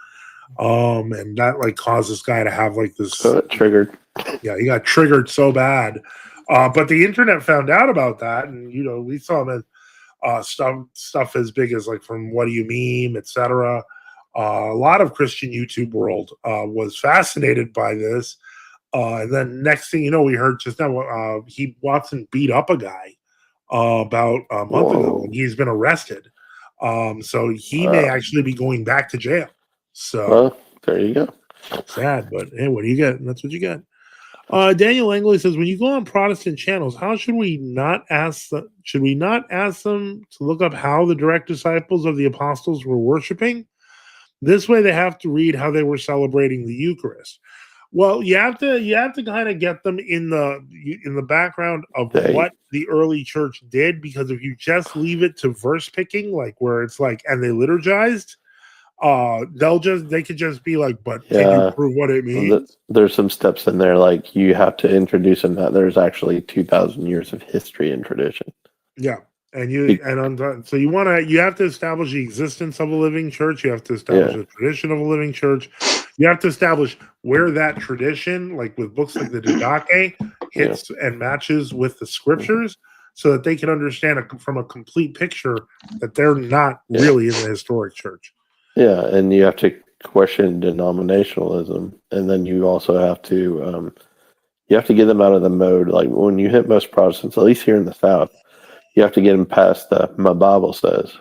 And that like caused this guy to have like this. So it triggered. Yeah, he got triggered so bad. But the internet found out about that, and we saw him in stuff as big as like From What Do You Meme, etc. A lot of Christian YouTube world was fascinated by this. And then next thing you know, we heard just now Watson beat up a guy about a month ago, and he's been arrested. So he may actually be going back to jail. So well, there you go. Sad, but hey, what do you get? That's what you get. Daniel Langley says, when you go on Protestant channels, how should we not ask them? Should we not ask them to look up how the direct disciples of the apostles were worshiping? This way, they have to read how they were celebrating the Eucharist. Well, you have to kind of get them in the background of what the early church did, because if you just leave it to verse picking, like where it's like, and they liturgized, they could just be like, but can you prove what it means? There's some steps in there, like you have to introduce them that there's actually 2,000 years of history and tradition. Yeah. And you have to establish the existence of a living church. You have to establish a tradition of a living church. You have to establish where that tradition, like with books like the Didache, hits and matches with the scriptures, so that they can understand from a complete picture that they're not really in the historic church. Yeah, and you have to question denominationalism, and then you also have to get them out of the mode. Like when you hit most Protestants, at least here in the South, you have to get them past the "my Bible says"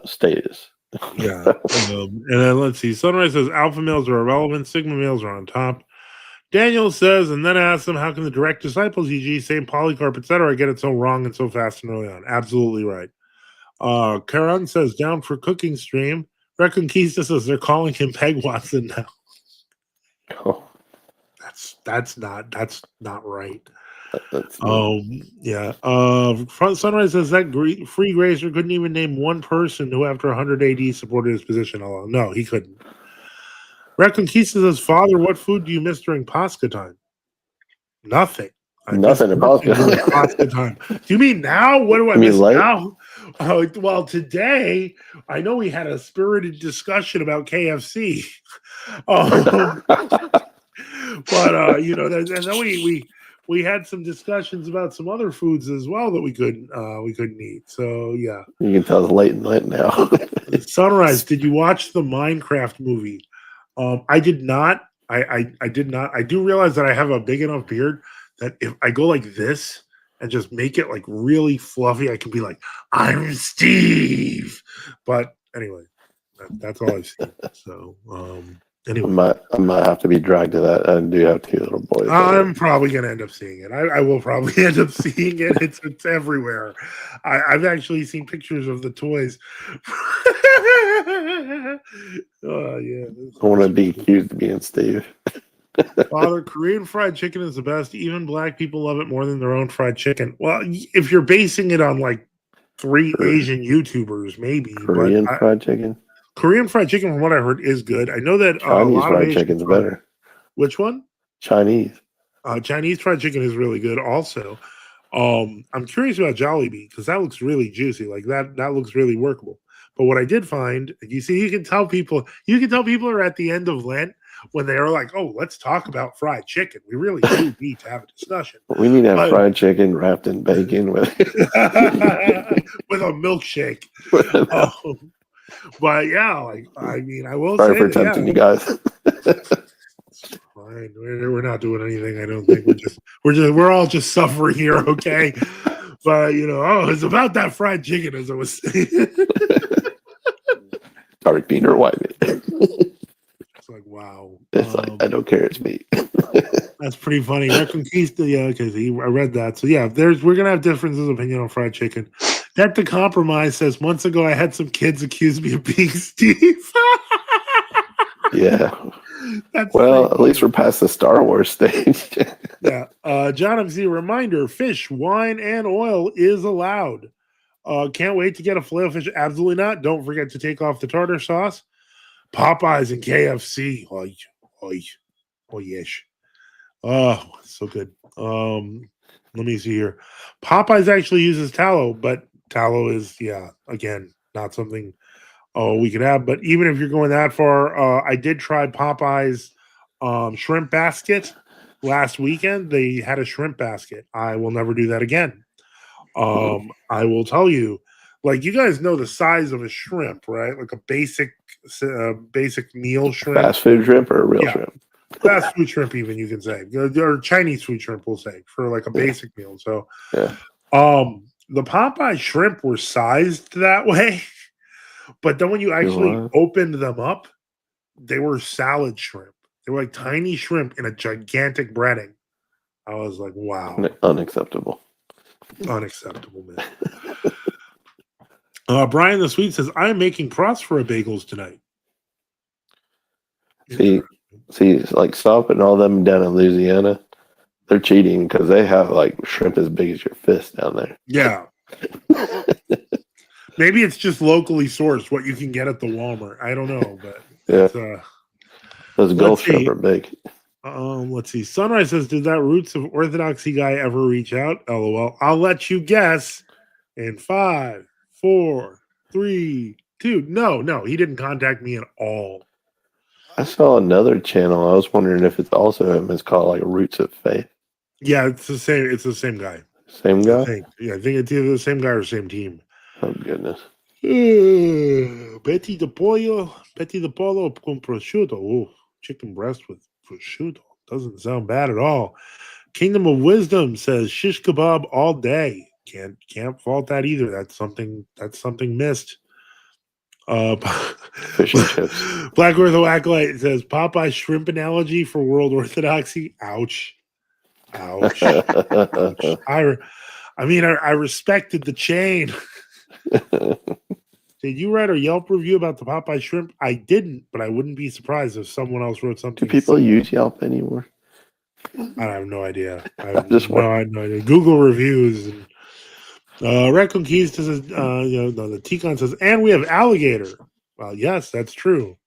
status. Yeah. And then let's see. Sunrise says alpha males are irrelevant, sigma males are on top. Daniel says, and then asks them, how can the direct disciples, e.g., St. Polycarp, etc., get it so wrong and so fast and early on? Absolutely right. Karan says, down for cooking stream. Reconquista says they're calling him Peg Watson now. Oh. That's not right. Sunrise says that free gracer couldn't even name one person who after 100 AD supported his position. No, he couldn't. Reconquista says, Father, what food do you miss during Pascha time? Nothing. Nothing at Pascha time. Do you mean now? What do I miss now? Well, today I know we had a spirited discussion about KFC. But and then we had some discussions about some other foods as well that we couldn't eat. So yeah, you can tell it's late in Lent now. Sunrise, did you watch the Minecraft movie? I did not. I did not. I do realize that I have a big enough beard that if I go like this and just make it like really fluffy, I can be like, I'm Steve. But anyway, that's all I've seen. So anyway, I might have to be dragged to that. I do have 2 little boys. I'm probably going to end up seeing it. I will probably end up seeing it. It's everywhere. I've actually seen pictures of the toys. Oh yeah. I want to be accused of being Steve. Father, Korean fried chicken is the best. Even black people love it more than their own fried chicken. Well, if you're basing it on like 3 Asian YouTubers, maybe. Korean fried chicken? Korean fried chicken, from what I heard, is good. I know that Chinese fried chicken's better. Which one? Chinese. Chinese fried chicken is really good also. I'm curious about Jollibee because that looks really juicy. Like that looks really workable. But what I did find, you can tell people are at the end of Lent when they are like, oh, let's talk about fried chicken. We really do need to have a discussion. We need to have fried chicken wrapped in bacon with with a milkshake. But yeah, like I mean, I will sorry say for tempting you guys. Fine, we're not doing anything. I don't think we're all just suffering here, okay? But it's about that fried chicken, as I was saying. Dark bean or white meat. It's like wow. It's like I don't care. It's meat. That's pretty funny. Reconquista, yeah, because I read that. So yeah, we're gonna have differences of opinion on fried chicken. That the compromise says months ago I had some kids accuse me of being Steve. Yeah. At least we're past the Star Wars stage. Yeah. John MC, reminder, fish, wine, and oil is allowed. Can't wait to get a filet of fish. Absolutely not. Don't forget to take off the tartar sauce. Popeyes and KFC. Oh yes. Oh, so good. Let me see here. Popeyes actually uses tallow, but tallow is, again, not something we could have. But even if you're going that far, I did try Popeye's shrimp basket last weekend. They had a shrimp basket. I will never do that again. I will tell you, like, you guys know the size of a shrimp, right? Like a basic meal shrimp. Fast food shrimp or a real shrimp? Fast food shrimp, even, you can say, or Chinese food shrimp, we'll say, for like a basic meal. So, the Popeye shrimp were sized that way, but then when you actually opened them up, they were salad shrimp. They were like tiny shrimp in a gigantic breading. I was like, wow. Unacceptable. Unacceptable, man. Brian the Sweet says, I'm making crust for a bagels tonight. See, like Stop and all them down in Louisiana, they're cheating because they have like shrimp as big as your fist down there. Yeah. Maybe it's just locally sourced, what you can get at the Walmart. I don't know, but those Gulf shrimp are big. Let's see. Sunrise says, did that Roots of Orthodoxy guy ever reach out? LOL. I'll let you guess in 5, 4, 3, 2. No, he didn't contact me at all. I saw another channel. I was wondering if it's also him. It's called like Roots of Faith. Yeah, it's the same. It's the same guy. Same guy? I think it's either the same guy or same team. Oh, goodness. Betty the Polo con prosciutto. Oh, chicken breast with prosciutto. Doesn't sound bad at all. Kingdom of Wisdom says shish kebab all day. Can't fault that either. That's something missed. Fish and chips. Black Ortho Acolyte says Popeye shrimp analogy for World Orthodoxy. Ouch. Ouch. I respected the chain. Did you write a Yelp review about the Popeye shrimp? I didn't, but I wouldn't be surprised if someone else wrote something. Do people use Yelp anymore? I have no idea. I have no idea. Google reviews. And, Raccoon Keys says, the Ticon says, and we have alligator. Well, yes, that's true.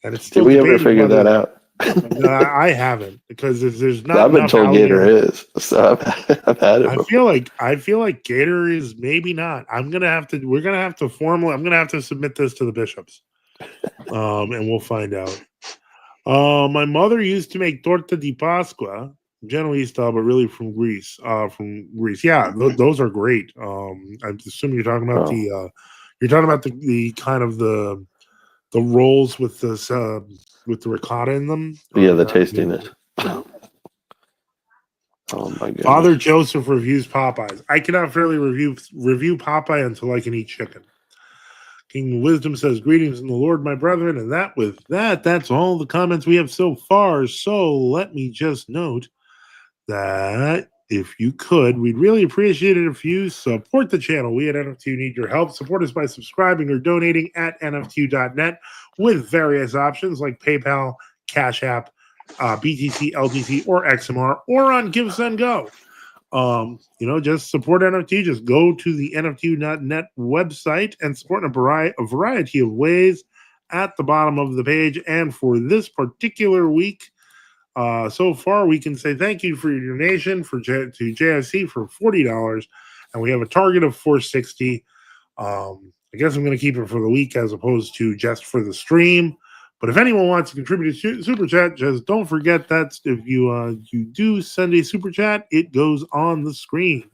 And it's still. Did we ever figure that out? I haven't, because if there's not. I've been told Gator is, so I've had it. I feel like Gator is maybe not. I'm gonna have to submit this to the bishops, and we'll find out. My mother used to make torta di Pasqua, Genoese style, but really from Greece. Yeah, those are great. I assume you're talking about the kind of the rolls with this with the ricotta in them. Yeah, the tastiness. Oh my goodness. Father Joseph reviews Popeyes. I cannot fairly review Popeye until I can eat chicken. King Wisdom says, greetings in the Lord, my brethren. And that's all the comments we have so far. So let me just note that if you could, we'd really appreciate it if you support the channel. We at NFTU need your help. Support us by subscribing or donating at nftu.net with various options like PayPal, Cash App, BTC, LTC, or XMR, or on Give, Send, Go. Just support NFT. Just go to the nftu.net website and support in a variety of ways at the bottom of the page. And for this particular week, so far, we can say thank you for your donation to JFC for $40, and we have a target of $460. I guess I'm going to keep it for the week as opposed to just for the stream. But if anyone wants to contribute to Super Chat, just don't forget that if you do send a Super Chat, it goes on the screen.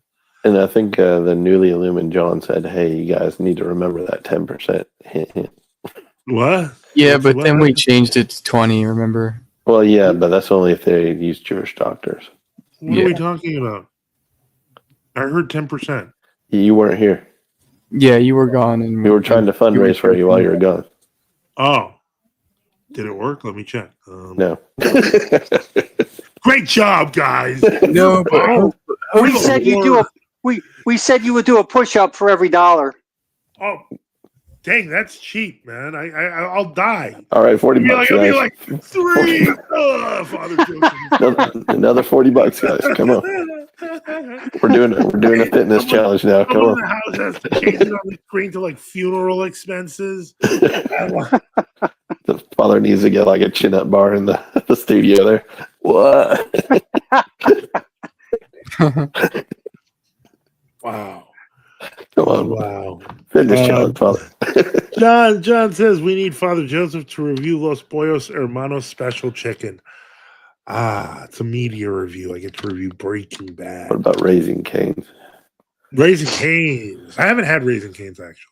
And I think the newly illumined John said, hey, you guys need to remember that 10%. What? Yeah, but then we changed it to 20, remember? Well, yeah, but that's only if they use Jewish doctors. What are we talking about? I heard 10%. You weren't here. Yeah, you were gone. And we were trying to fundraise for you while you were gone. Oh. Did it work? Let me check. No. Great job, guys. No, but we said we said you would do a push-up for every $1. Oh. Dang, that's cheap, man. I'll die. All right, $40. I'll be like 3. Father Joseph. Another $40, guys. Come on. We're doing a fitness challenge now. Come on. The house has to change it on the screen to like funeral expenses. The father needs to get like a chin-up bar in the studio there. What? Wow. Come on. Wow. Fitness challenge, Father. John says we need Father Joseph to review Los Pollos Hermanos special chicken. It's a media review. I get to review Breaking Bad. What about Raising Cane's? Raising Cane's. I haven't had Raising Cane's actually.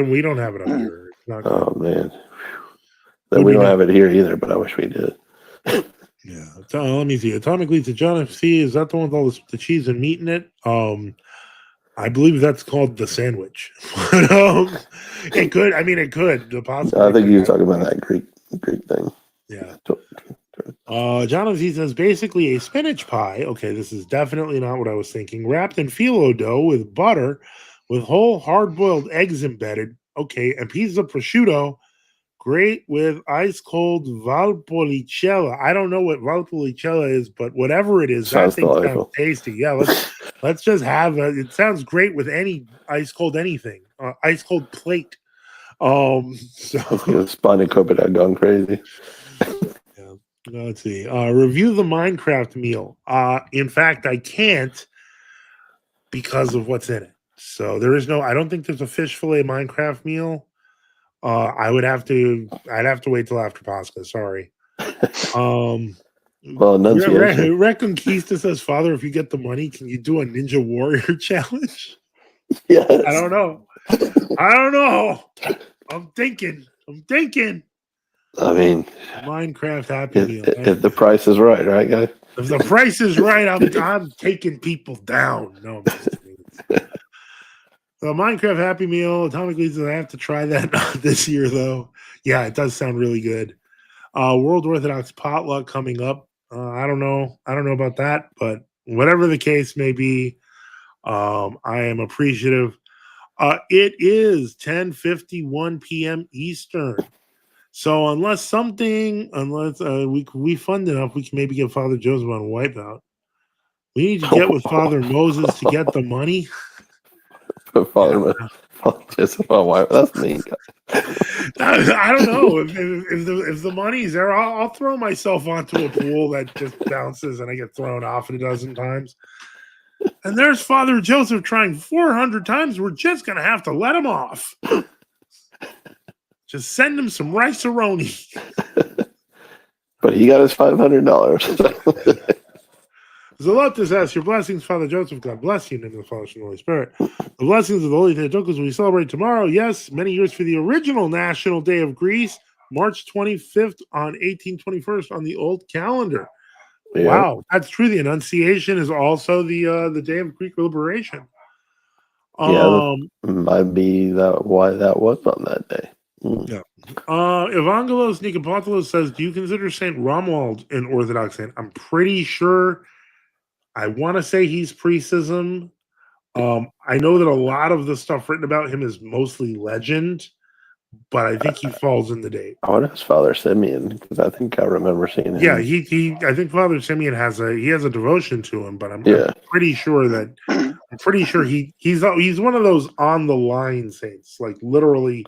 We don't have it up here. It's not good. Oh man, we don't have it here either. But I wish we did. Yeah. Let me see. Atomic Leads to John FC. Is that the one with all the cheese and meat in it? I believe that's called the sandwich. It could. I mean, it could. I think you were talking about that Greek thing. Yeah. John FC says basically a spinach pie. Okay, this is definitely not what I was thinking. Wrapped in phyllo dough with butter, with whole hard-boiled eggs embedded. Okay, and pieces of prosciutto. Great with ice cold Valpolicella. I don't know what Valpolicella is, but whatever it is, that thing sounds tasty. Yeah, let's just have it. It sounds great with any ice cold anything. Ice cold plate. So Spanakopit had gone crazy. Yeah. Let's see. Review the Minecraft meal. In fact, I can't because of what's in it. So there is no. I don't think there's a fish fillet Minecraft meal. I'd have to wait till after Pascha. Sorry. Well, Annunciation. Reconquista says, Father, if you get the money, can you do a Ninja Warrior challenge? Yes. I don't know. I'm thinking. I mean, Minecraft Happy Meal. If the price is right, guys? If the price is right, I'm taking people down. No, the Minecraft Happy Meal, Atomic Leads, I have to try that this year, though. Yeah, it does sound really good. World Orthodox potluck coming up. I don't know about that, but whatever the case may be, I am appreciative. It is 10:51 p.m. Eastern. So unless we fund enough, we can maybe get Father Joseph on Wipeout. We need to get with Father Moses to get the money. Father Joseph on Wipeout. That's mean. I don't know if the money's there. I'll throw myself onto a pool that just bounces and I get thrown off it a dozen times. And there's Father Joseph trying 400 times. We're just gonna have to let him off. Just send him some rice-a-roni. But he got his $500. Zelotus asks, your blessings, Father Joseph. God bless you in the name of the Father, and the Holy Spirit. The blessings of the Holy Theotokos we celebrate tomorrow. Yes, many years for the original National Day of Greece, March 25th on 1821 on the old calendar. Yeah. Wow, that's true. The Annunciation is also the day of Greek liberation. Might be why that was on that day. Yeah. Evangelos Nikopoulos says, do you consider Saint Romuald an Orthodox saint? I'm pretty sure. I want to say he's precism. I know that a lot of the stuff written about him is mostly legend, but I think he falls in the date. I want to ask Father Simeon because I think I remember seeing him. Yeah, I think Father Simeon has a devotion to him, but I'm pretty sure he's one of those on the line saints. Like literally,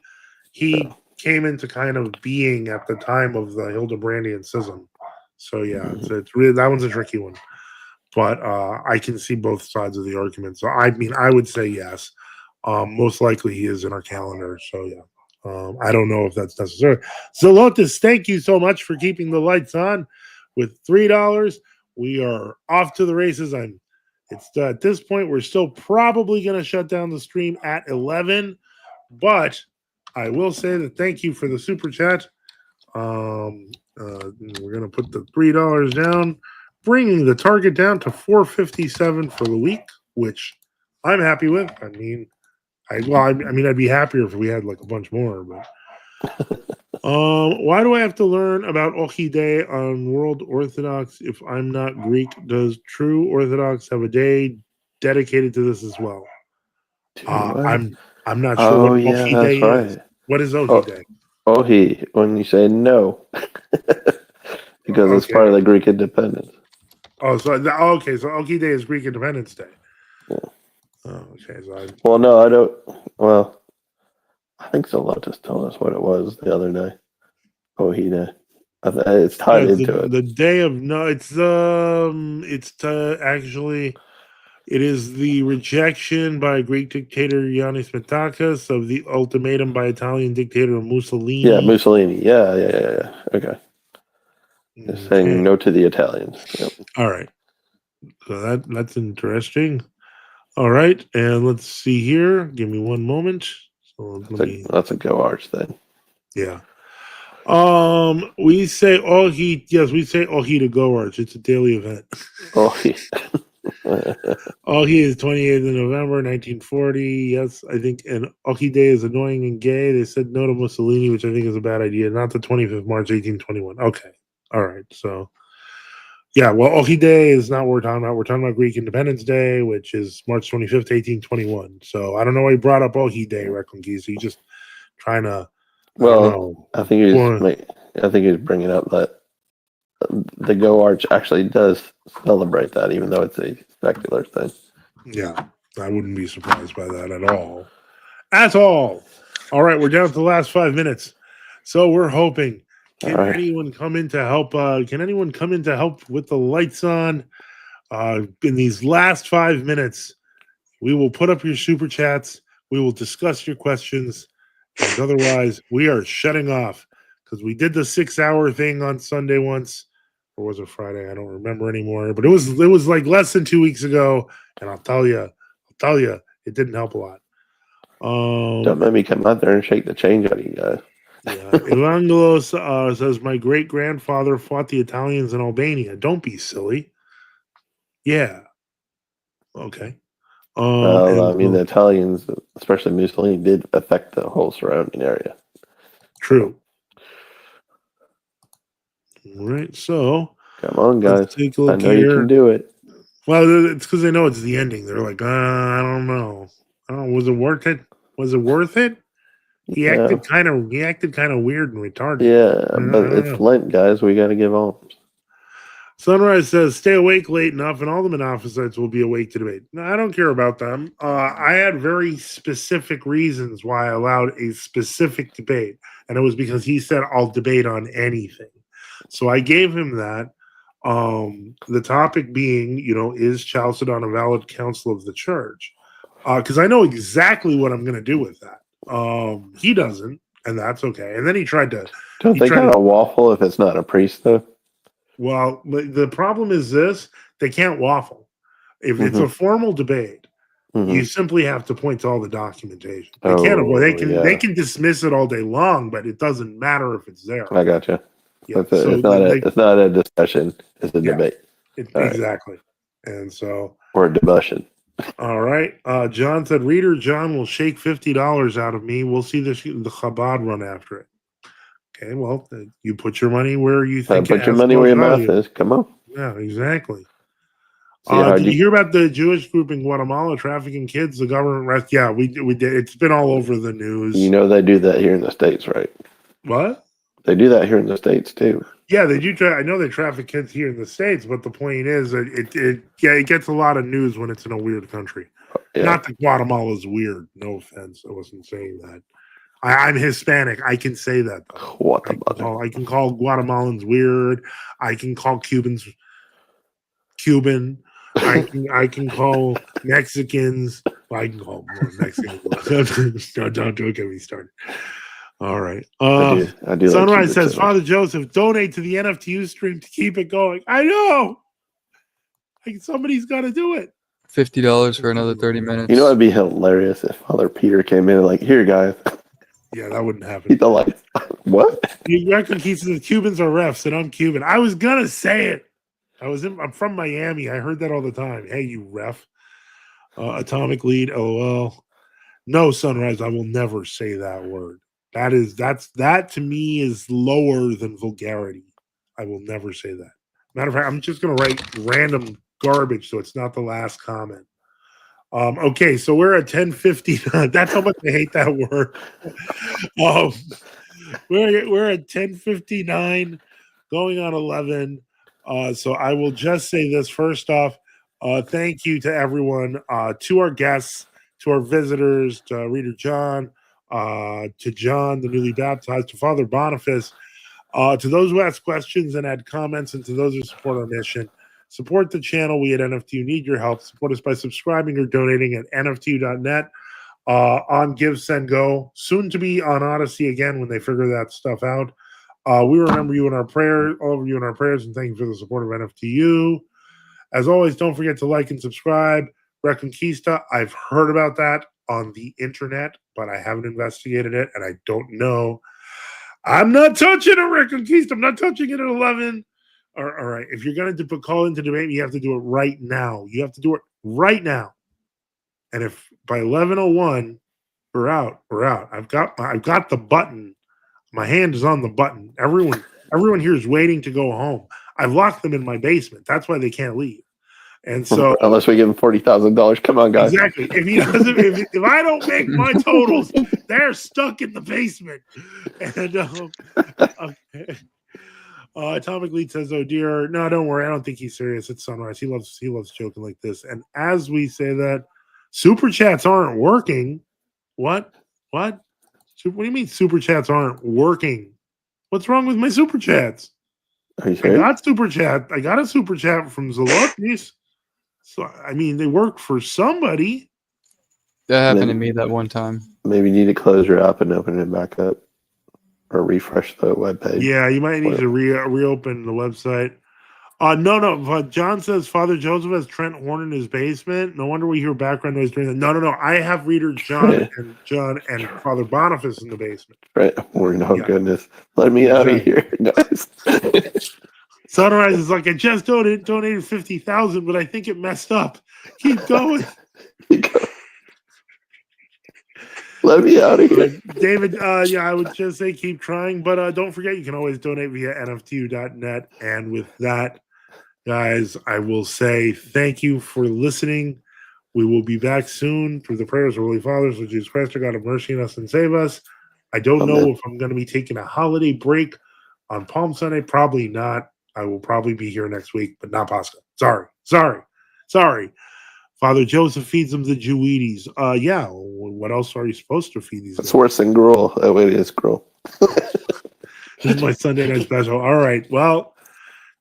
he came into kind of being at the time of the Hildebrandian schism. So yeah, it's really, that one's a tricky one. But I can see both sides of the argument. So, I mean, I would say yes. Most likely he is in our calendar. So, yeah. I don't know if that's necessary. Zelotus, thank you so much for keeping the lights on with $3. We are off to the races. At this point, we're still probably going to shut down the stream at 11. But I will say that thank you for the super chat. We're going to put the $3 down, bringing the target down to $4.57 for the week, which I'm happy with. I mean, I'd be happier if we had like a bunch more. But why do I have to learn about Ochi Day on World Orthodox if I'm not Greek? Does true Orthodox have a day dedicated to this as well? I'm not sure what Ochi Day is. What is Ochi Day? Ochi, when you say no, because it's part of the Greek independence. Oh, so Ochi Day is Greek Independence Day. Yeah. Oh, okay. So I don't. Well, I think Zelotus told us what it was the other day. Ochi Day. It's tied into it. The day of no. It's to actually It is the rejection by Greek dictator Yanis Mittakis of the ultimatum by Italian dictator Mussolini. Yeah, Mussolini. Yeah. Okay. They're saying no to the Italians. Yep. All right. So that's interesting. All right, and let's see here. Give me one moment. So that's a Go Arch thing. Yeah. We say Ohi. Yes, we say Ohi to Go Arch. It's a daily event. Ohi. Ohi is 28th of November, 1940. Yes, I think. And Ohi Day is annoying and gay. They said no to Mussolini, which I think is a bad idea. Not the 25th March, 1821. Okay. All right. So. Yeah, well, Ohi Day is not what we're talking about. We're talking about Greek Independence Day, which is March 25th, 1821. So I don't know why he brought up Ohi Day, Reconquista. He's just trying to, I think he's bringing up that the Go Arch actually does celebrate that, even though it's a secular thing. Yeah, I wouldn't be surprised by that at all. At all. All right, we're down to the last 5 minutes. So we're hoping. Can anyone come in to help? Can anyone come in to help with the lights on? In these last 5 minutes, we will put up your super chats. We will discuss your questions. And otherwise, we are shutting off because we did the 6-hour thing on Sunday once. Or was it Friday? I don't remember anymore. But it was like less than 2 weeks ago. And I'll tell you, it didn't help a lot. Don't let me come out there and shake the change out of you guys. Yeah. Evangelos says, my great-grandfather fought the Italians in Albania. Don't be silly. Yeah. Okay. The Italians, especially Mussolini, did affect the whole surrounding area. True. All right. So, come on, guys. Let's take a look I know here. You can do it. Well, it's because they know it's the ending. They're like, I don't know. Was it worth it? Was it worth it? He acted kind of weird and retarded. Yeah, but it's Lent, guys. We got to give alms. Sunrise says, stay awake late enough and all the Monophysites will be awake to debate. No, I don't care about them. I had very specific reasons why I allowed a specific debate. And it was because he said, I'll debate on anything. So I gave him that. The topic being, is Chalcedon a valid council of the church? Because I know exactly what I'm going to do with that. He doesn't, and that's okay. And then he tried to. Don't they kind of waffle if it's not a priest, though? Well, the problem is this: they can't waffle. If it's a formal debate, you simply have to point to all the documentation. They can't avoid. They can dismiss it all day long, but it doesn't matter if it's there. I gotcha. Yeah, it's not a discussion; it's a debate. Exactly, and so or a discussion. All right. John said, Reader John will shake $50 out of me. We'll see the Chabad run after it. Okay, well, you put your money where you think put your money where your mouth is. Come on. Yeah, exactly. Did you hear about the Jewish group in Guatemala trafficking kids? The government arrest? Yeah, we did. It's been all over the news. You know they do that here in the States, right? What? They do that here in the States too. Yeah, they do. I know they traffic kids here in the States, but the point is, it gets a lot of news when it's in a weird country. Yeah. Not that Guatemala is weird. No offense, I wasn't saying that. I'm Hispanic. I can say that. I can call Guatemalans weird. I can call Cubans Cuban. I can call Mexicans. Well, I can call Mexicans. Don't get me started. All right. I do Sunrise says, Father Joseph, donate to the NFTU stream to keep it going. I know. Somebody's got to do it. $50 for another 30 minutes. You know, it'd be hilarious if Father Peter came in and like, here, guys. Yeah, that wouldn't happen. He's like, what? You reckon he says Cubans are refs and I'm Cuban. I was going to say it. I'm from Miami. I heard that all the time. Hey, you ref. Atomic lead, LOL. No, Sunrise, I will never say that word. That to me is lower than vulgarity. I will never say that. Matter of fact, I'm just going to write random garbage so it's not the last comment. Okay, so we're at 10:59. That's how much I hate that word. We're at 10:59, going on 11. So I will just say this first off. Thank you to everyone, to our guests, to our visitors, to Reader John, to John, the newly baptized, to Father Boniface, to those who asked questions and had comments, and to those who support our mission. Support the channel. We at NFTU need your help. Support us by subscribing or donating at NFTU.net, on Give, Send, Go. Soon to be on Odyssey again when they figure that stuff out. We remember you in our prayer, all of you in our prayers, and thank you for the support of NFTU. As always, don't forget to like and subscribe. Reconquista, I've heard about that on the internet, but I haven't investigated it, and I don't know. I'm not touching a Reconquista. I'm not touching it at 11. All right. If you're going to call into debate, you have to do it right now. You have to do it right now. And if by 11:01 we're out, we're out. I've got the button. My hand is on the button. Everyone here is waiting to go home. I've locked them in my basement. That's why they can't leave. And so, unless we give him $40,000, come on, guys. Exactly. If he doesn't, if I don't make my totals, they're stuck in the basement. And okay. Atomic Lead says, "Oh dear, no, don't worry. I don't think he's serious. It's Sunrise. He loves joking like this." And as we say that, super chats aren't working. What? What do you mean super chats aren't working? What's wrong with my super chats? Are you serious? I got super chat. I got a super chat from Zalotis. So I mean, they work for somebody. That happened to me that one time. Maybe you need to close your app and open it back up, or refresh the web page. Yeah, you might need to reopen the website. No. But John says Father Joseph has Trent Horn in his basement. No wonder we hear background noise during that. No. I have reader John and Father Boniface in the basement. Right. Goodness. Let me out of here, guys. Sunrise is like, I just donated 50,000, but I think it messed up. Keep going. Let me out of here. David, I would just say keep trying, but don't forget you can always donate via NFTU.net. And with that, guys, I will say thank you for listening. We will be back soon for the prayers of Holy Fathers, of Jesus Christ, our God, have mercy on us and save us. I don't know if I'm going to be taking a holiday break on Palm Sunday. Probably not. I will probably be here next week, but not Pascha. Sorry. Father Joseph feeds them the Jewities. Yeah. What else are you supposed to feed these? It's worse than gruel. Oh, it is gruel. This is my Sunday night special. All right. Well,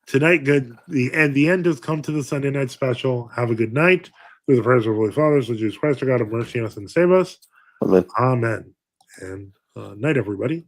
tonight, good. The end has come to the Sunday night special. Have a good night. Through the prayers of Holy Fathers, of Jesus Christ, our God, have mercy on us and save us. Amen. Amen. And night, everybody.